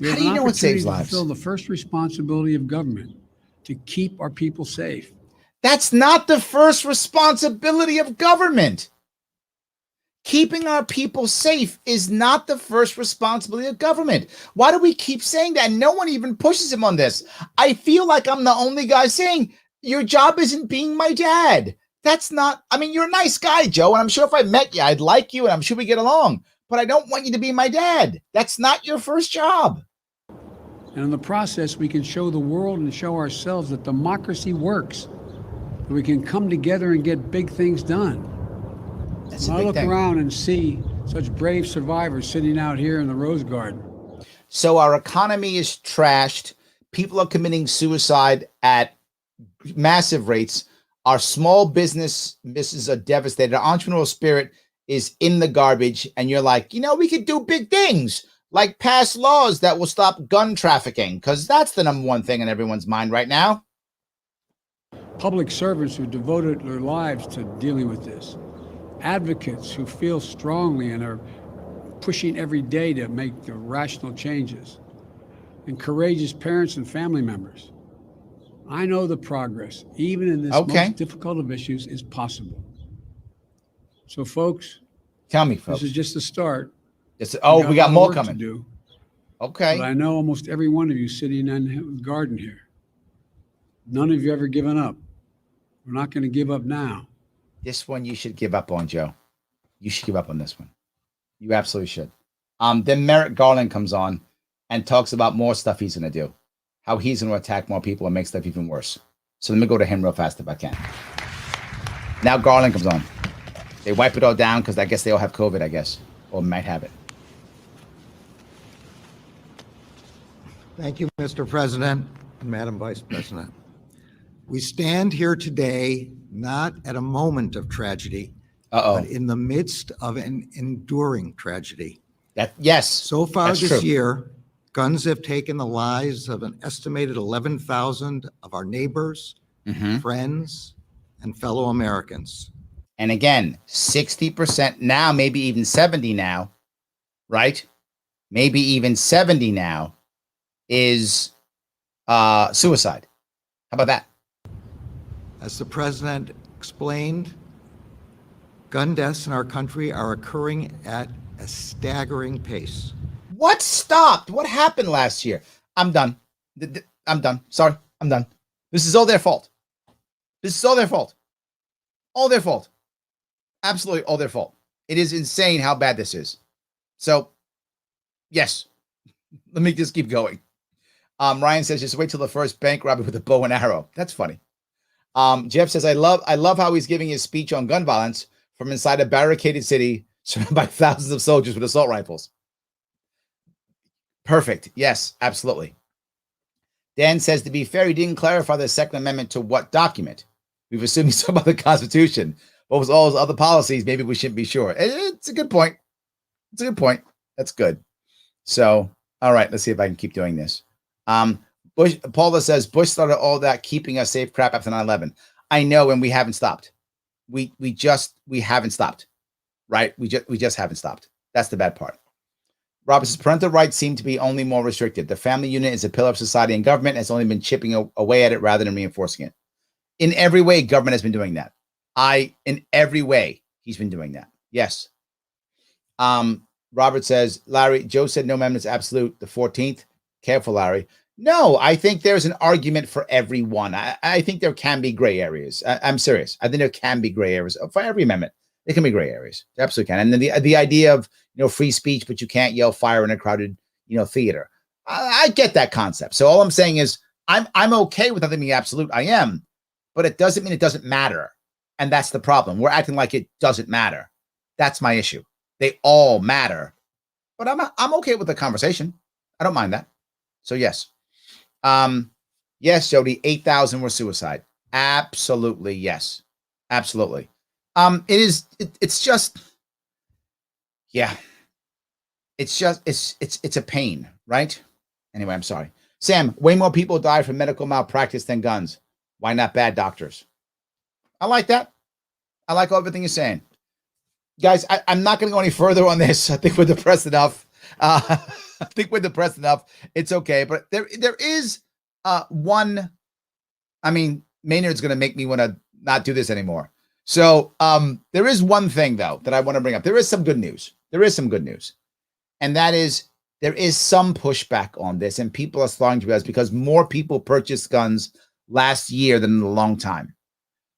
How do you know it saves lives? We have an opportunity to fulfill the first responsibility of government, to keep our people safe. That's not the first responsibility of government. Keeping our people safe is not the first responsibility of government. Why do we keep saying that? No one even pushes him on this. I feel like I'm the only guy saying your job isn't being my dad. That's not, I mean, you're a nice guy, Joe, and I'm sure if I met you, I'd like you, and I'm sure we get along. But I don't want you to be my dad. That's not your first job. And in the process, we can show the world and show ourselves that democracy works. That we can come together and get big things done. That's I look around and see such brave survivors sitting out here in the Rose Garden. So our economy is trashed. People are committing suicide at massive rates. Our small businesses are devastated. Our entrepreneurial spirit is in the garbage. And you're like, you know, we could do big things, like pass laws that will stop gun trafficking, because that's the number one thing in everyone's mind right now. Public servants who devoted their lives to dealing with this. Advocates who feel strongly and are pushing every day to make the rational changes. And courageous parents and family members. I know the progress, even in this most difficult of issues, is possible. So, folks, tell me, folks, this is just the start. We got more coming. To do. Okay. But I know almost every one of you sitting in the garden here. None of you ever given up. We're not going to give up now. This one you should give up on, Joe. You should give up on this one. You absolutely should. Then Merrick Garland comes on and talks about more stuff he's going to do. How he's going to attack more people and make stuff even worse. So let me go to him real fast if I can. Now Garland comes on. They wipe it all down because I guess they all have COVID, I guess. Or might have it. Thank you, Mr. President and Madam Vice President. We stand here today not at a moment of tragedy, but in the midst of an enduring tragedy. Yes. So far this year, guns have taken the lives of an estimated 11,000 of our neighbors, friends, and fellow Americans. And again, 60% now, maybe even 70 now, right? Maybe even 70 now is suicide. How about that? As the president explained, gun deaths in our country are occurring at a staggering pace. What stopped? What happened last year? I'm done. I'm done. Sorry, I'm done. This is all their fault. This is all their fault. All their fault. Absolutely all their fault. It is insane how bad this is. So, yes, let me just keep going. Ryan says, just wait till the first bank robbery with a bow and arrow. That's funny. Jeff says, I love how he's giving his speech on gun violence from inside a barricaded city surrounded by thousands of soldiers with assault rifles. Perfect. Yes, absolutely. Dan says, to be fair, he didn't clarify the Second Amendment to what document. We've assumed he's talking about the Constitution. But with all those other policies, maybe we shouldn't be sure. It's a good point. It's a good point. That's good. So, All right, let's see if I can keep doing this. Paula says Bush started all that keeping us safe crap after 9/11. I know, and we haven't stopped. We haven't stopped, right? We just haven't stopped. That's the bad part. Robert says parental rights seem to be only more restricted. The family unit is a pillar of society, and government has only been chipping away at it rather than reinforcing it. In every way, government has been doing that. In every way, he's been doing that. Yes. Robert says, Larry, Joe said no amendments absolute. The 14th. Careful, Larry. No, I think there's an argument for everyone. I think there can be gray areas. I'm serious. I think there can be gray areas for every amendment. There can be gray areas. There absolutely can. And then the idea of free speech, but you can't yell fire in a crowded theater. I get that concept. So all I'm saying is I'm okay with nothing being absolute. I am, but it doesn't mean it doesn't matter. And that's the problem. We're acting like it doesn't matter. That's my issue. They all matter, but I'm okay with the conversation. I don't mind that. So yes. Yes, Jody, 8,000 were suicide. Absolutely. Yes, absolutely. It's just, yeah, it's a pain, right? Anyway, I'm sorry. Sam, way more people die from medical malpractice than guns. Why not bad doctors? I like that. I like everything you're saying. Guys, I'm not going to go any further on this. I think we're depressed enough. It's okay. But there is one. I mean, Maynard's going to make me want to not do this anymore. So there is one thing, though, that I want to bring up. There is some good news. And that is there is some pushback on this. And people are starting to realize because more people purchased guns last year than in a long time.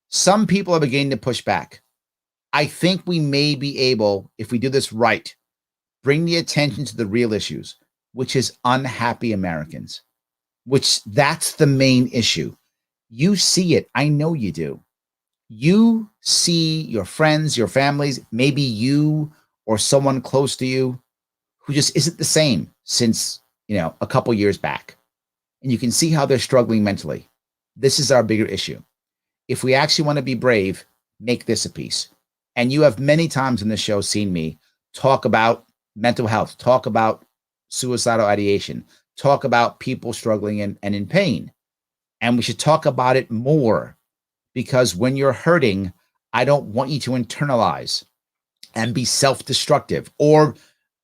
Some people are beginning to push back. I think we may be able, if we do this right, bring the attention to the real issues, which is unhappy Americans, which that's the main issue. You see it. I know you do. You see your friends, your families, maybe you or someone close to you who just isn't the same since, a couple years back. And you can see how they're struggling mentally. This is our bigger issue. If we actually want to be brave, make this a piece. And you have many times in the show seen me talk about mental health, talk about suicidal ideation, talk about people struggling and in pain. And we should talk about it more because when you're hurting, I don't want you to internalize and be self-destructive or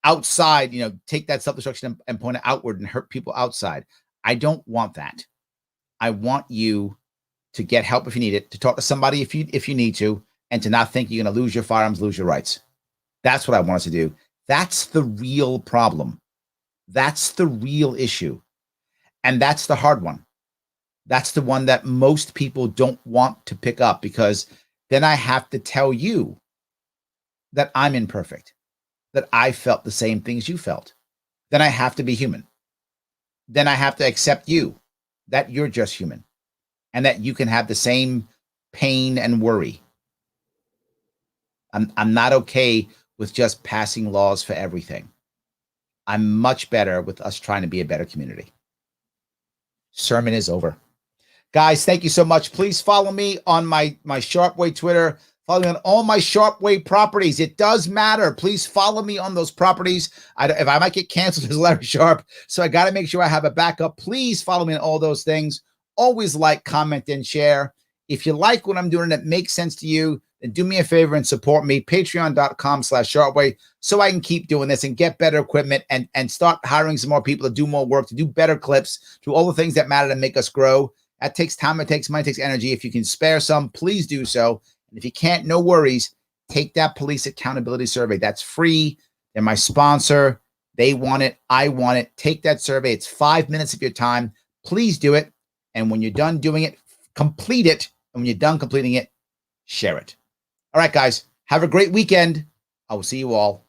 outside, take that self-destruction and point it outward and hurt people outside. I don't want that. I want you to get help if you need it, to talk to somebody if you need to, and to not think you're going to lose your firearms, lose your rights. That's what I want us to do. That's the real problem. That's the real issue. And that's the hard one. That's the one that most people don't want to pick up because then I have to tell you that I'm imperfect, that I felt the same things you felt. Then I have to be human. Then I have to accept you, that you're just human and that you can have the same pain and worry. I'm not okay with just passing laws for everything. I'm much better with us trying to be a better community. Sermon is over. Guys, thank you so much. Please follow me on my Sharpe Way Twitter. Follow me on all my Sharpe Way properties. It does matter. Please follow me on those properties. If I might get canceled as Larry Sharpe, so I got to make sure I have a backup. Please follow me on all those things. Always like, comment, and share. If you like what I'm doing and it makes sense to you, then do me a favor and support me. Patreon.com/SharpeWay so I can keep doing this and get better equipment and start hiring some more people to do more work, to do better clips, to all the things that matter to make us grow. That takes time, it takes money, it takes energy. If you can spare some, please do so. And if you can't, no worries. Take that police accountability survey. That's free. They're my sponsor. They want it. I want it. Take that survey. It's 5 minutes of your time. Please do it. And when you're done doing it, complete it. And when you're done completing it, share it. All right, guys. Have a great weekend. I will see you all